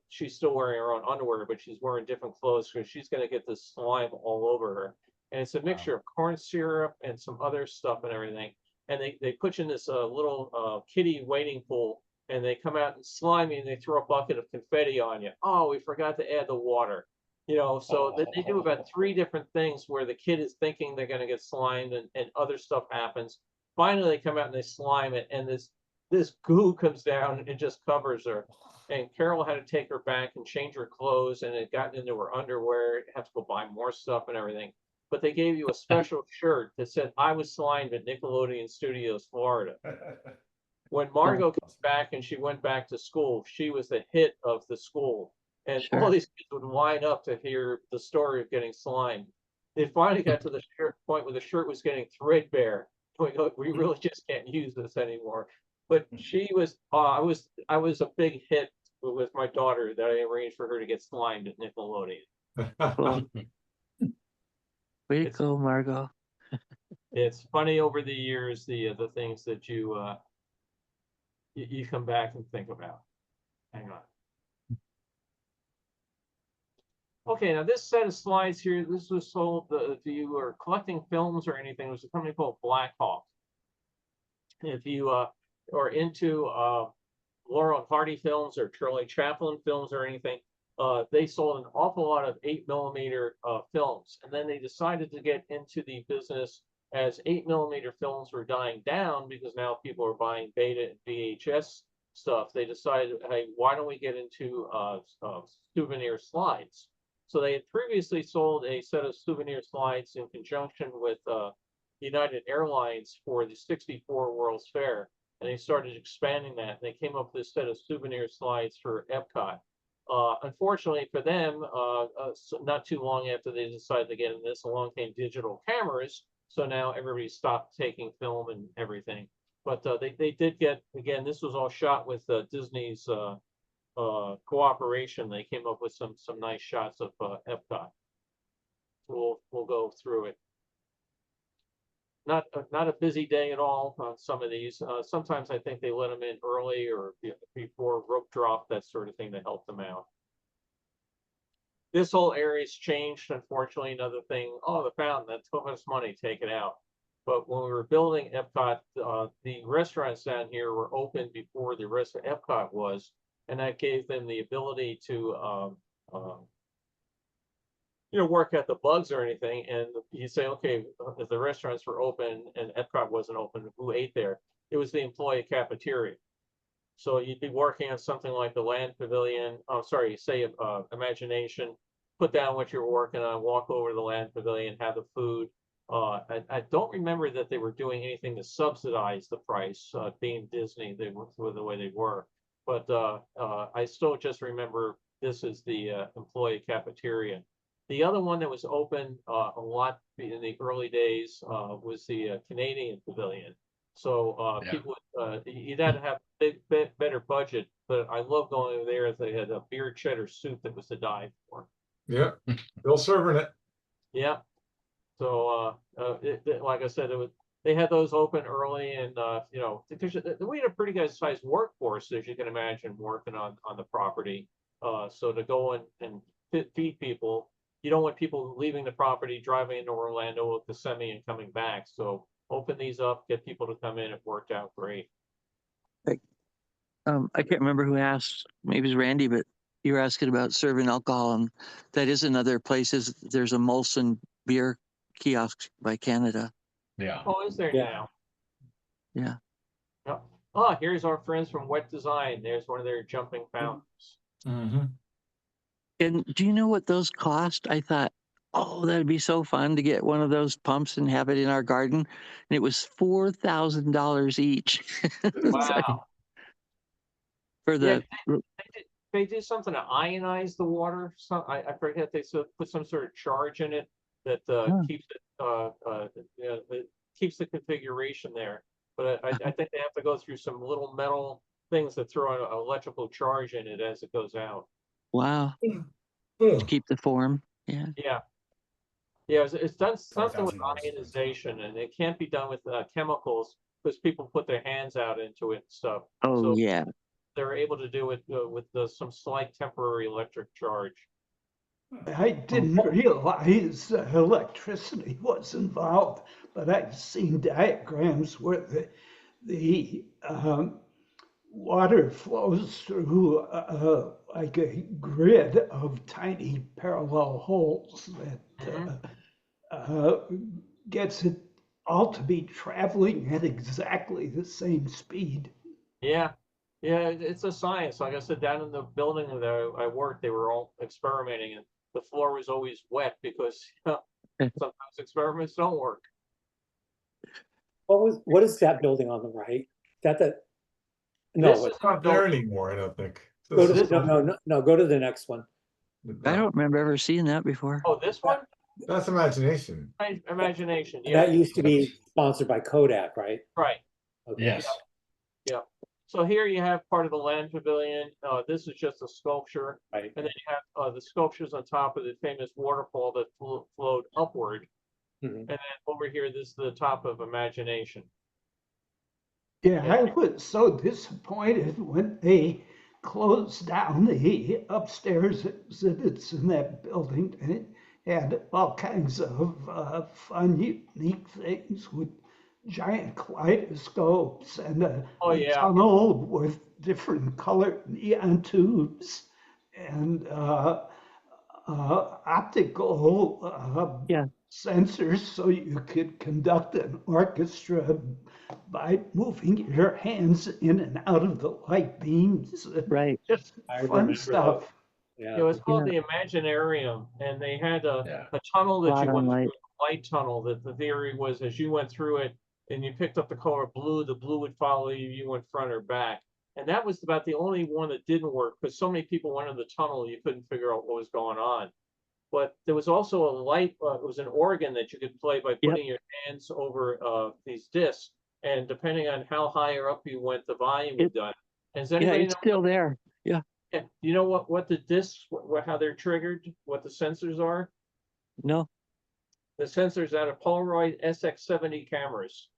Speaker 3: She's still wearing her own underwear, but she's wearing different clothes because she's going to get this slime all over her. And it's a mixture of corn syrup and some other stuff and everything. And they put you in this little kiddie wading pool. And they come out and slime you and they throw a bucket of confetti on you. Oh, we forgot to add the water. You know, so they do about 3 different things where the kid is thinking they're going to get slimed and other stuff happens. Finally, they come out and they slime it, and this goo comes down and just covers her. And Carol had to take her back and change her clothes, and it got into her underwear. Had to go buy more stuff and everything. But they gave you a special shirt that said, "I was slimed at Nickelodeon Studios, Florida." When Margot comes back and she went back to school, she was the hit of the school. And all these kids would line up to hear the story of getting slimed. They finally got to the point where the shirt was getting threadbare. We really just can't use this anymore. But she was, I was a big hit with my daughter that I arranged for her to get slimed at Nickelodeon.
Speaker 6: Way to go, Margot.
Speaker 3: It's funny over the years, the things that you come back and think about. Hang on. Okay, now this set of slides here, this was sold, if you were collecting films or anything, it was a company called Black Hawk. If you are into Laurel and Hardy films or Charlie Chaplin films or anything, they sold an awful lot of 8mm films. And then they decided to get into the business as 8mm films were dying down because now people are buying beta and VHS stuff. They decided, hey, why don't we get into souvenir slides? So they had previously sold a set of souvenir slides in conjunction with United Airlines for the '64 World's Fair. And they started expanding that. And they came up with a set of souvenir slides for EPCOT. Unfortunately for them, not too long after they decided to get in this, along came digital cameras. So now everybody stopped taking film and everything. But they did get, again, this was all shot with Disney's cooperation. They came up with some nice shots of EPCOT. We'll go through it. Not a busy day at all on some of these. Sometimes I think they let them in early or before rope drop, that sort of thing, to help them out. This whole area's changed, unfortunately. Another thing, the fountain, that's so much money, take it out. But when we were building EPCOT, the restaurants down here were open before the rest of EPCOT was, and that gave them the ability to work at the bugs or anything. And you say, okay, if the restaurants were open and Epcot wasn't open, who ate there? It was the employee cafeteria. So you'd be working on something like the Land Pavilion, say Imagination, put down what you were working on, walk over to the Land Pavilion, have the food. I don't remember that they were doing anything to subsidize the price, being Disney, they were the way they were. But I still just remember this is the employee cafeteria. The other one that was open a lot in the early days was the Canadian Pavilion. So people, you'd have to have a better budget, but I love going over there. They had a beer cheddar soup that was to die for.
Speaker 4: Yeah, still serving it.
Speaker 3: Yeah. So like I said, they had those open early, and because we had a pretty good sized workforce, as you can imagine, working on the property. So to go and feed people. You don't want people leaving the property, driving into Orlando with the semi and coming back. So open these up, get people to come in. It worked out great.
Speaker 6: I can't remember who asked. Maybe it was Randy, but you were asking about serving alcohol, and that is another place. There's a Molson beer kiosk by Canada.
Speaker 5: Yeah.
Speaker 3: Oh, is there now?
Speaker 6: Yeah.
Speaker 3: Oh, here's our friends from Wet Design. There's one of their jumping fountains.
Speaker 4: Mm-hmm.
Speaker 6: And do you know what those cost? I thought, that'd be so fun to get one of those pumps and have it in our garden. And it was $4,000 each.
Speaker 3: Wow.
Speaker 6: For the
Speaker 3: they did something to ionize the water. I forget, they put some sort of charge in it that keeps it it keeps the configuration there. But I think they have to go through some little metal things that throw an electrical charge in it as it goes out.
Speaker 6: Wow. To keep the form. Yeah.
Speaker 3: Yeah. Yeah, it's done something with ionization, and it can't be done with chemicals because people put their hands out into it and stuff.
Speaker 6: Oh,
Speaker 3: so
Speaker 6: yeah.
Speaker 3: They're able to do it with some slight temporary electric charge.
Speaker 8: I didn't realize electricity was involved, but I've seen diagrams where the water flows through like a grid of tiny parallel holes that gets it all to be traveling at exactly the same speed.
Speaker 3: Yeah, yeah, it's a science. Like I said, down in the building that I worked, they were all experimenting, and the floor was always wet because sometimes experiments don't work.
Speaker 1: What is that building on the right? That no,
Speaker 3: This
Speaker 1: what-
Speaker 3: is
Speaker 4: It's not there anymore, I don't think.
Speaker 1: go to
Speaker 4: This
Speaker 1: the,
Speaker 4: is-
Speaker 1: no, go to the next one.
Speaker 6: I don't remember ever seeing that before.
Speaker 3: Oh, this one?
Speaker 4: That's imagination.
Speaker 3: Imagination,
Speaker 1: And
Speaker 3: yeah,
Speaker 1: that used to be sponsored by Kodak, right?
Speaker 3: right.
Speaker 1: Okay.
Speaker 5: Yes.
Speaker 3: Yeah. So here you have part of the land pavilion. This is just a sculpture.
Speaker 1: Right.
Speaker 3: And then you have the sculptures on top of the famous waterfall that flowed upward.
Speaker 1: Mhm.
Speaker 3: And then over here, this is the top of Imagination.
Speaker 8: Yeah, I was so disappointed when they closed down the upstairs exhibits in that building. It had all kinds of fun, unique things with giant kaleidoscopes and
Speaker 3: Oh,
Speaker 8: a
Speaker 3: yeah.
Speaker 8: tunnel with different colored neon tubes and optical
Speaker 6: Yeah.
Speaker 8: sensors so you could conduct an orchestra by moving your hands in and out of the light beams.
Speaker 6: Right.
Speaker 8: Just
Speaker 1: I
Speaker 8: fun
Speaker 1: remember
Speaker 8: stuff.
Speaker 1: Yeah.
Speaker 3: It was called the Imaginarium, and they had
Speaker 5: Yeah.
Speaker 3: a tunnel that
Speaker 6: Lot
Speaker 3: you
Speaker 6: on
Speaker 3: went
Speaker 6: light.
Speaker 3: through, a light tunnel, that the theory was as you went through it and you picked up the color blue, the blue would follow you, you went front or back. And that was about the only one that didn't work because so many people went in the tunnel, you couldn't figure out what was going on. But there was also a light, it was an organ that you could play by putting your hands over these discs. And depending on how higher up you went, the volume was done. Does
Speaker 6: Yeah,
Speaker 3: anybody
Speaker 6: it's
Speaker 3: know?
Speaker 6: still there. Yeah.
Speaker 3: Yeah, you know what the discs, how they're triggered, what the sensors are?
Speaker 6: No.
Speaker 3: The sensors out of Polaroid SX70 cameras.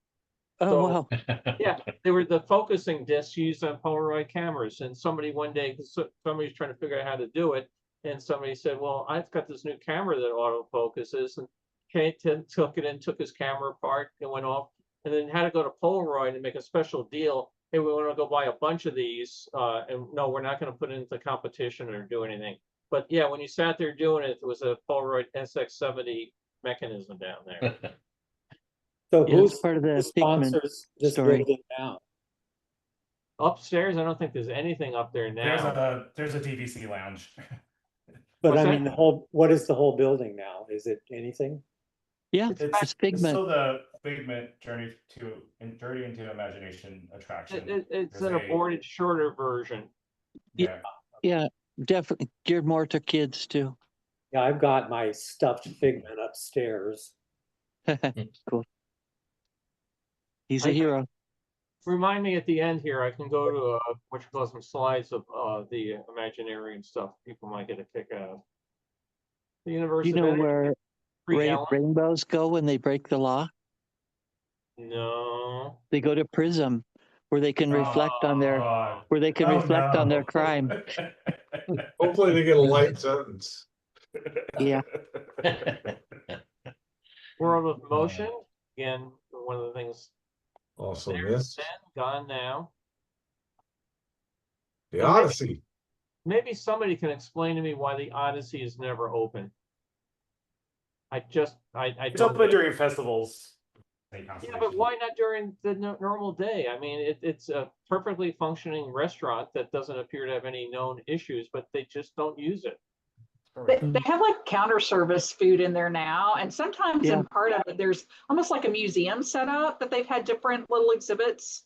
Speaker 6: Oh,
Speaker 3: So,
Speaker 6: wow.
Speaker 3: yeah, they were the focusing discs used on Polaroid cameras. And somebody one day, somebody's trying to figure out how to do it. And somebody said, well, I've got this new camera that autofocuses. And Kate took it and took his camera apart and went off. And then had to go to Polaroid and make a special deal. Hey, we want to go buy a bunch of these. And no, we're not going to put it into competition or do anything. But yeah, when you sat there doing it, there was a Polaroid SX70 mechanism down there.
Speaker 1: So
Speaker 6: Yeah,
Speaker 1: who's
Speaker 6: it's part of
Speaker 1: who
Speaker 6: the Figment
Speaker 1: sponsors this
Speaker 6: story.
Speaker 1: building now?
Speaker 3: Upstairs, I don't think there's anything up there now.
Speaker 10: There's a DVC lounge.
Speaker 1: But
Speaker 3: What's
Speaker 1: I
Speaker 3: that?
Speaker 1: mean, what is the whole building now? Is it anything?
Speaker 6: Yeah,
Speaker 3: It's
Speaker 6: it's
Speaker 10: It's
Speaker 6: Figment.
Speaker 10: still the Figment Journey into Imagination attraction.
Speaker 3: It's
Speaker 10: There's
Speaker 3: an
Speaker 10: a-
Speaker 3: aborted, shorter version.
Speaker 10: Yeah.
Speaker 6: Yeah, definitely geared more to kids too.
Speaker 1: Yeah, I've got my stuffed Figment upstairs.
Speaker 6: Cool. He's a
Speaker 3: I-
Speaker 6: hero.
Speaker 3: Remind me at the end here, I can go to what you call some slides of the Imaginarium stuff. People might get a kick out of. The Universe
Speaker 6: You
Speaker 3: of
Speaker 6: know
Speaker 3: Energy,
Speaker 6: where
Speaker 3: Free Ellen?
Speaker 6: rainbows go when they break the law?
Speaker 3: No.
Speaker 6: They go to Prism, where they can reflect on their
Speaker 10: God.
Speaker 6: reflect on their
Speaker 10: no.
Speaker 6: crime.
Speaker 4: Hopefully they get a light sentence.
Speaker 6: Yeah.
Speaker 3: World of Motion, again, one of the things.
Speaker 4: Also
Speaker 3: There's
Speaker 4: missed.
Speaker 3: Ben, gone now.
Speaker 4: The Odyssey.
Speaker 3: Maybe somebody can explain to me why the Odyssey is never open. I
Speaker 10: It's
Speaker 3: don't
Speaker 10: open
Speaker 3: get it.
Speaker 10: during festivals.
Speaker 3: Yeah, but why not during the normal day? I mean, it's a perfectly functioning restaurant that doesn't appear to have any known issues, but they just don't use it.
Speaker 7: They have like counter service food in there now. And sometimes
Speaker 6: Yeah.
Speaker 7: in part of it, there's almost like a museum set up that they've had different little exhibits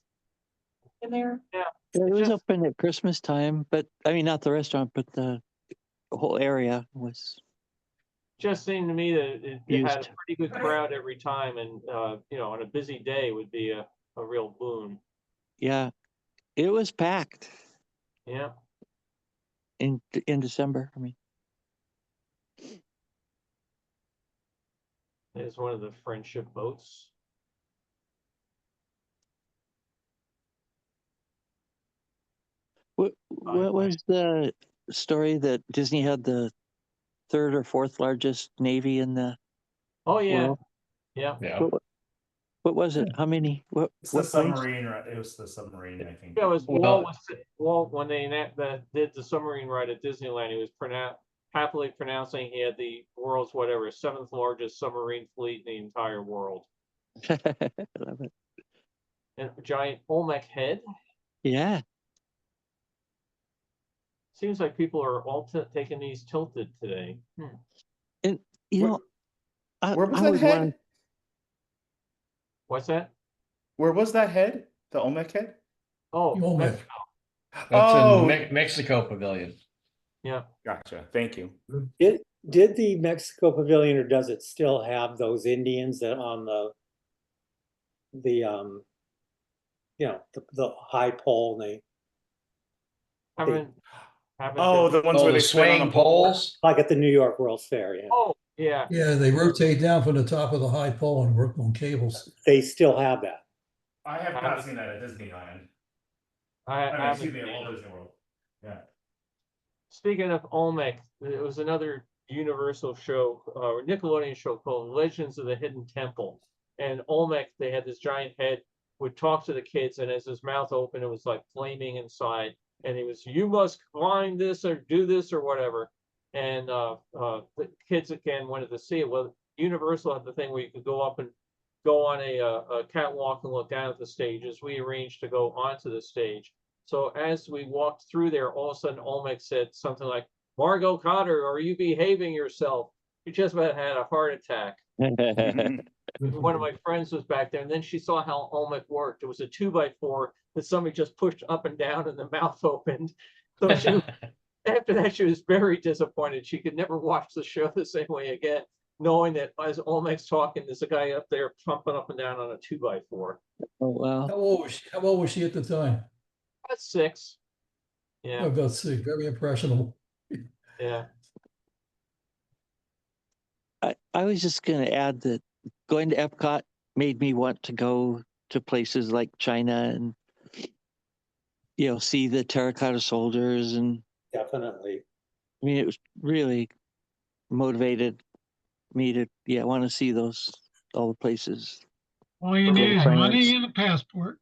Speaker 7: in there.
Speaker 3: Yeah.
Speaker 6: It was
Speaker 3: just-
Speaker 6: open at Christmas time, but I mean, not the restaurant, but the whole area was.
Speaker 3: Just seemed to me that it had a
Speaker 6: Used.
Speaker 3: pretty good crowd every time, and on a busy day would be a real boon.
Speaker 6: Yeah, it was packed
Speaker 3: Yeah.
Speaker 6: in December. I mean,
Speaker 3: There's one of the friendship boats.
Speaker 6: what was the story that Disney had the third or fourth largest navy in the
Speaker 3: Oh yeah,
Speaker 6: world?
Speaker 3: yeah.
Speaker 5: Yeah.
Speaker 6: What What was it? How many?
Speaker 10: It's the
Speaker 6: What place?
Speaker 10: submarine. It was the submarine, I think.
Speaker 3: Yeah, it was
Speaker 5: Well-
Speaker 3: Walt when they did the submarine ride at Disneyland. He was happily pronouncing he had the world's whatever 7th largest submarine fleet in the entire world.
Speaker 6: I love it.
Speaker 3: And a giant Olmec head.
Speaker 6: Yeah.
Speaker 3: Seems like people are all taking these tilted today.
Speaker 6: And you
Speaker 10: Where-
Speaker 6: know,
Speaker 10: Where was
Speaker 6: I
Speaker 10: that
Speaker 6: would
Speaker 10: head?
Speaker 6: want-
Speaker 3: What's that?
Speaker 10: Where was that head? The Olmec head?
Speaker 3: Oh,
Speaker 2: The Olmec.
Speaker 3: Mexico.
Speaker 5: That's
Speaker 10: Oh,
Speaker 5: in Mexico Pavilion.
Speaker 3: Yeah.
Speaker 10: gotcha. Thank you.
Speaker 1: Did the Mexico Pavilion, or does it still have those Indians that on the the high pole, and
Speaker 3: Haven't
Speaker 10: Oh,
Speaker 3: been-
Speaker 10: the ones
Speaker 5: Oh,
Speaker 10: where
Speaker 5: the
Speaker 10: they spin on
Speaker 5: swaying
Speaker 10: a pole?
Speaker 5: poles.
Speaker 1: like at the New York World's Fair, yeah.
Speaker 3: Oh, yeah.
Speaker 2: Yeah, they rotate down from the top of the high pole and work on cables.
Speaker 1: They still have that.
Speaker 10: I have not seen that at Disneyland.
Speaker 3: I
Speaker 10: I've
Speaker 3: haven't
Speaker 10: seen it
Speaker 3: been.
Speaker 10: at Walt Disney World. Yeah.
Speaker 3: Speaking of Olmec, it was another Universal show, or Nickelodeon show called Legends of the Hidden Temple. And Olmec, they had this giant head, would talk to the kids, and as his mouth opened, it was like flaming inside. And he was, you must climb this or do this or whatever. And the kids again wanted to see it. Well, Universal had the thing where you could go up and go on a catwalk and look down at the stages. We arranged to go onto the stage. So as we walked through there, all of a sudden Olmec said something like, Margot Cotter, are you behaving yourself? You just about had a heart attack. One of my friends was back there, and then she saw how Olmec worked. It was a 2x4 that somebody just pushed up and down and the mouth opened. So she, after that, she was very disappointed. She could never watch the show the same way again, knowing that as Olmec's talking, there's a guy up there pumping up and down on a 2x4.
Speaker 6: Oh wow.
Speaker 2: How old was she at the time?
Speaker 3: About 6. Yeah,
Speaker 2: About 6. Very impressionable.
Speaker 3: yeah.
Speaker 6: I was just going to add that going to EPCOT made me want to go to places like China and, see the terracotta soldiers. And
Speaker 1: Definitely.
Speaker 6: I mean, it was really motivated me to, want to see all the places.
Speaker 12: All you need is money and a passport.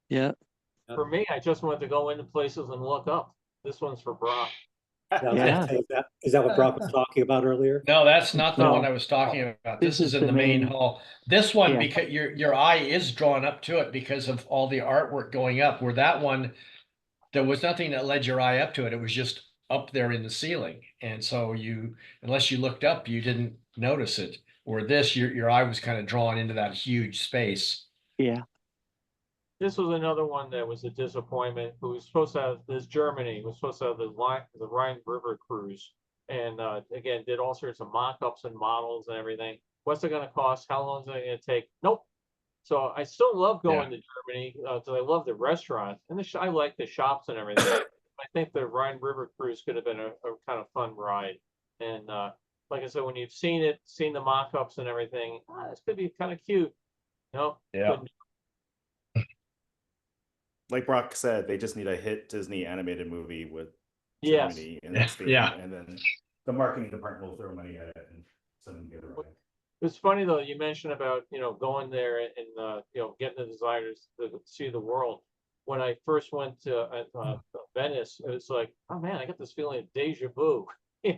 Speaker 6: Yeah.
Speaker 3: For me, I just wanted to go into places and look up. This one's for Brock.
Speaker 6: Yeah.
Speaker 1: Is that what Brock was talking about earlier?
Speaker 5: No, that's not the
Speaker 6: No.
Speaker 5: one I was talking about. This
Speaker 6: This
Speaker 5: is
Speaker 6: is
Speaker 5: in
Speaker 6: the
Speaker 5: the main
Speaker 6: main-
Speaker 5: hall. This one,
Speaker 6: Yeah.
Speaker 5: because your eye is drawn up to it because of all the artwork going up. Where that one, there was nothing that led your eye up to it. It was just up there in the ceiling. And so unless you looked up, you didn't notice it. Or this, your eye was kind of drawn into that huge space.
Speaker 6: Yeah.
Speaker 3: This was another one that was a disappointment. Who was supposed to have this Germany was supposed to have the Rhine River cruise, and again did all sorts of mock-ups and models and everything. What's it going to cost? How long is it going to take? Nope. So I still love going to Germany because I love the restaurants and I like the shops and everything. I think the Rhine River cruise could have been a kind of fun ride. And like I said, when you've seen the mock-ups and everything, this could be kind of cute. No.
Speaker 5: Yeah.
Speaker 10: Like Brock said, they just need a hit Disney animated movie with
Speaker 3: Yes.
Speaker 10: Germany in its theme,
Speaker 5: Yeah.
Speaker 10: and then the marketing department will throw money at it and send them get it right.
Speaker 3: It's funny though, you mentioned about, going there and, getting the designers to see the world. When I first went to Venice, it was like, oh man, I got this feeling of deja vu. You're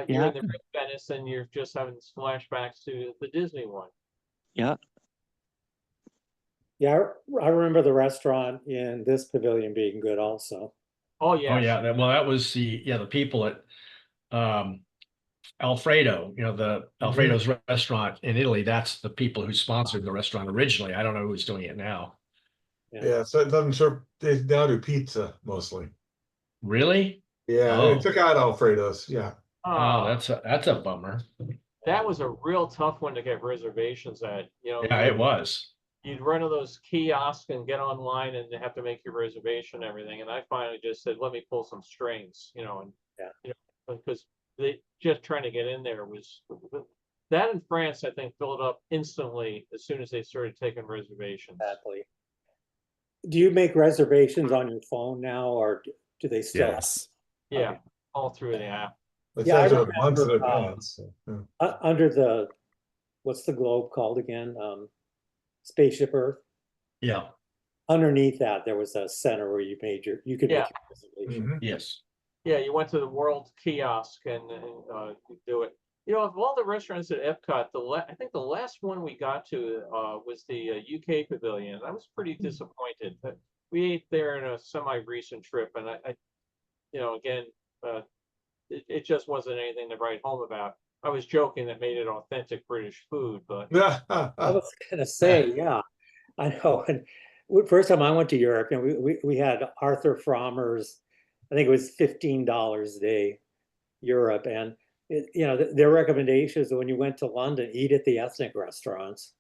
Speaker 3: in the real Venice and you're just having flashbacks to the Disney one.
Speaker 6: Yeah.
Speaker 1: Yeah, I remember the restaurant in this pavilion being good also.
Speaker 3: Oh yeah.
Speaker 5: Oh yeah. Well, that was the people at Alfredo, the Alfredo's restaurant in Italy. That's the people who sponsored the restaurant originally. I don't know who's doing it now.
Speaker 4: Yeah, so it doesn't serve, they now do pizza mostly.
Speaker 5: Really?
Speaker 4: Yeah,
Speaker 5: Oh.
Speaker 4: they took out Alfredo's, yeah.
Speaker 5: Oh, that's a bummer.
Speaker 3: That was a real tough one to get reservations at.
Speaker 5: Yeah, it was.
Speaker 3: You'd run to those kiosks and get online and have to make your reservation and everything. And I finally just said, let me pull some strings, because they just trying to get in there was that in France, I think, filled up instantly as soon as they started taking reservations.
Speaker 1: Exactly. Do you make reservations on your phone now, or do they still?
Speaker 10: Yes.
Speaker 3: Yeah,
Speaker 1: Okay.
Speaker 3: all through the app.
Speaker 4: It
Speaker 1: Yeah, I
Speaker 4: says it months in
Speaker 1: remember,
Speaker 4: advance. So, yeah.
Speaker 1: Under the, what's the globe called again? Spaceship Earth.
Speaker 5: Yeah.
Speaker 1: Underneath that, there was a center where you could make your reservation.
Speaker 5: Yes.
Speaker 3: Yeah, you went to the World Kiosk and you do it. You know, of all the restaurants at Epcot, I think the last one we got to was the UK Pavilion. I was pretty disappointed. But we ate there in a semi-recent trip, and I you know, again, it just wasn't anything to write home about. I was joking that made it authentic British food, but
Speaker 1: I was gonna say, yeah, I know. And first time I went to Europe, and we had Arthur Frommer's, I think it was $15 a day, Europe, and you know, their recommendations when you went to London, eat at the ethnic restaurants.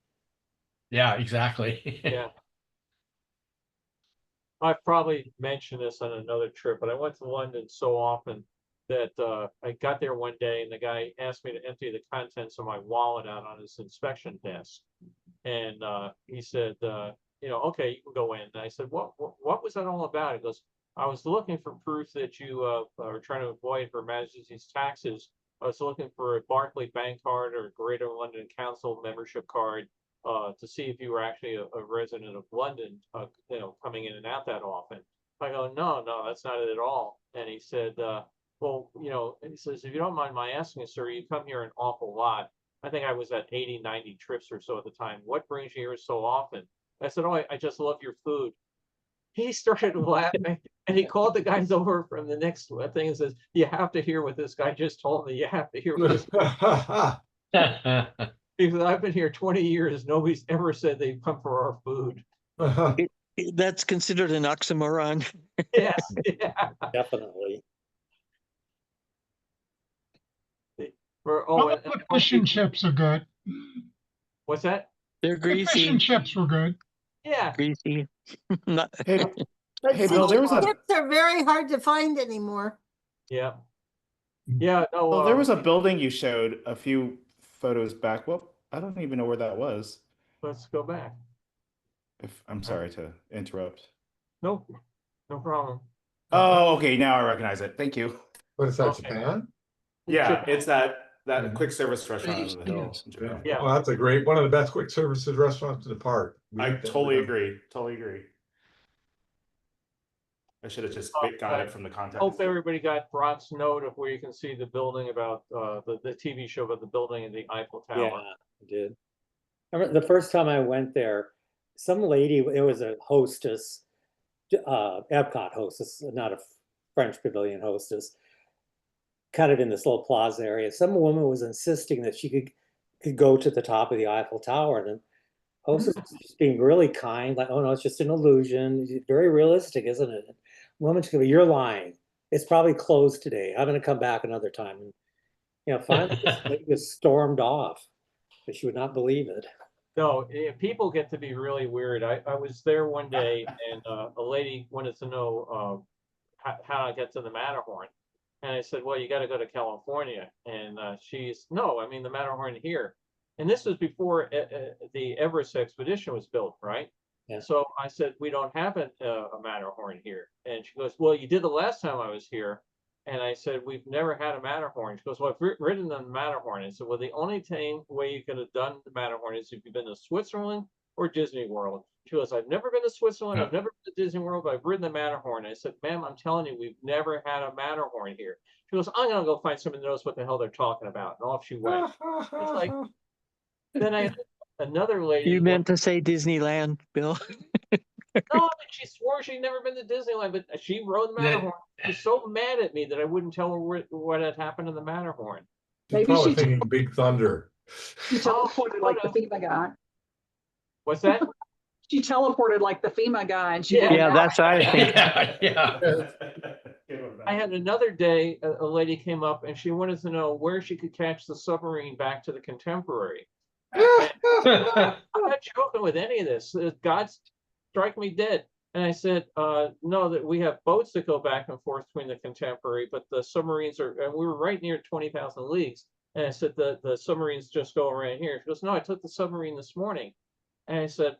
Speaker 5: Yeah, exactly.
Speaker 3: yeah. I've probably mentioned this on another trip, but I went to London so often that I got there one day and the guy asked me to empty the contents of my wallet out on his inspection desk. And he said, you know, okay, you can go in. And I said, what was that all about? He goes, I was looking for proof that you are trying to avoid Her Majesty's taxes. I was looking for a Barclay bank card or a Greater London Council membership card to see if you were actually a resident of London, you know, coming in and out that often. I go, no, that's not it at all. And he said, well, you know, and he says, if you don't mind my asking, sir, you come here an awful lot. I think I was at 80, 90 trips or so at the time. What brings you here so often? I said, oh, I just love your food. He started laughing and he called the guys over from the next thing and says, you have to hear what this guy just told me. You have to hear what this because I've been here 20 years. Nobody's ever said they've come for our food.
Speaker 6: That's considered an oxymoron.
Speaker 3: Yes, yeah.
Speaker 1: Definitely.
Speaker 12: Well, the fish and chips are good.
Speaker 3: What's that?
Speaker 6: They're
Speaker 12: The fish
Speaker 6: greasy.
Speaker 12: and chips were good.
Speaker 3: Yeah.
Speaker 6: Greasy. Not-
Speaker 10: Hey,
Speaker 11: But
Speaker 10: hey, Bill, there was a
Speaker 11: chips are very hard to find anymore.
Speaker 3: Yeah. Yeah. No.
Speaker 10: well, there was a building you showed a few photos back. Well, I don't even know where that was.
Speaker 3: Let's go back.
Speaker 10: If I'm sorry to interrupt.
Speaker 3: Nope. No problem.
Speaker 10: Oh, okay. Now I recognize it. Thank you.
Speaker 4: What is that,
Speaker 3: Okay.
Speaker 4: Japan?
Speaker 10: Yeah, it's that quick service restaurant on the hill in Japan.
Speaker 3: Yeah.
Speaker 4: Well, that's one of the best quick services restaurants in the park.
Speaker 10: I totally agree. Totally agree. I should have just got it from the context.
Speaker 3: Hope everybody got Brock's note of where you can see the building about the TV show about the building and the Eiffel Tower.
Speaker 1: Yeah, I did. I remember the first time I went there, some lady, it was a hostess, Epcot hostess, not a French pavilion hostess, kind of in this little plaza area. Some woman was insisting that she could go to the top of the Eiffel Tower, and the hostess was just being really kind, like, oh no, it's just an illusion. Very realistic, isn't it? Woman, she goes, you're lying. It's probably closed today. I'm going to come back another time. And, you know, finally, this lady just stormed off, but she would not believe it.
Speaker 3: No, people get to be really weird. I was there one day and a lady wanted to know how I get to the Matterhorn. And I said, well, you got to go to California. And no, I mean, the Matterhorn here. And this was before the Everest expedition was built, right?
Speaker 1: Yeah.
Speaker 3: So I said, we don't have a Matterhorn here. And she goes, well, you did the last time I was here. And I said, we've never had a Matterhorn. She goes, well, I've ridden on the Matterhorn. I said, well, the only way you could have done the Matterhorn is if you've been to Switzerland or Disney World. She goes, I've never been to Switzerland. I've never been to Disney World, but I've ridden the Matterhorn. I said, ma'am, I'm telling you, we've never had a Matterhorn here. She goes, I'm going to go find someone that knows what the hell they're talking about. And off she went. It's like, then I had another lady.
Speaker 6: You meant to say Disneyland, Bill?
Speaker 3: No, she swore she'd never been to Disneyland, but she rode the Matterhorn. She was so mad at me that I wouldn't tell her what had happened in the Matterhorn.
Speaker 4: She's probably thinking Big Thunder.
Speaker 7: She teleported like the FEMA guy.
Speaker 3: What's that?
Speaker 7: She teleported like the FEMA guy, and she
Speaker 6: Yeah, that's what I think.
Speaker 5: Yeah.
Speaker 3: I had another day, a lady came up and she wanted to know where she could catch the submarine back to the Contemporary. I'm not joking with any of this. God strike me dead. And I said, no, that we have boats that go back and forth between the Contemporary, but the submarines are, and we were right near 20,000 leagues. And I said, the submarines just go around here. She goes, no, I took the submarine this morning. And I said,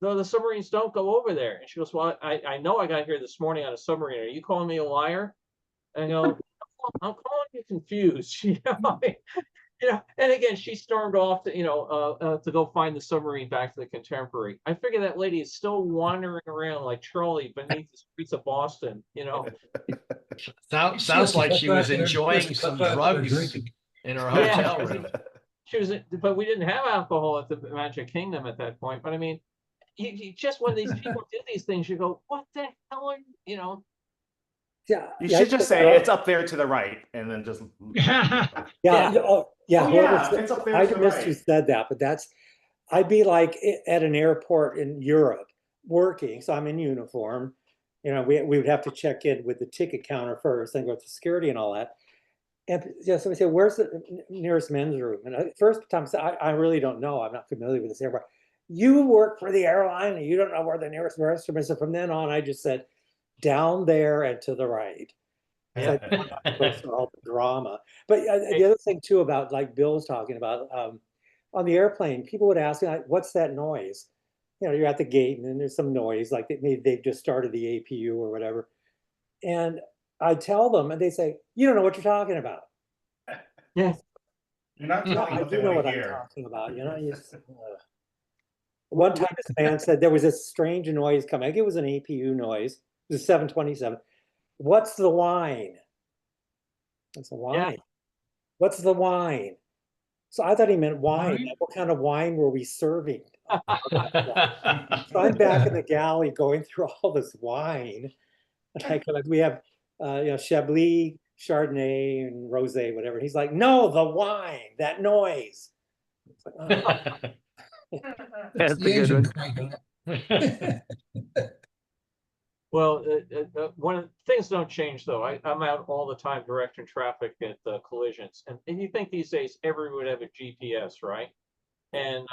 Speaker 3: no, the submarines don't go over there. And she goes, well, I know I got here this morning on a submarine. Are you calling me a liar? And I go, I'm calling you confused. You know, You know, and again, she stormed off to go find the submarine back to the Contemporary. I figure that lady is still wandering around like Charlie beneath the streets of Boston, you know.
Speaker 5: Sounds like she was enjoying some drugs
Speaker 2: drinking.
Speaker 5: in her
Speaker 3: Yeah.
Speaker 5: hotel room.
Speaker 3: She was, but we didn't have alcohol at the Magic Kingdom at that point. But I mean, you just when these people do these things, you go, "What the hell are you know?"
Speaker 1: Yeah,
Speaker 10: You
Speaker 1: yeah,
Speaker 10: should just say it's up there to the right, and then just.
Speaker 1: yeah,
Speaker 3: Yeah.
Speaker 1: oh, yeah.
Speaker 10: Oh,
Speaker 1: whoever
Speaker 10: yeah,
Speaker 1: said-
Speaker 10: it's up there
Speaker 1: I
Speaker 10: to the
Speaker 1: missed who
Speaker 10: right.
Speaker 1: said that, but I'd be like at an airport in Europe working, so I'm in uniform. You know, we would have to check in with the ticket counter first, then go to security and all that. And yeah, so we say, "Where's the nearest men's room?" And first time I said, I really don't know. I'm not familiar with this airport. You work for the airline and you don't know where the nearest restroom is. So from then on, I just said, down there and to the right. So I don't have to go through all the drama. But the other thing too about like Bill was talking about on the airplane, people would ask me, like, "What's that noise?" You know, you're at the gate and then there's some noise, like maybe they've just started the APU or whatever. And I tell them, and they say, "You don't know what you're talking about."
Speaker 3: Yeah.
Speaker 10: You're not
Speaker 1: Yeah,
Speaker 10: telling
Speaker 1: I
Speaker 10: what they
Speaker 1: do know
Speaker 10: want
Speaker 1: what
Speaker 10: to
Speaker 1: I'm
Speaker 10: hear.
Speaker 1: talking about. You know, one time this man said there was this strange noise coming. I think it was an APU noise. It was 727. "What's the wine?" It's a wine. What's the wine? So I thought he meant wine.
Speaker 12: Wine?
Speaker 1: What kind of wine were we serving? So I'm back in the galley going through all this wine. Like we have, Chablis, Chardonnay, and Rosé, whatever. He's like, "No, the wine, that noise." It's like, oh.
Speaker 6: That's a
Speaker 2: The
Speaker 6: good
Speaker 2: engine
Speaker 6: one.
Speaker 2: cranking.
Speaker 3: Well, one of the things don't change though. I'm out all the time directing traffic at collisions, and you think these days everyone would have a GPS, right? And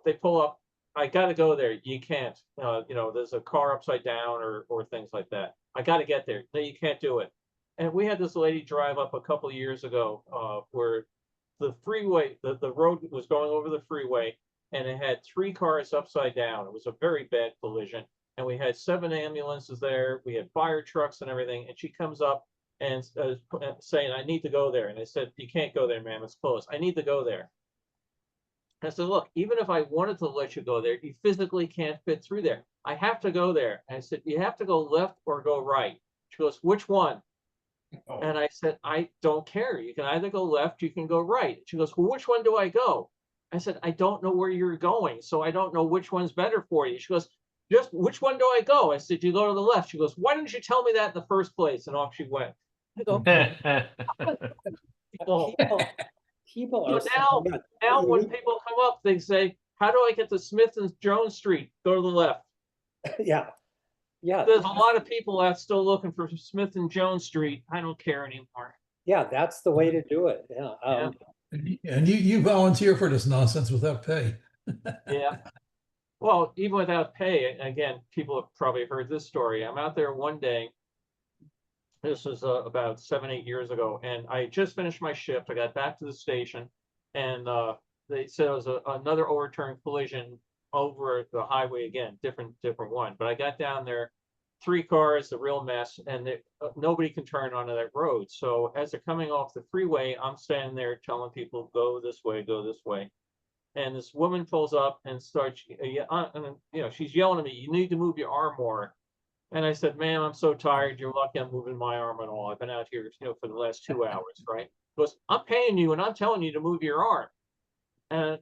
Speaker 3: they pull up. I got to go there. You can't. There's a car upside down or things like that. I got to get there. No, you can't do it. And we had this lady drive up a couple of years ago where the freeway, the road was going over the freeway, and it had 3 cars upside down. It was a very bad collision. And we had 7 ambulances there. We had fire trucks and everything. And she comes up and saying, "I need to go there." And I said, "You can't go there, ma'am. It's closed. I need to go there." I said, "Look, even if I wanted to let you go there, you physically can't fit through there. I have to go there." And I said, "You have to go left or go right." She goes, "Which one?"
Speaker 10: Oh.
Speaker 3: And I said, "I don't care. You can either go left, you can go right." She goes, "Well, which one do I go?" I said, "I don't know where you're going, so I don't know which one's better for you." She goes, "Just which one do I go?" I said, "You go to the left." She goes, "Why didn't you tell me that in the first place?" And off she went. I go,
Speaker 1: People
Speaker 3: so
Speaker 1: are so nuts.
Speaker 3: now when people come up, they say, "How do I get to Smith and Jones Street?" Go to the left.
Speaker 1: Yeah. Yeah.
Speaker 3: There's a lot of people out still looking for Smith and Jones Street. I don't care anymore.
Speaker 1: Yeah, that's the way to do it. Yeah.
Speaker 3: Yeah.
Speaker 2: And you volunteer for this nonsense without pay.
Speaker 3: Yeah. Well, even without pay, again, people have probably heard this story. I'm out there one day. This was about 7, 8 years ago, and I just finished my shift. I got back to the station, and they said it was another overturned collision over the highway again, different one. But I got down there, 3 cars, a real mess, and nobody can turn onto that road. So as they're coming off the freeway, I'm standing there telling people, "Go this way, go this way." And this woman pulls up and starts, she's yelling at me, "You need to move your arm more." And I said, "Ma'am, I'm so tired. You're lucky I'm moving my arm at all. I've been out here, for the last 2 hours, right?" She goes, "I'm paying you and I'm telling you to move your arm." And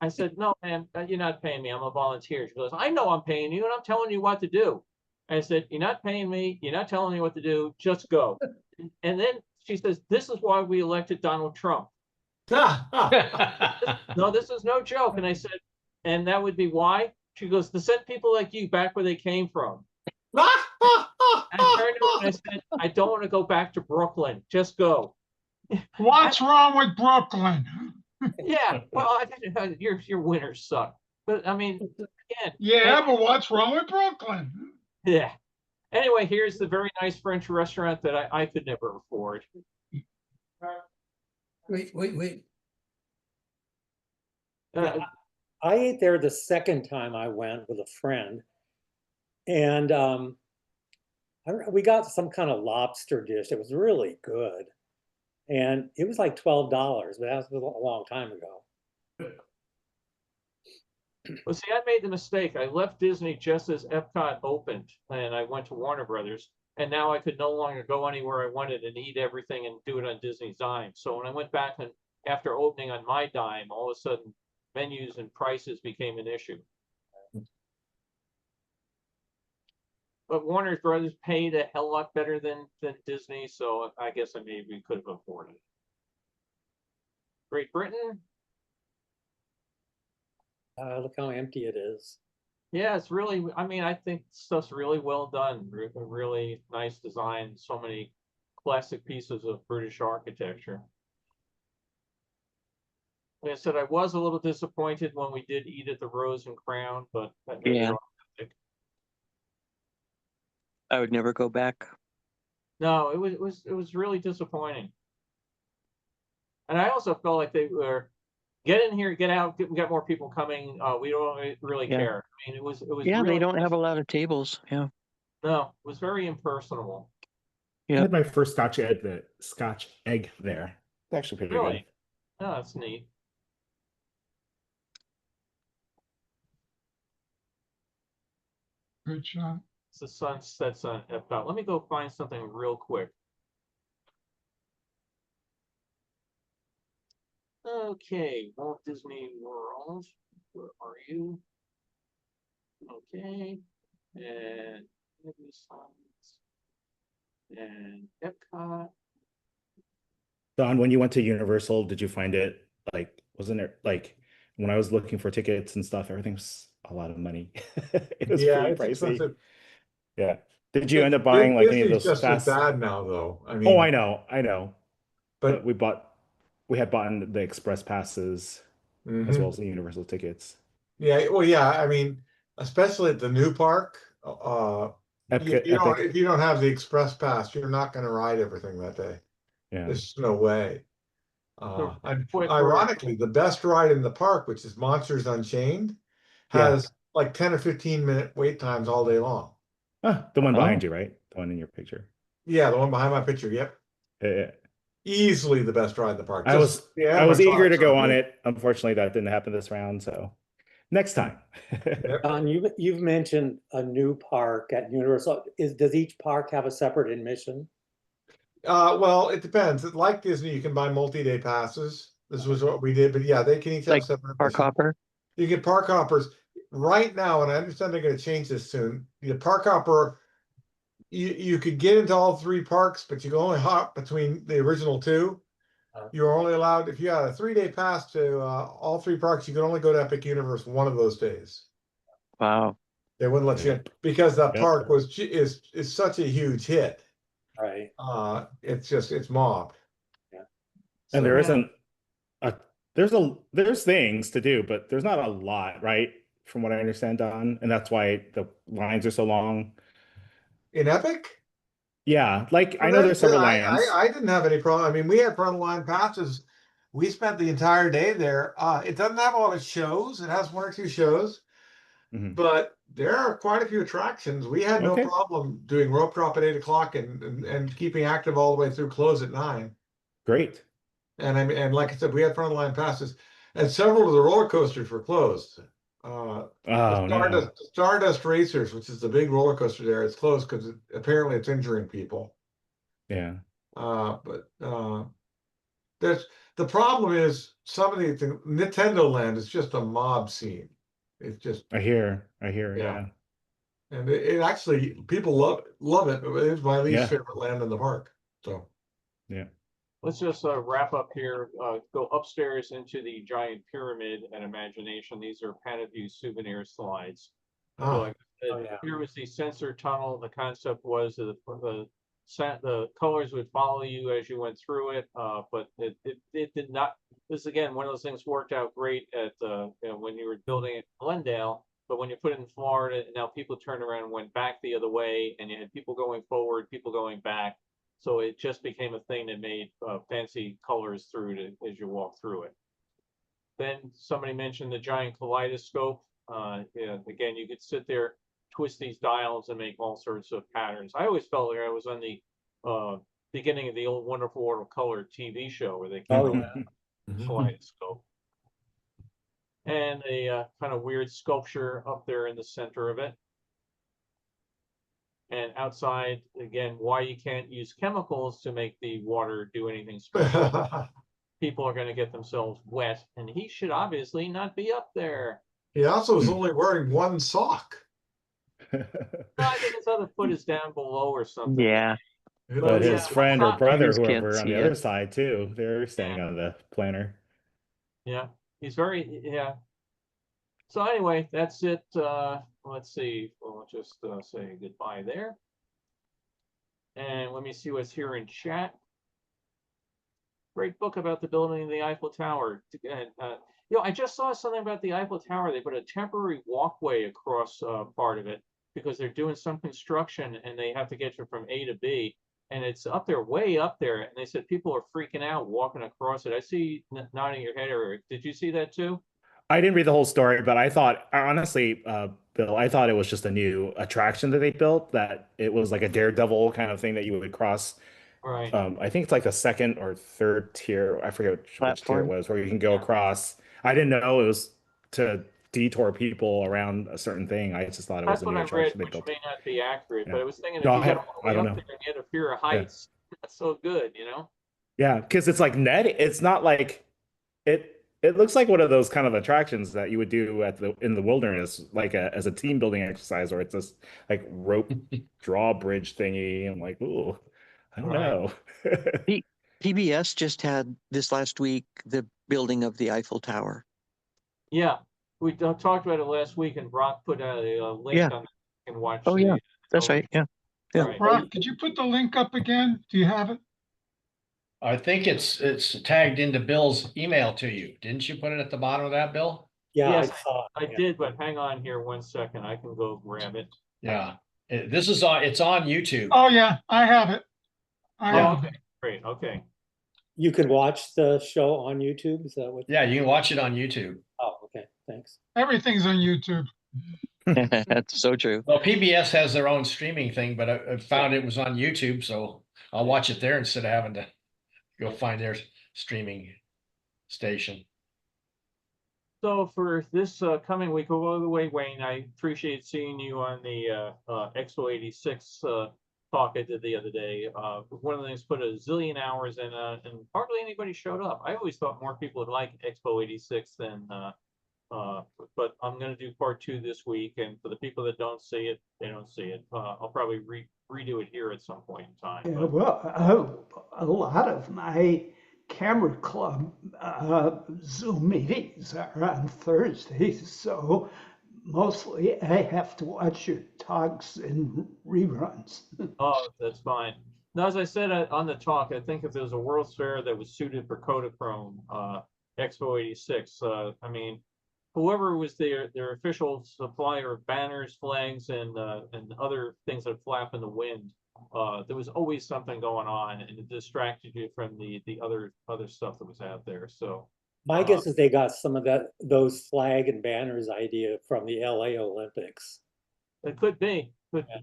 Speaker 3: I said, "No, ma'am, you're not paying me. I'm a volunteer." She goes, "I know I'm paying you and I'm telling you what to do." I said, "You're not paying me. You're not telling me what to do. Just go." And then she says, "This is why we elected Donald Trump." No, this is no joke. And I said, "And that would be why?" She goes, "To send people like you back where they came from." I turned to her and I said, "I don't want to go back to Brooklyn. Just go."
Speaker 12: What's wrong with Brooklyn?
Speaker 3: Yeah, well, your winters suck. But I mean, again.
Speaker 12: Yeah, but what's wrong with Brooklyn?
Speaker 3: Yeah. Anyway, here's the very nice French restaurant that I could never afford.
Speaker 2: Wait.
Speaker 1: I ate there the second time I went with a friend, and I don't know, we got some kind of lobster dish. It was really good, And it was like $12, but that was a long time ago.
Speaker 3: Well, see, I made the mistake. I left Disney just as Epcot opened, and I went to Warner Brothers, and now I could no longer go anywhere I wanted and eat everything and do it on Disney's dime. So when I went back and after opening on my dime, all of a sudden menus and prices became an issue. But Warner Brothers paid a hell lot better than Disney, so I guess I maybe could have afforded it. Great Britain.
Speaker 1: Look how empty it is.
Speaker 3: Yeah, it's really, I mean, I think stuff's really well done. Really nice design. So many classic pieces of British architecture. Like I said, I was a little disappointed when we did eat at the Rose and Crown, but that may be
Speaker 6: Yeah.
Speaker 3: authentic.
Speaker 6: I would never go back.
Speaker 3: No, it was really disappointing. And I also felt like they were get in here, get out, we got more people coming. We don't really
Speaker 6: Yeah.
Speaker 3: care. I mean, it was
Speaker 6: Yeah,
Speaker 3: really
Speaker 6: they don't have a lot of tables. Yeah.
Speaker 3: no, it was very impersonal.
Speaker 10: I
Speaker 6: Yeah.
Speaker 10: had my first Scotch egg there. It's actually pretty
Speaker 3: Really?
Speaker 10: good.
Speaker 3: Oh, that's neat.
Speaker 12: Good shot.
Speaker 3: It's the sun sets on Epcot. Let me go find something real quick. Okay, Walt Disney World. Where are you? Okay, and Epcot.
Speaker 10: Don, when you went to Universal, did you find it like, wasn't it like when I was looking for tickets and stuff, everything was a lot of money. It was
Speaker 4: Yeah,
Speaker 10: pretty
Speaker 4: it's
Speaker 10: pricey.
Speaker 4: expensive.
Speaker 10: Yeah. Did you end up buying like any of
Speaker 4: Disney's
Speaker 10: those
Speaker 4: just as
Speaker 10: fast?
Speaker 4: bad now, though. I
Speaker 10: Oh,
Speaker 4: mean,
Speaker 10: I know. But
Speaker 4: but
Speaker 10: we had bought the express passes as well as the Universal tickets.
Speaker 4: yeah, well, yeah. I mean, especially at the new park,
Speaker 10: Epic.
Speaker 4: if you don't have the express pass, you're not going to ride everything that day.
Speaker 10: Yeah.
Speaker 4: There's no way.
Speaker 3: So,
Speaker 4: And
Speaker 3: quick
Speaker 4: ironically, the best ride in the park, which is Monsters Unchained, has like 10 or 15-minute wait times all day long.
Speaker 10: The one behind you, right? The one in your picture.
Speaker 4: Yeah, the one behind my picture. Yep.
Speaker 10: Yeah.
Speaker 4: Easily the best ride in the park.
Speaker 10: I was eager to go on it. Unfortunately, that didn't happen this round. So next time.
Speaker 1: Don, you've mentioned a new park at Universal. Does each park have a separate admission?
Speaker 4: Well, it depends. Like Disney, you can buy multi-day passes. This was what we did, but yeah, they can each have
Speaker 6: Like
Speaker 4: separate
Speaker 6: park
Speaker 4: admissions.
Speaker 6: hopper.
Speaker 4: You get park hoppers right now, and I understand they're going to change this soon. The park hopper, you could get into all three parks, but you can only hop between the original two. You're only allowed, if you had a 3-day pass to all three parks, you could only go to Epic Universe one of those days.
Speaker 6: Wow.
Speaker 4: They wouldn't let you in because that
Speaker 10: Yep.
Speaker 4: park is such a huge hit.
Speaker 1: Right.
Speaker 4: It's mobbed.
Speaker 1: Yeah.
Speaker 10: And there isn't there's things to do, but there's not a lot, right? From what I understand, Don, and that's why the lines are so long.
Speaker 4: In Epic?
Speaker 10: Yeah, like I know there's several lands.
Speaker 4: I didn't have any problem. I mean, we had front line passes. We spent the entire day there. It doesn't have a lot of shows. It has one or two shows, but there are quite a few attractions. We had no problem doing rope drop at 8 o'clock and keeping active all the way through close at 9.
Speaker 10: Great.
Speaker 4: And I mean, and like I said, we had front line passes, and several of the roller coasters were closed. The Stardust Racers, which is the big roller coaster there, it's closed because apparently it's injuring people.
Speaker 10: Yeah.
Speaker 4: But there's the problem is some of the Nintendo Land is just a mob scene. It's just
Speaker 10: I hear, yeah.
Speaker 4: And it actually people love it. It's my least favorite land in the park. So
Speaker 10: yeah.
Speaker 3: Let's just wrap up here. Go upstairs into the giant pyramid and Imagination. These are Panaview souvenir slides. So here was the sensor tunnel. The concept was that the colors would follow you as you went through it, but it did not. This again, one of those things worked out great at when you were building it in Glendale. But when you put it in Florida, now people turned around and went back the other way, and you had people going forward, people going back. So it just became a thing that made fancy colors as you walk through it. Then somebody mentioned the giant kaleidoscope. Again, you could sit there, twist these dials, and make all sorts of patterns. I always felt like I was on the beginning of the old Wonderful World of Color TV show where they came
Speaker 1: Oh,
Speaker 3: out
Speaker 1: yeah.
Speaker 3: with a kaleidoscope. And a kind of weird sculpture up there in the center of it. And outside, again, why you can't use chemicals to make the water do anything special. People are going to get themselves wet, and he should obviously not be up there.
Speaker 4: He also was only wearing one sock.
Speaker 3: No, I think his other foot is down below or something.
Speaker 6: Yeah.
Speaker 10: But his friend or brother,
Speaker 6: Viewers can't
Speaker 10: whoever on the
Speaker 6: see
Speaker 10: other
Speaker 6: it.
Speaker 10: side too, they're standing on the planter.
Speaker 3: Yeah, he's very, yeah. So anyway, that's it. Let's see. We'll just say goodbye there. And let me see what's here in chat. Great book about the building of the Eiffel Tower. And, I just saw something about the Eiffel Tower. They put a temporary walkway across part of it because they're doing some construction and they have to get you from A to B. And it's up there, way up there. And they said people are freaking out walking across it. I see you nodding your head, Eric. Did you see that too?
Speaker 10: I didn't read the whole story, but I thought, honestly, Bill, I thought it was just a new attraction that they built, that it was like a daredevil kind of thing that you would cross.
Speaker 3: Right.
Speaker 10: I think it's like the second or third tier. I forget which tier it
Speaker 6: Platform.
Speaker 10: was, where you can go across. I didn't know it was to detour people around a certain thing. I just thought it was
Speaker 3: That's
Speaker 10: a
Speaker 3: what
Speaker 10: new
Speaker 3: I read,
Speaker 10: attraction they
Speaker 3: which
Speaker 10: built.
Speaker 3: may not be accurate,
Speaker 10: Yeah.
Speaker 3: but I was thinking if
Speaker 10: No,
Speaker 3: you got all the
Speaker 10: I
Speaker 3: way
Speaker 10: don't
Speaker 3: up
Speaker 10: know.
Speaker 3: there and you had a fear of heights, that's so good,
Speaker 10: Yeah, because it's like it's not like it looks like one of those kind of attractions that you would do in the wilderness, like as a team building exercise, or it's this like rope drawbridge thingy. I'm like, ooh, I don't know.
Speaker 6: PBS just had this last week the building of the Eiffel Tower.
Speaker 3: Yeah, we talked about it last week, and Brock put out a link
Speaker 6: Yeah.
Speaker 3: on that. You can watch.
Speaker 6: Oh yeah, that's right. Yeah. Yeah.
Speaker 3: Right.
Speaker 12: Brock, could you put the link up again? Do you have it?
Speaker 5: I think it's tagged into Bill's email to you. Didn't you put it at the bottom of that, Bill?
Speaker 1: Yeah,
Speaker 3: Yes,
Speaker 1: I saw it.
Speaker 3: I did, but hang on here 1 second. I can go grab it.
Speaker 5: Yeah. It's on YouTube.
Speaker 12: Oh, yeah, I have it. I
Speaker 3: Oh,
Speaker 12: have
Speaker 3: okay,
Speaker 12: it.
Speaker 3: great, okay.
Speaker 1: You can watch the show on YouTube. Is that what?
Speaker 5: Yeah, you can watch it on YouTube.
Speaker 1: Oh, okay. Thanks.
Speaker 12: Everything's on YouTube.
Speaker 6: That's so true.
Speaker 5: Well, PBS has their own streaming thing, but I found it was on YouTube, so I'll watch it there instead of having to go find their streaming station.
Speaker 3: So for this coming week, by the way, Wayne, I appreciate seeing you on the Expo 86 talk I did the other day. One of the things put a zillion hours in, and hardly anybody showed up. I always thought more people would like Expo 86 than, but I'm going to do part 2 this week. And for the people that don't see it, they don't see it. I'll probably redo it here at some point in time.
Speaker 8: Yeah, well, a lot of my camera club Zoom meetings are on Thursdays, so mostly I have to watch your talks and reruns.
Speaker 3: Oh, that's fine. Now, as I said on the talk, I think if there was a World's Fair that was suited for Kodachrome, Expo 86, I mean, whoever was their official supplier of banners, flags, and other things that flap in the wind, there was always something going on, and it distracted you from the other stuff that was out there. So
Speaker 1: My guess is they got some of those flag and banners idea from the LA Olympics.
Speaker 3: it could be,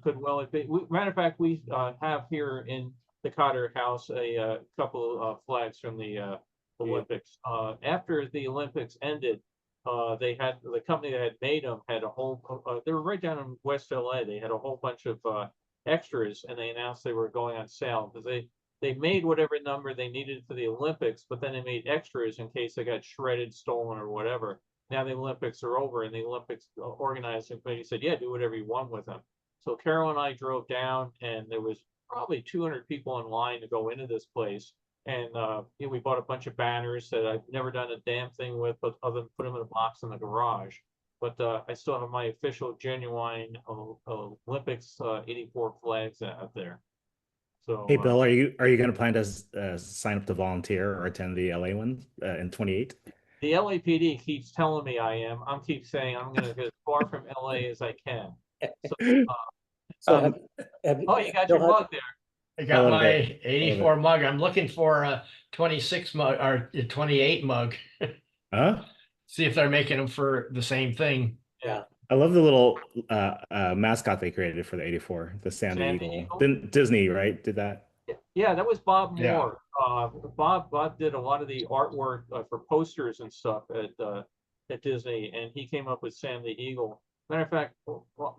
Speaker 3: could well be. Matter of fact, we have here in the Cotter House a couple of flags from the Olympics. After the Olympics ended, they had the company that had made them had a whole. They were right down in West LA. They had a whole bunch of extras, and they announced they were going on sale because they made whatever number they needed for the Olympics, but then they made extras in case they got shredded, stolen, or whatever. Now the Olympics are over, and the Olympics organizing committee said, "Yeah, do whatever you want with them." So Carol and I drove down, and there was probably 200 people in line to go into this place. And we bought a bunch of banners that I've never done a damn thing with, but other than put them in a box in the garage. But I still have my official, genuine Olympics 84 flags out there. So,
Speaker 10: Hey, Bill, are you going to plan to sign up to volunteer or attend the LA one in 28?
Speaker 3: The LAPD keeps telling me I am. I'm keep saying I'm going to get as far from LA as I can. So, oh, you got your mug there.
Speaker 5: I got my 84 mug. I'm looking for a 26 mug or a 28 mug.
Speaker 10: Huh?
Speaker 5: See if they're making them for the same thing.
Speaker 3: Yeah.
Speaker 10: I love the little mascot they created for the 84, the Sandy Eagle.
Speaker 3: Eagle?
Speaker 10: Didn't Disney, right, did that?
Speaker 3: Yeah, that was Bob
Speaker 5: Yeah.
Speaker 3: Moore. Bob did a lot of the artwork for posters and stuff at Disney, and he came up with Sam the Eagle. Matter of fact,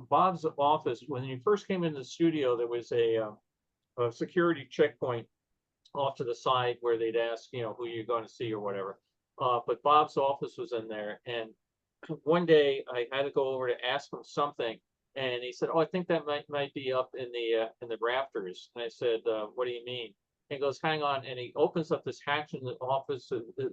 Speaker 3: Bob's office, when you first came into the studio, there was a security checkpoint off to the side where they'd ask, who you're going to see or whatever. But Bob's office was in there, and one day I had to go over to ask him something, and he said, "Oh, I think that might be up in the rafters." And I said, "What do you mean?" And he goes, "Hang on," and he opens up this hatch in the office, the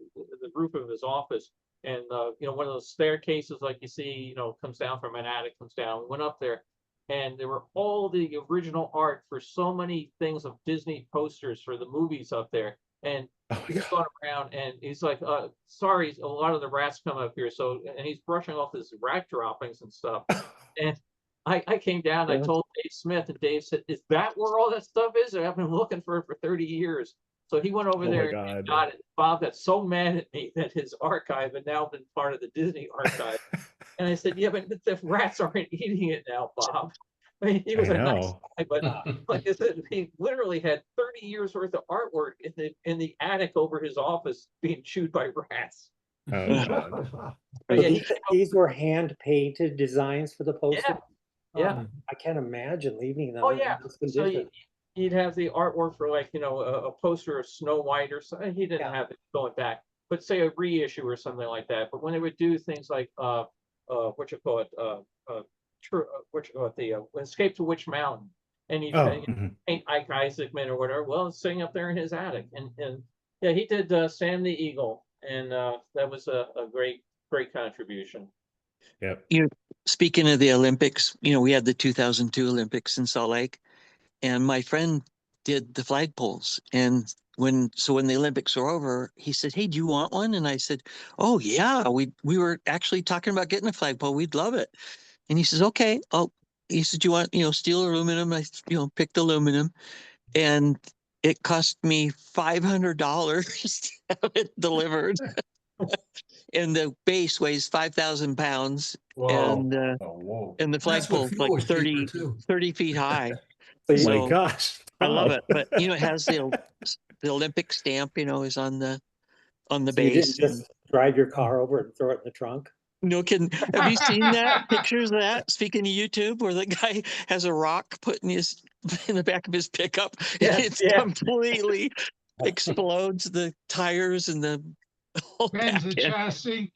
Speaker 3: roof of his office, and one of those staircases like you see, comes down from an attic, comes down. Went up there, and there were all the original art for so many things of Disney posters for the movies up there. And he's going around and he's like, sorry, a lot of the rats come up here. So, and he's brushing off his rat droppings and stuff. And I came down, I told Dave Smith, and Dave said, "Is that where all that stuff is? I've been looking for it for 30 years. So he went over there and got it. Bob got so mad at me that his archive had now been part of the Disney archive. And I said, "Yeah, but the rats aren't eating it now, Bob." I mean, he was a nice guy, but like I said, he literally had 30 years worth of artwork in the attic over his office being chewed by rats.
Speaker 1: But yeah, these were hand painted designs for the poster.
Speaker 3: Yeah.
Speaker 1: I can't imagine leaving them.
Speaker 3: Oh yeah.
Speaker 1: In this
Speaker 3: So
Speaker 1: condition.
Speaker 3: you'd have the artwork for like, a poster of Snow White or something. He didn't have it going back, but say a reissue or something like that. But when they would do things like the Escape to Witch Mountain, and you paint Ike Isaacman or whatever. Well, it's sitting up there in his attic, and yeah, he did Sam the Eagle, and that was a great contribution.
Speaker 10: Yep.
Speaker 6: Speaking of the Olympics, we had the 2002 Olympics in Salt Lake, and my friend did the flagpoles. And when the Olympics were over, he said, "Hey, do you want one?" And I said, "Oh yeah, we were actually talking about getting a flagpole. We'd love it." And he says, "Okay." He said, "Do you want, steel or aluminum?" I, picked aluminum, and it cost me $500 to have it delivered. And the base weighs 5,000 pounds. And the flagpole is like 30 feet high.
Speaker 10: My gosh.
Speaker 6: I love it. But it has the Olympic stamp, is on the base.
Speaker 1: You didn't just drive your car over and throw it in the trunk?
Speaker 6: No kidding. Have you seen that? Pictures of that? Speaking of YouTube, where the guy has a rock put in the back of his pickup.
Speaker 3: Yes,
Speaker 6: It completely explodes the tires and the whole
Speaker 12: Bends the chassis.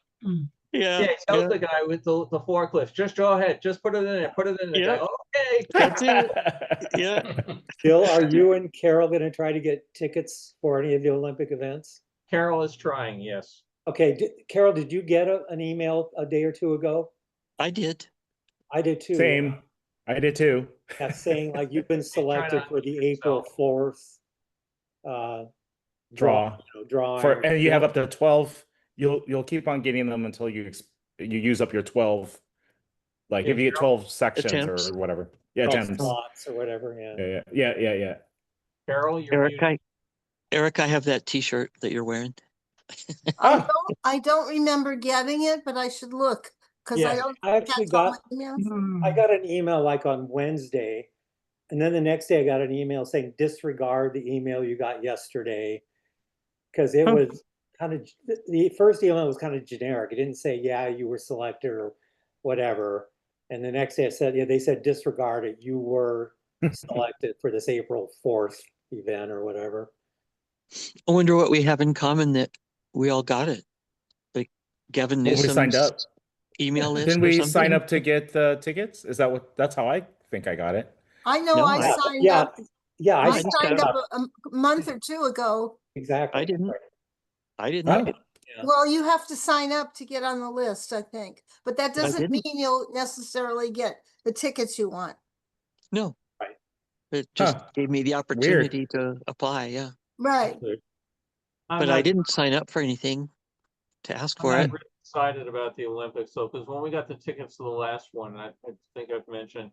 Speaker 6: Yeah.
Speaker 3: He tells the guy with the forklift, "Just go ahead, just put it in there, put it in there."
Speaker 6: Yeah.
Speaker 3: Okay.
Speaker 6: That's it. Yeah.
Speaker 1: Bill, are you and Carol going to try to get tickets for any of the Olympic events?
Speaker 3: Carol is trying, yes.
Speaker 1: Okay, Carol, did you get an email a day or two ago?
Speaker 6: I did.
Speaker 1: I did too.
Speaker 10: Same. I did too.
Speaker 1: That's saying like you've been selected for the April 4th
Speaker 10: draw.
Speaker 1: Drawing.
Speaker 10: And you have up to 12. You'll keep on getting them until you use up your 12. Like if you get 12 sections
Speaker 6: attempts.
Speaker 10: or whatever. Yeah, attempts.
Speaker 1: Slots or whatever.
Speaker 10: Yeah.
Speaker 3: Carol, you're
Speaker 6: Eric, I have that T-shirt that you're wearing.
Speaker 11: I don't remember getting it, but I should look because I actually got
Speaker 1: an email like on Wednesday, and then the next day I got an email saying disregard the email you got yesterday, because it was kind of, the first email was kind of generic. It didn't say you were selected or whatever, and the next day I said they said disregard it. You were selected for this April 4th event or whatever.
Speaker 6: I wonder what we have in common that we all got it. Like Gavin Newsom's
Speaker 10: signed up.
Speaker 6: email list.
Speaker 10: Didn't we sign up to get the tickets? Is that that's how I think I got it?
Speaker 11: I know I signed up.
Speaker 1: Yeah,
Speaker 11: I signed up a month or two ago.
Speaker 1: Exactly.
Speaker 6: I didn't.
Speaker 11: Well, you have to sign up to get on the list, I think. But that doesn't mean you'll necessarily get the tickets you want.
Speaker 6: No. Right. It just gave me the opportunity to apply, yeah.
Speaker 11: Right.
Speaker 6: But I didn't sign up for anything to ask for it.
Speaker 3: I'm really excited about the Olympics, though, because when we got the tickets to the last one, I think I've mentioned,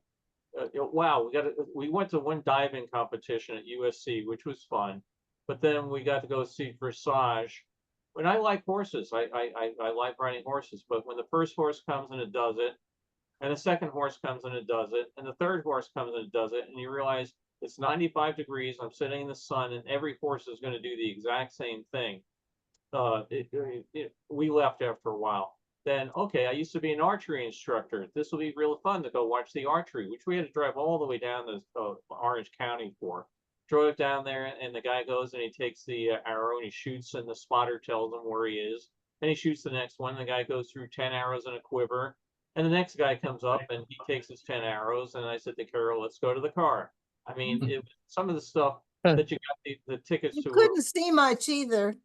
Speaker 3: wow, we went to one diving competition at USC, which was fun, but then we got to go see dressage. When I like horses, I like riding horses, but when the first horse comes and it does it, and the second horse comes and it does it, and the third horse comes and it does it, and you realize It's 95 degrees. I'm sitting in the sun, and every horse is going to do the exact same thing. We left after a while. Then, okay, I used to be an archery instructor. This will be real fun to go watch the archery, which we had to drive all the way down to Orange County for. Drove down there, and the guy goes and he takes the arrow and he shoots, and the spotter tells him where he is. And he shoots the next one. The guy goes through 10 arrows in a quiver. And the next guy comes up and he takes his 10 arrows. And I said to Carol, let's go to the car. I mean, some of the stuff that you got the tickets
Speaker 11: You
Speaker 3: to.
Speaker 11: couldn't see much either.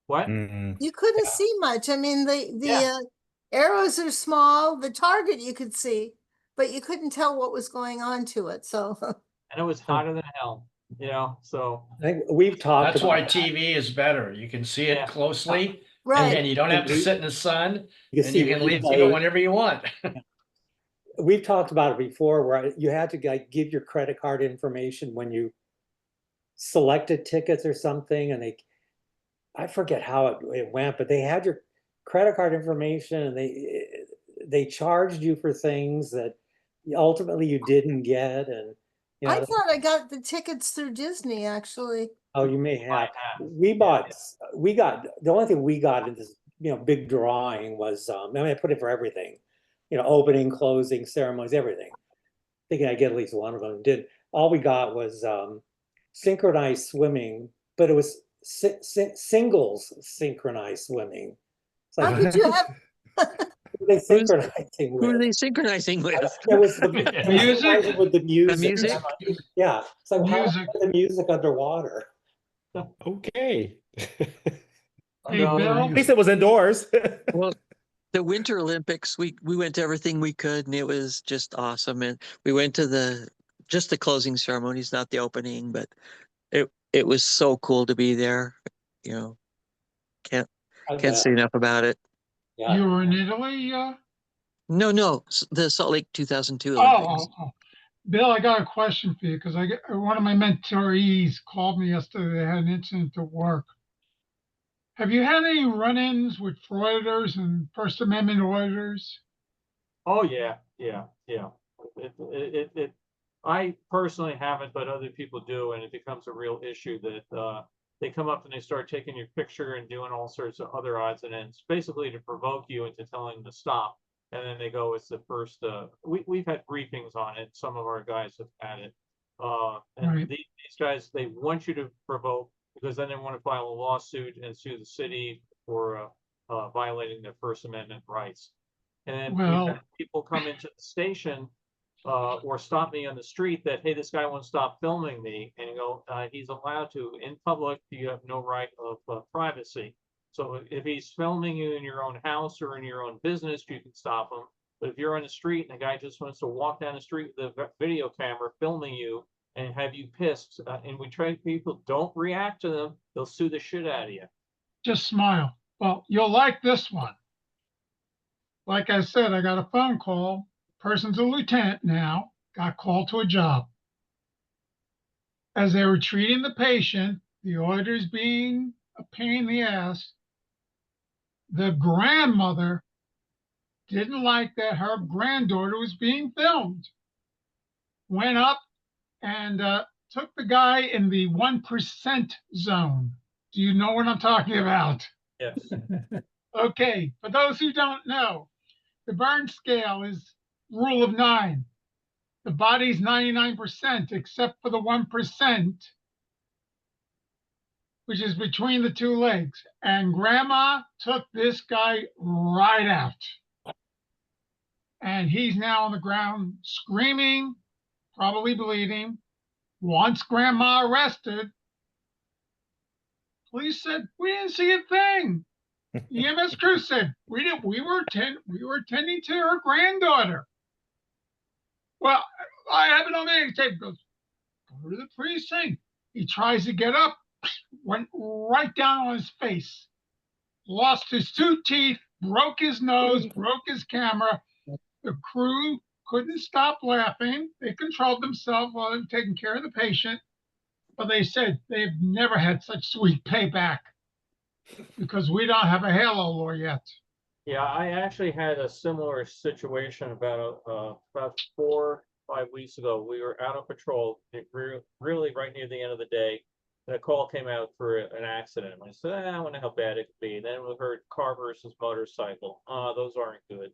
Speaker 3: What?
Speaker 11: You couldn't see much. I mean, the arrows are small, the target you could see, but you couldn't tell what was going on to it. So
Speaker 3: And it was hotter than hell, you know, so.
Speaker 1: I think we've talked
Speaker 5: That's
Speaker 1: about
Speaker 5: why
Speaker 1: that.
Speaker 5: TV is better. You can see it
Speaker 3: Yeah.
Speaker 5: closely,
Speaker 11: right.
Speaker 5: and you don't have to sit in the sun,
Speaker 1: You
Speaker 5: and
Speaker 1: see
Speaker 5: you can leave
Speaker 1: replay.
Speaker 5: it whenever you want.
Speaker 1: We've talked about it before where you had to like give your credit card information when you selected tickets or something, and I forget how it went, but they had your credit card information, and they charged you for things that ultimately you didn't get. And you know,
Speaker 11: I thought I got the tickets through Disney, actually.
Speaker 1: oh, you may have. We got the only thing we got in this big drawing was I mean, I put it for everything, opening, closing, ceremonies, everything. Thinking I'd get at least one of them. Did all we got was synchronized swimming, but it was singles synchronized swimming. It's
Speaker 11: How
Speaker 1: like,
Speaker 11: could you have?
Speaker 1: who are they synchronizing
Speaker 6: Who are
Speaker 1: with?
Speaker 6: they synchronizing with?
Speaker 1: It was the
Speaker 12: Music?
Speaker 1: synchronizing with the music.
Speaker 6: The music?
Speaker 1: Yeah, it's like how
Speaker 12: Music.
Speaker 1: the music underwater.
Speaker 10: Okay.
Speaker 12: Hey, Bill?
Speaker 10: At least it was indoors.
Speaker 6: Well, the Winter Olympics, we went to everything we could, and it was just awesome. And we went to just the closing ceremonies, not the opening, but it was so cool to be there. Can't say enough about it.
Speaker 1: Yeah.
Speaker 12: You were in Italy?
Speaker 6: No, the Salt Lake 2002
Speaker 12: Oh,
Speaker 6: Olympics.
Speaker 12: Bill, I got a question for you because one of my mentorees called me yesterday. They had an incident at work. Have you had any run-ins with frauditors and First Amendment auditors?
Speaker 3: Oh, yeah. I personally haven't, but other people do, and it becomes a real issue that they come up and they start taking your picture and doing all sorts of other odds and ends, basically to provoke you into telling them to stop. And then they go, it's the first, we've had briefings on it. Some of our guys have had it. And
Speaker 12: Right.
Speaker 3: these guys, they want you to provoke because then they want to file a lawsuit and sue the city for violating their First Amendment rights. And we've had people come into the station or stop me on the street that, hey, this guy won't stop filming me, and you go, he's allowed to. In public, you have no right of privacy. So if he's filming you in your own house or in your own business, you can stop him. But if you're on the street and the guy just wants to walk down the street with a video camera filming you and have you pissed, and we train people, don't react to them, they'll sue the shit out of you.
Speaker 12: Just smile. Well, you'll like this one. Like I said, I got a phone call. Person's a lieutenant now, got called to a job. As they were treating the patient, the auditors being a pain in the ass, the grandmother didn't like that her granddaughter was being filmed. Went up and took the guy in the 1% zone. Do you know what I'm talking about?
Speaker 3: Yes.
Speaker 12: Okay, for those who don't know, the Bern scale is rule of 9. The body's 99% except for the 1%, which is between the two legs. And grandma took this guy right out. And he's now on the ground screaming, probably bleeding. Wants grandma arrested. Police said, we didn't see a thing. EMS crew said, we were attending to her granddaughter. Well, I have it on videotape. He goes, go to the precinct. He tries to get up, went right down on his face, lost his 2 teeth, broke his nose, broke his camera. The crew couldn't stop laughing. They controlled themselves while they were taking care of the patient. But they said they've never had such sweet payback because we don't have a halo law yet.
Speaker 3: Yeah, I actually had a similar situation about 4 5 weeks ago, we were out on patrol, really right near the end of the day. And a call came out for an accident. I said, I wonder how bad it could be. And then we heard car versus motorcycle. Those aren't good.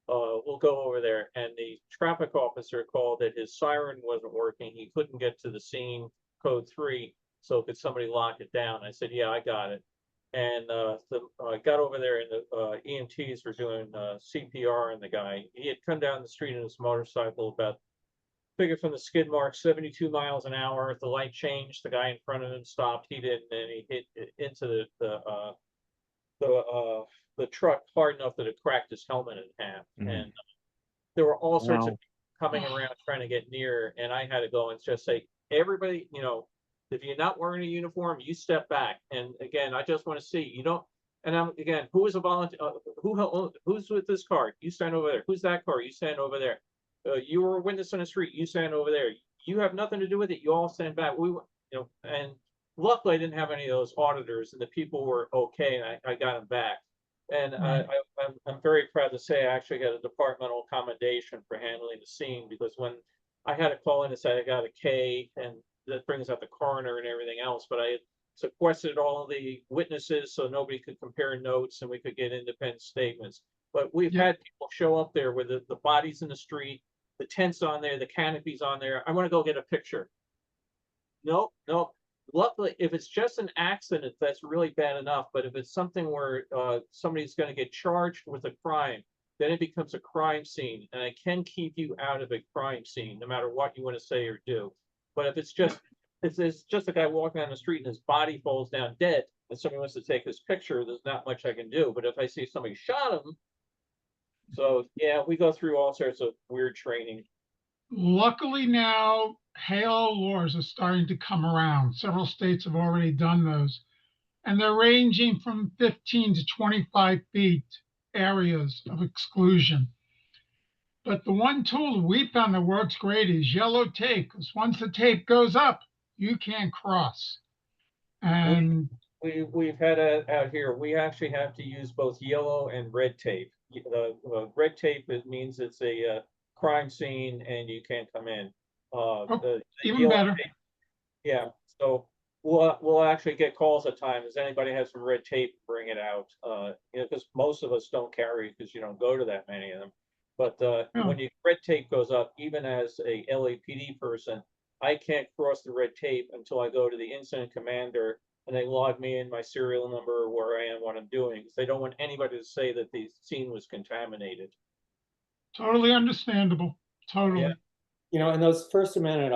Speaker 3: We'll go over there. And the traffic officer called that his siren wasn't working. He couldn't get to the scene, code 3. So could somebody lock it down? I said, yeah, I got it. And I got over there, and the EMTs were doing CPR on the guy. He had come down the street on his motorcycle about, figure from the skid mark, 72 miles an hour. The light changed. The guy in front of him stopped. He didn't, and he hit into the truck hard enough that it cracked his helmet in half. And there were all sorts of people coming around trying to get near, and I had to go and just say, everybody, if you're not wearing a uniform, you step back. And again, I just want to see, you don't, and I'm, again, who is a volunteer, who's with this card? You stand over there. Who's that car? You stand over there. You were a witness on the street, you stand over there. You have nothing to do with it. You all stand back. And luckily I didn't have any of those auditors, and the people were okay, and I got them back. And I'm very proud to say I actually got a departmental commendation for handling the scene, because when I had to call in and say I got a K, and that brings up the coroner and everything else, but I had sequestered all of the witnesses so nobody could compare notes and we could get independent statements. But we've had people show up there with the bodies in the street, the tents on there, the canopies on there. I want to go get a picture. Nope. Luckily, if it's just an accident, that's really bad enough. But if it's something where somebody's going to get charged with a crime, then it becomes a crime scene. And I can keep you out of a crime scene, no matter what you want to say or do. But if it's just a guy walking down the street and his body falls down dead, and somebody wants to take his picture, there's not much I can do. But if I see somebody shot him, so yeah, we go through all sorts of weird training.
Speaker 12: Luckily now, hail laws are starting to come around. Several states have already done those. And they're ranging from 15 to 25 feet areas of exclusion. But the one tool that we found that works great is yellow tape, because once the tape goes up, you can't cross. And
Speaker 3: we've had out here, we actually have to use both yellow and red tape. The red tape, it means it's a crime scene and you can't come in. The
Speaker 12: even better.
Speaker 3: Tape, yeah, so we'll actually get calls at times. Does anybody have some red tape? Bring it out. Because most of us don't carry, because you don't go to that many of them. But when your red tape goes up, even as a LAPD person, I can't cross the red tape until I go to the incident commander and they log me in my serial number, where I am, what I'm doing, because they don't want anybody to say that the scene was contaminated.
Speaker 12: Totally understandable. Totally.
Speaker 3: Yeah.
Speaker 1: And those First Amendment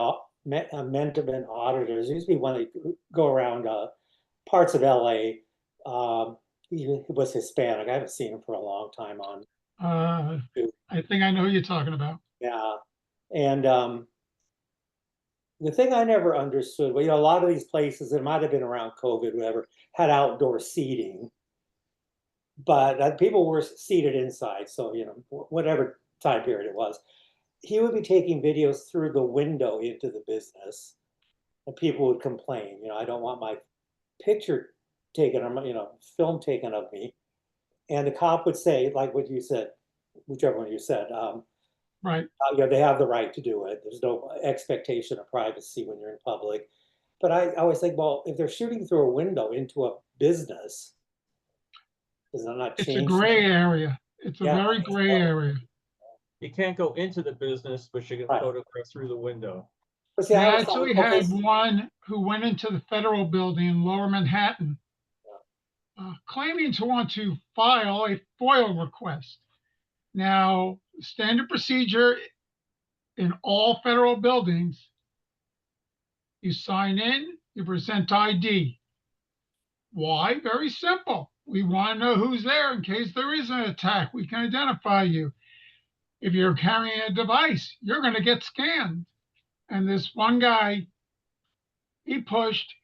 Speaker 1: auditors usually when they go around parts of LA. He was Hispanic. I haven't seen him for a long time on.
Speaker 12: I think I know who you're talking about.
Speaker 1: Yeah, and the thing I never understood, well, a lot of these places, it might have been around COVID, whatever, had outdoor seating, but people were seated inside. So, whatever time period it was, he would be taking videos through the window into the business, and people would complain, I don't want my picture taken, film taken of me. And the cop would say, like what you said, whichever one you said,
Speaker 12: right.
Speaker 1: They have the right to do it. There's no expectation of privacy when you're in public. But I always think, well, if they're shooting through a window into a business, does that not change?
Speaker 12: It's a gray area. It's a very gray area.
Speaker 3: You can't go into the business, but you can photograph through the window.
Speaker 12: We actually had one who went into the federal building in Lower Manhattan, claiming to want to file a FOIL request. Now, standard procedure in all federal buildings, you sign in, you present ID. Why? Very simple. We want to know who's there in case there is an attack. We can identify you. If you're carrying a device, you're going to get scanned. And this one guy, he pushed.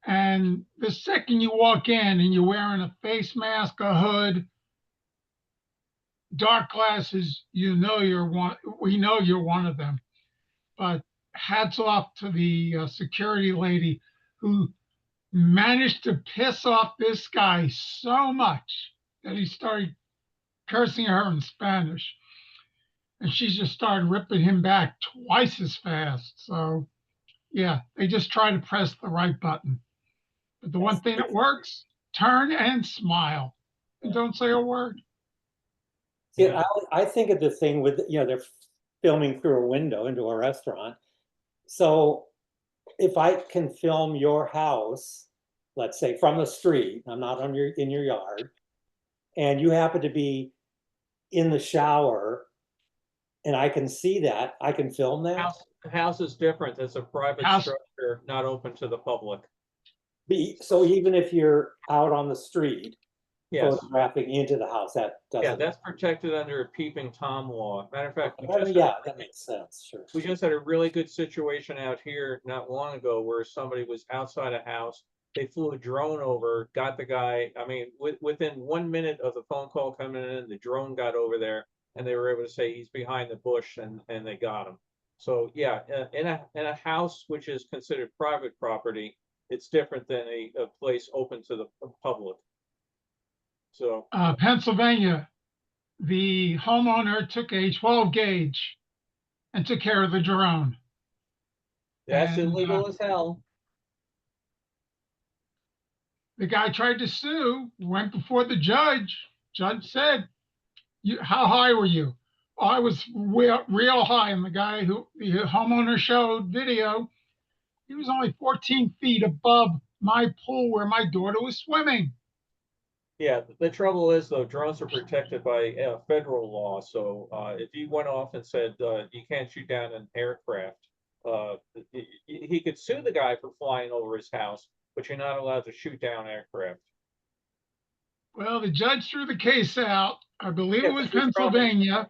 Speaker 12: And the second you walk in and you're wearing a face mask, a hood, dark glasses, we know you're one of them. But hats off to the security lady who managed to piss off this guy so much that he started cursing her in Spanish. and she just started ripping him back twice as fast. So yeah, they just try to press the right button. But the one thing that works, turn and smile and don't say a word.
Speaker 1: Yeah, I think of the thing with, they're filming through a window into a restaurant. So if I can film your house, let's say from the street, I'm not in your yard, and you happen to be in the shower and I can see that, I can film that.
Speaker 3: House is different. It's a private structure, not open to the public.
Speaker 1: So even if you're out on the street,
Speaker 3: Yes.
Speaker 1: photographing into the house, that doesn't.
Speaker 3: Yeah, that's protected under a peeping Tom law. Matter of fact,
Speaker 1: that makes sense. Sure.
Speaker 3: We just had a really good situation out here not long ago where somebody was outside a house. They flew a drone over, got the guy. I mean, within 1 minute of the phone call coming in, the drone got over there, and they were able to say he's behind the bush, and they got him. So yeah, in a house which is considered private property, it's different than a place open to the public. So
Speaker 12: Pennsylvania, the homeowner took a 12 gauge and took care of the drone.
Speaker 3: That's illegal as hell.
Speaker 12: The guy tried to sue, went before the judge. Judge said, how high were you? Oh, I was real high. And the guy the homeowner showed video, he was only 14 feet above my pool where my daughter was swimming.
Speaker 3: Yeah, the trouble is, though, drones are protected by federal law. So if he went off and said you can't shoot down an aircraft, he could sue the guy for flying over his house, but you're not allowed to shoot down aircraft.
Speaker 12: Well, the judge threw the case out. I believe it was Pennsylvania,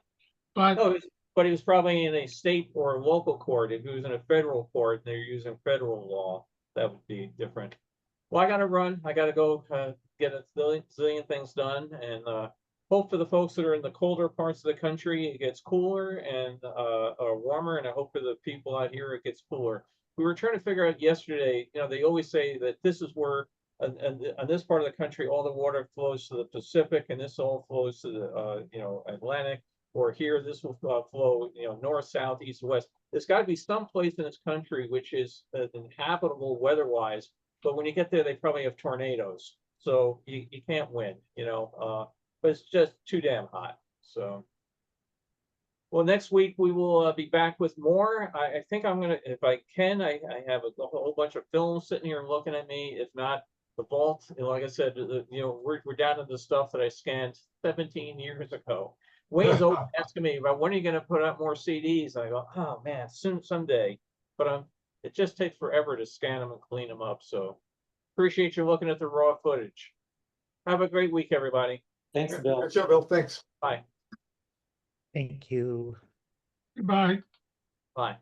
Speaker 12: but
Speaker 3: no, but he was probably in a state or a local court. If he was in a federal court and they're using federal law, that would be different. Well, I got to run. I got to go get a zillion things done, and hope for the folks that are in the colder parts of the country, it gets cooler and warmer, and I hope for the people out here it gets cooler. We were trying to figure out yesterday, they always say that this is where, on this part of the country, all the water flows to the Pacific, and this all flows to the, Atlantic, or here, this will flow, north, south, east, west. There's got to be some place in this country which is inhabitable weather-wise, but when you get there, they probably have tornadoes. So you can't win, but it's just too damn hot. So, well, next week we will be back with more. I think I'm going to, if I can, I have a whole bunch of films sitting here looking at me. If not, the vault, like I said, we're down to the stuff that I scanned 17 years ago. Wayne's always asking me about when are you going to put out more CDs? And I go, oh man, someday. But it just takes forever to scan them and clean them up. So appreciate you looking at the raw footage. Have a great week, everybody.
Speaker 1: Thanks, Bill.
Speaker 4: Good job, Bill. Thanks.
Speaker 3: Bye.
Speaker 13: Thank you.
Speaker 12: goodbye.
Speaker 3: Bye.